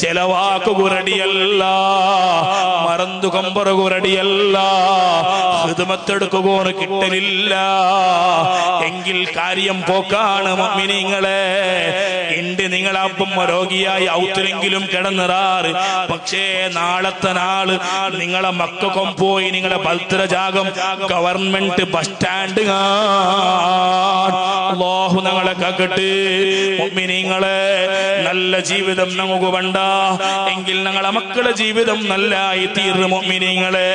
ചെലവാക്കുറടിയല്ല, മറന്നു കമ്പറുകുറടിയല്ല, ഖിദ്മത്തെടുക്കുകോന് കിട്ടലില്ല എങ്കിൽ കാര്യം പോക്കാണ് മുഅ്മിനീങ്ങളെ. ഇണ്ട് നിങ്ങളപ്പം രോഗിയായി ഔത്തിലെങ്കിലും കിടന്നിറാറ്. പക്ഷേ നാളത്തെ നാള് നിങ്ങളെ മക്കം പോയി നിങ്ങളെ ഭദ്രജാഗം ഗവൺമെന്റ് ബസ് സ്റ്റാൻഡ് അല്ലാഹു ഞങ്ങളെ കാക്കട്ടെ. മുഅ്മിനീങ്ങളെ നല്ല ജീവിതം നമുക്ക് വേണ്ട എങ്കിൽ ഞങ്ങളെ മക്കളുടെ ജീവിതം നല്ലായി തീർന്നു. മുഅ്മിനീങ്ങളെ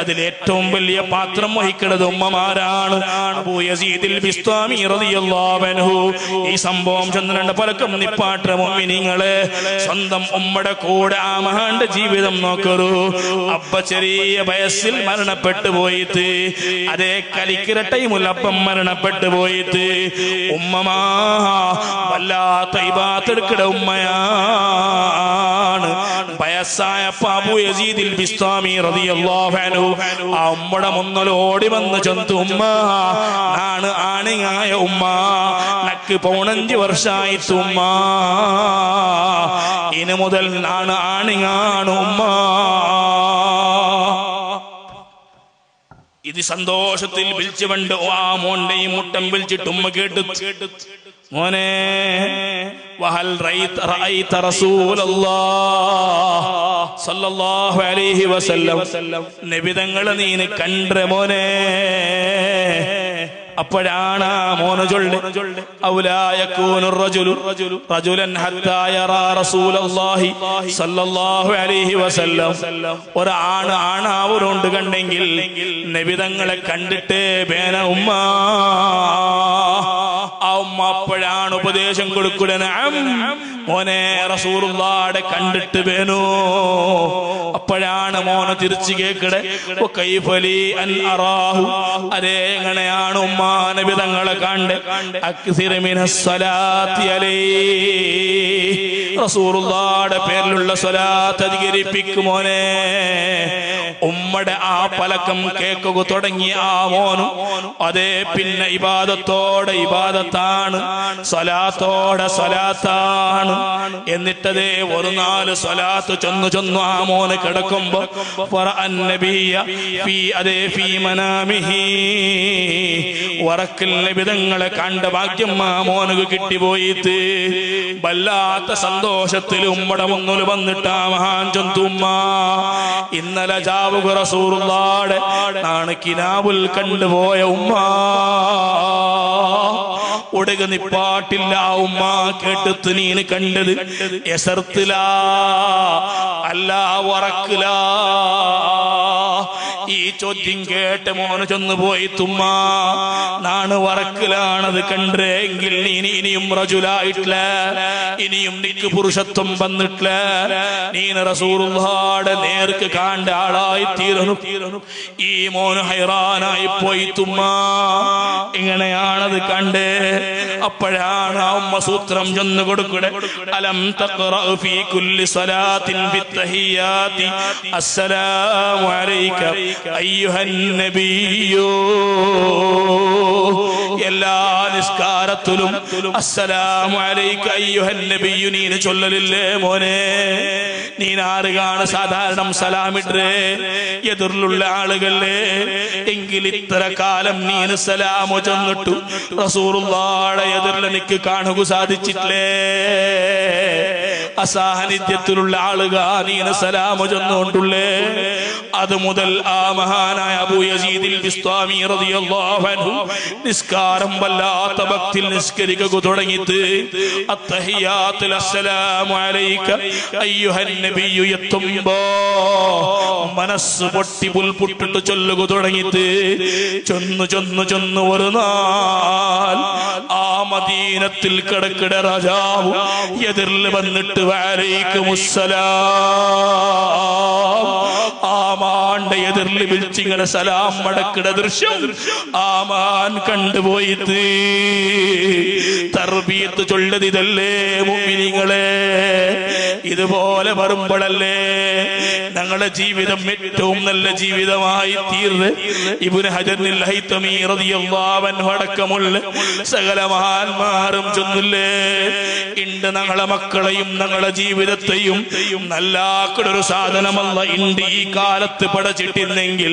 അതിലേറ്റവും വലിയ പാത്രം വഹിക്കുന്നത് ഉമ്മമാരാണ്. അബൂ യസീദിൽ ബിസ്താമി റളിയല്ലാഹു അൻഹു ഈ സംഭവം ചന്ദ്രന്റെ പലക്കം നിപ്പാട്ട. മുഅ്മിനീങ്ങളെ സ്വന്തം ഉമ്മയുടെ കൂടെ ആ മഹാന്റെ ജീവിതം നോക്കൂ. അബ്ബ ചെറിയ വയസ്സിൽ മരണപ്പെട്ടു പോയിട്ട് അതേ കലിക്കിര ടൈമിൽ അപ്പം മരണപ്പെട്ടു പോയിട്ട് ഉമ്മമാ വല്ലാത്ത ഇബാദത്തെടുക്കട ഉമ്മയാണ്. വയസ്സായ അബൂ യസീദിൽ ബിസ്താമി റളിയല്ലാഹു അൻഹു ആ ഉമ്മയുടെ മുന്നിൽ ഓടി വന്ന് ചന്തു, ഉമ്മ ആണ് ആണിങ്ങായ ഉമ്മ, നക്ക് 15 വർഷമായിട്ട് ഉമ്മ, ഇനി മുതൽ ആണ് ആണിങ്ങാണ് ഉമ്മ. ഇത് സന്തോഷത്തിൽ വിളിച്ചുകൊണ്ട് ആ മോന്റെയും മുട്ടം വിളിച്ചിട്ട് ഉമ്മ കേട്ടു, മോനെ വഹൽ റഅയ്ത റസൂലല്ലാഹ് സല്ലല്ലാഹു അലൈഹി വസല്ലം നബി തങ്ങളെ നീ കണ്ടേ മോനെ. അപ്പോഴാണ് ആ മോന് ചൊല്ലി ഔലാ യകൂനു റജുലു റജുലൻ ഹത്താ യറാ റസൂലല്ലാഹി സ്വല്ലല്ലാഹു അലൈഹി വസല്ലം. ഒരാണ് ആണാവരുണ്ട് കണ്ടെങ്കിൽ നബി തങ്ങളെ കണ്ടിട്ടേ ബേന ഉമ്മ. ആ ഉമ്മ അപ്പോഴാണ് ഉപദേശം കൊടുക്കുക, മോനെ റസൂലുള്ളാഹിയെ കണ്ടിട്ട് വേണോ. അപ്പോഴാണ് മോനെ തിരിച്ചു കേക്കടെ കൈഫലി അൻ അറാഹു, അതേ എങ്ങനെയാണ് ഉമ്മ നബി തങ്ങളെ കണ്ട് അക്സിറ മിനസ് സ്വലാത്തി അലൈഹി, റസൂലുള്ളാഹിയുടെ പേരിലുള്ള സ്വലാത്ത് അധികരിപ്പിക്കും മോനെ. ഉമ്മയുടെ ആ പലക്കം കേക്കുക തുടങ്ങി ആ മോനും അതേ പിന്നെ ഇബാദത്തോടെ ഇബാദത്താണ്, സ്വലാത്തോടെ സ്വലാത്താണ്. എന്നിട്ടതേ ഒരു 4 സ്വലാത്ത് ചൊന്നു ആ മോന് കിടക്കുമ്പോ വറക്കിൽ നബിതങ്ങളെ കണ്ട ഭാഗ്യം ആ മോനക്ക് കിട്ടിപ്പോയിട്ട് വല്ലാത്ത സന്തോഷത്തിൽ ഉമ്മടെ മുന്നിൽ വന്നിട്ട് ആ മഹാൻ ചൊന്തുമ്മ, ഇന്നലെ ജാവുക റസൂലുള്ളാഹിയുടെ നാണ് കിനാബുൽ കണ്ടുപോയ ഉമ്മ. ഉടക നിപ്പാട്ടില്ല ഉമ്മ കേട്ടത്ത് നീന് കണ്ടത് എസർത്തില അല്ല ഉറക്കില. ഈ ചോദ്യം കേട്ട് മോന് ചെന്ന് പോയി തുമ്മ നാണ് വറക്കിലാണത് കണ്ടെങ്കിൽ ഇനിയും റജുലായിട്ടില്ല, ഇനിയും നിക്ക് പുരുഷത്വം വന്നിട്ടില്ല, നീന് റസൂലുള്ളാഹിയുടെ നേർക്ക് കാണ്ട ആളായി തീരണു. ഈ മോന് ഹൈറാനായി പോയി തുമ്മ. ഇങ്ങനെയാണത് കണ്ടേ. അപ്പോഴാണ് ആ ഉമ്മ സൂത്രം ചെന്ന് കൊടുക്കടെ, അലം തഖറഉ ഫീ കുല്ലി സ്വലാത്തിൻ ബിത്തഹിയാതി അസ്സലാമു അലൈക അയ്യുഹൻ നബിയ്യോ. എല്ലാ നിസ്കാരത്തിലും അസ്സലാമു അലൈക അയ്യുഹൻ നബിയ്യു നീന് ചൊല്ലലില്ലേ മോനെ. നീനാറുകാണ് സാധാരണ സലാമിട്ടേ എതിർലുള്ള ആളുകളെ എങ്കിൽ ഇത്ര കാലം നീന് സലാമു ചൊന്നിട്ടു റസൂലുള്ളാഹിയുടെ എതിർൽ എനിക്ക് കാണുക സാധിച്ചിട്ടില്ലേ. അസാന്നിധ്യത്തിലുള്ള ആളുകൾ നീന് സലാമു ചൊന്നുകൊണ്ടുള്ളേ. അത് മുതൽ ആ മഹാനായ അബൂ യസീദിൽ ബിസ്താമി റളിയല്ലാഹു അൻഹു നിസ്കാരം വല്ലാത്ത ഭക്തിയിൽ നിസ്കരിക്കുക തുടങ്ങിയിട്ട് അത്തഹിയാത്തുൽ അസ്സലാമു അലൈക അയ്യുഹൻ നബിയ്യു എത്തുമ്പോ മനസ്സ് പൊട്ടി പുൽപുട്ടിട്ട് ചൊല്ലുക തുടങ്ങിയിട്ട് ചൊന്നു ഒരു നാൾ ആ മദീനത്തിൽ കിടക്കിട രാജാവ് എതിരിൽ വന്നിട്ട് വഅലൈക്കുമുസ്സലാം ആമാന്റെ എതിരിൽ വിളിച്ചിങ്ങനെ സലാം മടക്കിട ദൃശ്യം ആമാൻ കണ്ടുപോയിട്ട് തർബീയത്ത് ചൊല്ലത് ഇതല്ലേ മുഅ്മിനീങ്ങളെ. ഇതുപോലെ വരുമ്പോഴല്ലേ ഞങ്ങളുടെ ജീവിതം ഏറ്റവും നല്ല ജീവിതമായി തീർന്ന് ഇബ്നു ഹജറിൽ ഹൈതമി റളിയല്ലാഹു അൻഹു അടക്കമുള്ള സകല മഹാന്മാരും ചൊല്ലില്ലേ, ഇണ്ട് ഞങ്ങളെ മക്കളെയും ഞങ്ങളുടെ ജീവിതത്തെയും നല്ലാക്കൊരു സാധനമല്ല ഇണ്ട് ഈ കാലത്ത് പടച്ചിട്ടിരുന്നെങ്കിൽ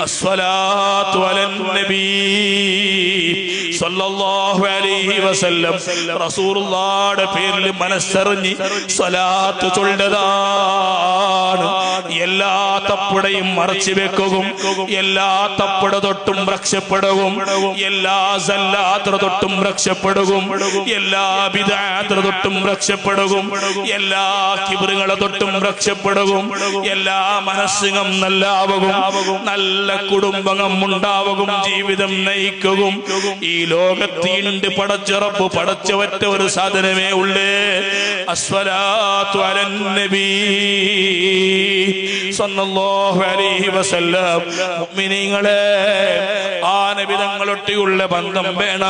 അസ്സലാത്തു അലൻ നബി സല്ലല്ലാഹു അലൈഹി വസല്ലം റസൂലുള്ളാഹിയുടെ പേരിൽ മനസ്സറിഞ്ഞ് സ്വലാത്ത് ചൊല്ലതാണ്. എല്ലാ തപ്പുടയും മറച്ചു വെക്കുകയും എല്ലാ തപ്പുട തൊട്ടും രക്ഷപ്പെടുകയും എല്ലാ സല്ലാത്ര തൊട്ടും രക്ഷപ്പെടുകയും എല്ലാ ബിദ്അത്ത് തൊട്ടും രക്ഷപ്പെടുകയും എല്ലാ കിബ്റുകളെ തൊട്ടും രക്ഷപ്പെടുകയും എല്ലാ മനസ്സുകം നല്ലാവുകയും നല്ല കുടുംബം ഉണ്ടാവുകയും ജീവിതം നയിക്കുകയും ഈ ലോകത്തിണ്ട് പടച്ചിറപ്പ് പടച്ചവറ്റ ഒരു സാധനമേ ഉള്ളേ, അസ്സലാത്തു അലൻ നബി സല്ലല്ലാഹു അലൈഹി വസല്ലം. മുഅ്മിനീങ്ങളെ, ആ നബി തങ്ങളൊട്ടിയുള്ള ബന്ധം വേണ.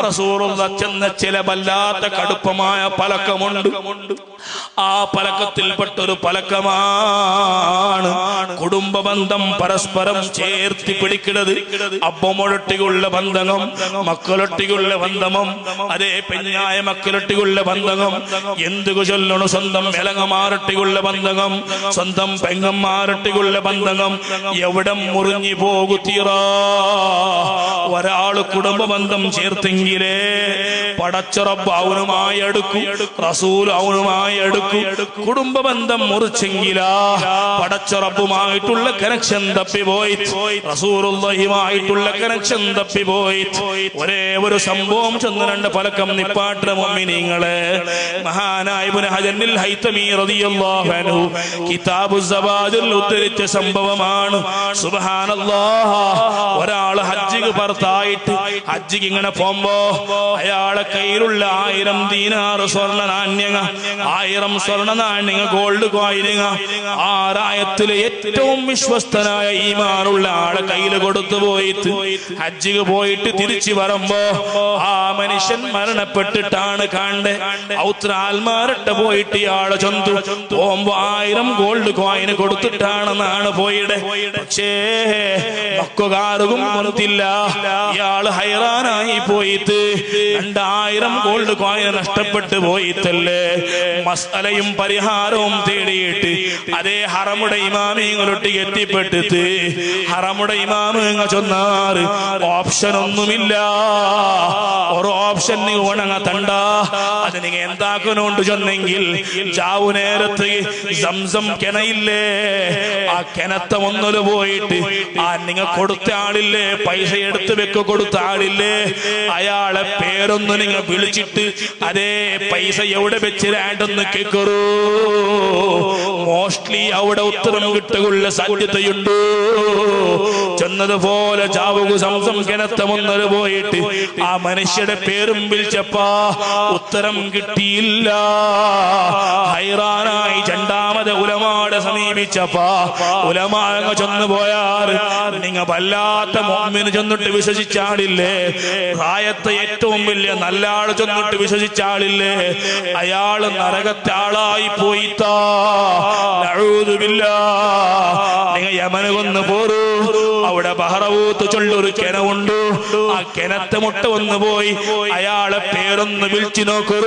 റസൂലുള്ളാഹി ചെന്ന ചില വല്ലാത്ത കടുപ്പമായ പലക്കമുണ്ട്. ആ പലക്കത്തിൽപ്പെട്ടൊരു പലക്കമാണ് കുടുംബ ബന്ധം പരസ്പരം ചേർത്തി പിടിക്കുന്നത്. അപ്പമൊഴൊട്ടിയുള്ള ബന്ധം, മക്കളൊട്ടിയുള്ള ബന്ധം, അതേ പെഞ്ഞായ മക്കളൊട്ടിയുള്ള ബന്ധം, എന്തുക ചൊല്ലണു സ്വന്തം ഇളങ്ങമാരൊട്ടിയുള്ള ബന്ധം, സ്വന്തം പെങ്ങന്മാരൊട്ടിയുള്ള ബന്ധം എവിടെ മുറിഞ്ഞു പോകുത്തീറാ. ഒരാള് കുടുംബ ബന്ധം ചേർത്തെങ്കിലേ പടച്ച റബ്ബ് അവനുമായി അടുക്കും, റസൂൽ അവനുമായി അടുക്കും. കുടുംബ ബന്ധം മുറിച്ചെങ്കിലാ പടച്ച റബ്ബുമായിട്ടുള്ള കണക്ഷൻ തപ്പിപ്പോയി, റസൂലുള്ളാഹിയുമായിട്ടുള്ള കണക്ഷൻ തപ്പിപ്പോയി. ഒരേ ഒരു സംഭവം ചെന്ന് രണ്ട് പലക്കം നിപ്പാട്ട മുഅ്മിനീങ്ങളെ. മഹാനായ ഇബ്നു ഹജറിൽ ഹൈതമി റളിയല്ലാഹു അൻഹു കിതാബു സവാദിൽ ഉദ്ധരിച്ച സംഭവമാണ്. സുബ്ഹാനല്ലാഹ്, ഒരാൾ ഹജ്ജിക്ക് പുറത്തായിട്ട് ഹജ്ജിക്ക് ഇങ്ങനെ പോകുമ്പോ അയാളെ കയ്യിലുള്ള 1000 ദീനാർ സ്വർണ്ണ നാണ്യങ്ങൾ, 1000 സ്വർണ്ണ നാണ്യങ്ങൾ, ഗോൾഡ് കോയിനുകൾ ആറായത്തിലെ ഏറ്റവും വിശ്വസ്തനായ ഈമാനുള്ള ആളെ കയ്യിൽ കൊടുത്തു പോയിട്ട് ഹജ്ജിക്ക് പോയിട്ട് തിരിച്ചു വരുമ്പോ ആ മനുഷ്യൻ മരണപ്പെട്ടിട്ടാണ് കണ്ടേ. ഔത്ര ആൽമാരട്ട് പോയിട്ട് ഇയാളെ ചന്തു പോകുമ്പോ 1000 ഗോൾഡ് കോയിന് കൊടുത്തിട്ടാണെന്നാണ് പോയിടെ. പക്ഷേ മക്കുകാർക്കും കൊടുത്തില്ല. ഇയാള് ഹൈറാനായി പോയിട്ട് 2000 ഗോൾഡ് കോയിന് നഷ്ടപ്പെട്ടു പോയിട്ടല്ലേ. മസ്അലയും പരിഹാരവും തേടിയിട്ട് അതേ ഹറമുടെ ഇമാമിങ്ങളൊട്ടി എത്തിപ്പെട്ടിട്ട് ഹറമുടെ ഇമാമിങ്ങൾ ചൊന്നാറ് ഓപ്ഷൻ ഒന്നുമില്ല, ഒരു ഓപ്ഷൻ നിങ്ങൾ ഉണങ്ങ തണ്ട. അത് നിങ്ങൾ എന്താക്കുന്നുണ്ട് ചൊന്നെങ്കിൽ ചാവു നേരത്ത് സംസം കിണയില്ലേ, ആ കിണത്ത ഒന്നൊരു പോയിട്ട് ആ നിങ്ങൾ കൊടുത്ത ആളില്ലേ, പൈസ എടുത്ത് വെക്ക കൊടുത്ത ആളില്ലേ, അയാളെ പേരൊന്ന് നിങ്ങൾ വിളിച്ചിട്ട് അതേ പൈസ എവിടെ വെച്ചിരാണ്ടെന്ന് കേക്കറൂ. മോസ്റ്റ്ലി അവിടെ ഉത്തരം കിട്ടുകയുള്ള സാധ്യതയുണ്ട്. ചെന്നതുപോലെ ചാവുക സംസം കിണത്തമൊന്നൊരു പോയിട്ട് ആ മനുഷ്യയുടെ പേരും വിളിച്ചപ്പാ ഉത്തരം കിട്ടിയില്ല. ഹൈറാനായി രണ്ടാമത് ഉലമാടെ സമീപിച്ചപ്പാ ഉലമാ ചെന്നു പോയാൽ നിങ്ങൾ വല്ലാത്ത മുഅ്മിന് ചെന്നിട്ട് വിശ്വസിച്ചാളില്ലേ, പ്രായത്തെ ഏറ്റവും വലിയ നല്ല ആള് ചെന്നിട്ട് വിശ്വസിച്ചാളില്ലേ, അയാള് നരകത്തെ ആളായി പോയിത്താ. നിങ്ങൾ യമന് കൊന്ന് പോരൂ, അവിടെ ബഹറവൂത്ത് ചൊല്ലൊരു കിണവുണ്ട്, ആ കിണത്തെ മുട്ട വന്നു പോയി അയാളെ പേരൊന്ന് വിളിച്ചു നോക്കൂ.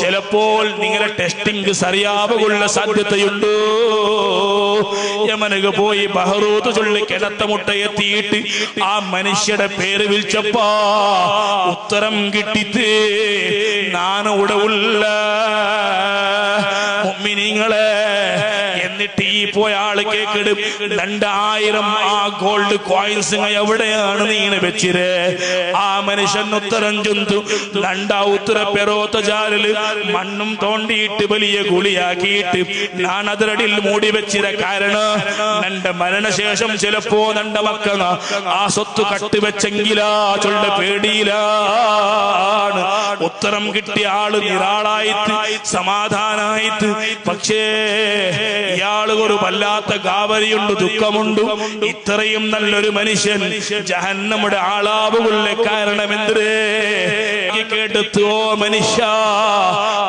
ചിലപ്പോൾ നിങ്ങളുടെ ടെസ്റ്റിംഗ് സറിയാവുള്ള സാധ്യതയുണ്ട്. യമനക്ക് പോയി ബഹറൂത്ത് ചൊല്ലി കിണത്ത മുട്ട എത്തിയിട്ട് ആ മനുഷ്യയുടെ പേര് വിളിച്ചപ്പോ ഉത്തരം കിട്ടിത്ത് നാനവിടെ ഉള്ള മുഅ്മിനീങ്ങളെ. എന്നിട്ട് ഈ പോയ ആള് കേക്കിടും 2000 ആ ഗോൾഡ് കോയിൻസ് എവിടെയാണ് നീന വെച്ചിരേ. ആ മനുഷ്യൻ ഉത്തരം ചൊന്തു 2 പെരോത്ത ജാലില് മണ്ണും തോണ്ടിയിട്ട് വലിയ ഗുളിയാക്കിയിട്ട് ഞാൻ അതിരടിൽ മൂടി വെച്ചിര. കാരണം നന്റെ മരണശേഷം ചിലപ്പോ നന്റെ മക്ക ആ സ്വത്ത് കട്ടുവെച്ചെങ്കിലാ ചൊല്ല പേടിയിലാണ്. ഉത്തരം കിട്ടിയ ആള് നിരാളായിട്ട് സമാധാനായിട്ട്. പക്ഷേ ഇയാള് ഒരു വല്ലാത്ത ഗാവരിയുണ്ട്, ദുഃഖമുണ്ട്. ഇത്രയും നല്ലൊരു മനുഷ്യൻ ജഹന്നമുടെ ആളാവുള്ള കാരണം എന്തേ കേട്ടു. ഓ മനുഷ്യ,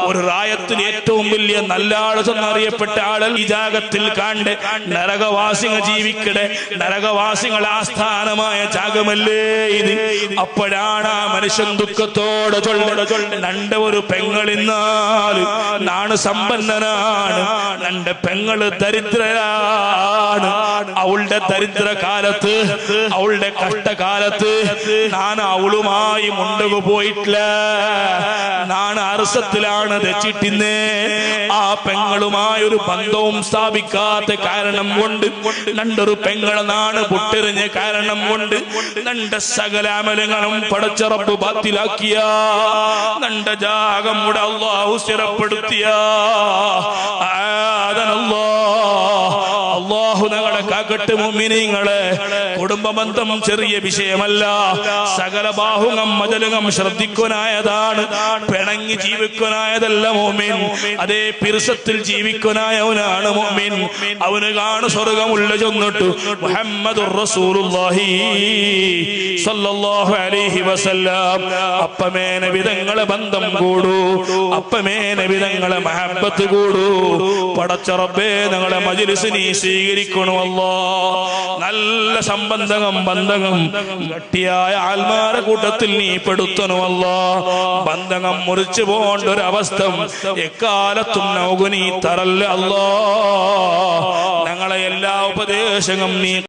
ഒരു റായത്തിന് ഏറ്റവും വലിയ നല്ല ആളെന്നറിയപ്പെട്ട ആളൽ ഈ ജാഗത്തിൽ കണ്ട് നരകവാസികൾ ജീവിക്കടെ, നരകവാസികൾ ആസ്ഥാനമായ ജാഗമല്ലേ ഇത്. അപ്പോഴാണ് ആ മനുഷ്യൻ ദുഃഖത്തോടെ നന്റെ ഒരു പെങ്ങളിന്നാൽ നാണ് സമ്പന്നനാണ്, നന്റെ പെങ്ങള് ദരിദ്രയാണ്. അവളുടെ ദരിദ്ര കാലത്ത്, അവളുടെ കഷ്ടകാലത്ത് ഞാൻ അവളുമായി മുണ്ടുക പോയിട്ടില്ല. ഞാൻ അർസത്തിലാണ് തെച്ചിട്ടിന്ന്. ആ പെങ്ങളുമായി ഒരു ബന്ധവും സ്ഥാപിക്കാത്ത കാരണം കൊണ്ട്, നണ്ടൊരു പെങ്ങളെ നാണ് പൊട്ടെറിഞ്ഞ കാരണം കൊണ്ട് നന്റെ സകല അമലങ്ങളും പടച്ച റബ്ബ് ബാത്തിലാക്കിയ, നന്റെ ജാഗം കൂടെ അല്ലാഹു സ്ഥിരപ്പെടുത്തിയ. അല്ലാഹു ഞങ്ങളെ കാക്കട്ടെ മുഅ്മിനീങ്ങളെ. കുടുംബബന്ധം ചെറിയ വിഷയമല്ല. സകല ബാഹുങ്ങം മജലുങ്ങം ശ്രദ്ധിക്കുനായതാണ്. പിണങ്ങി ജീവിക്കുനായതല്ല മുഅ്മിൻ. അതേ പിർസത്തിൽ ജീവിക്കുനായവനാണ് മുഅ്മിൻ. അവന് കാണു സ്വർഗമുള്ള ചൊന്നിട്ടു മുഹമ്മദുർ റസൂലുള്ളാഹി സ്വല്ലല്ലാഹു അലൈഹി വസല്ലം. അപ്പമേന വിധങ്ങളെ ബന്ധം കൂടൂ, അപ്പമേന വിധങ്ങളെ മഹബ്ബത്ത് കൂടൂ. പടച്ച റബ്ബേ ഞങ്ങളെ മജ്ലിസ് നീ സ്വീകരിക്കണമല്ലോ. നല്ല സമ്പന്ന ബന്ധകം ഗട്ടിയായ ആൽമാരെ കൂട്ടത്തിൽ നീ പെടുത്തണമല്ലോ. ബന്ധകം മുറിച്ചു പോകേണ്ട ഒരവസ്ഥ എക്കാലത്തും നമുക്ക് നീ തരല്ല അല്ലാ. ഞങ്ങളെ എല്ലാ ഉപദേശങ്ങളും നീ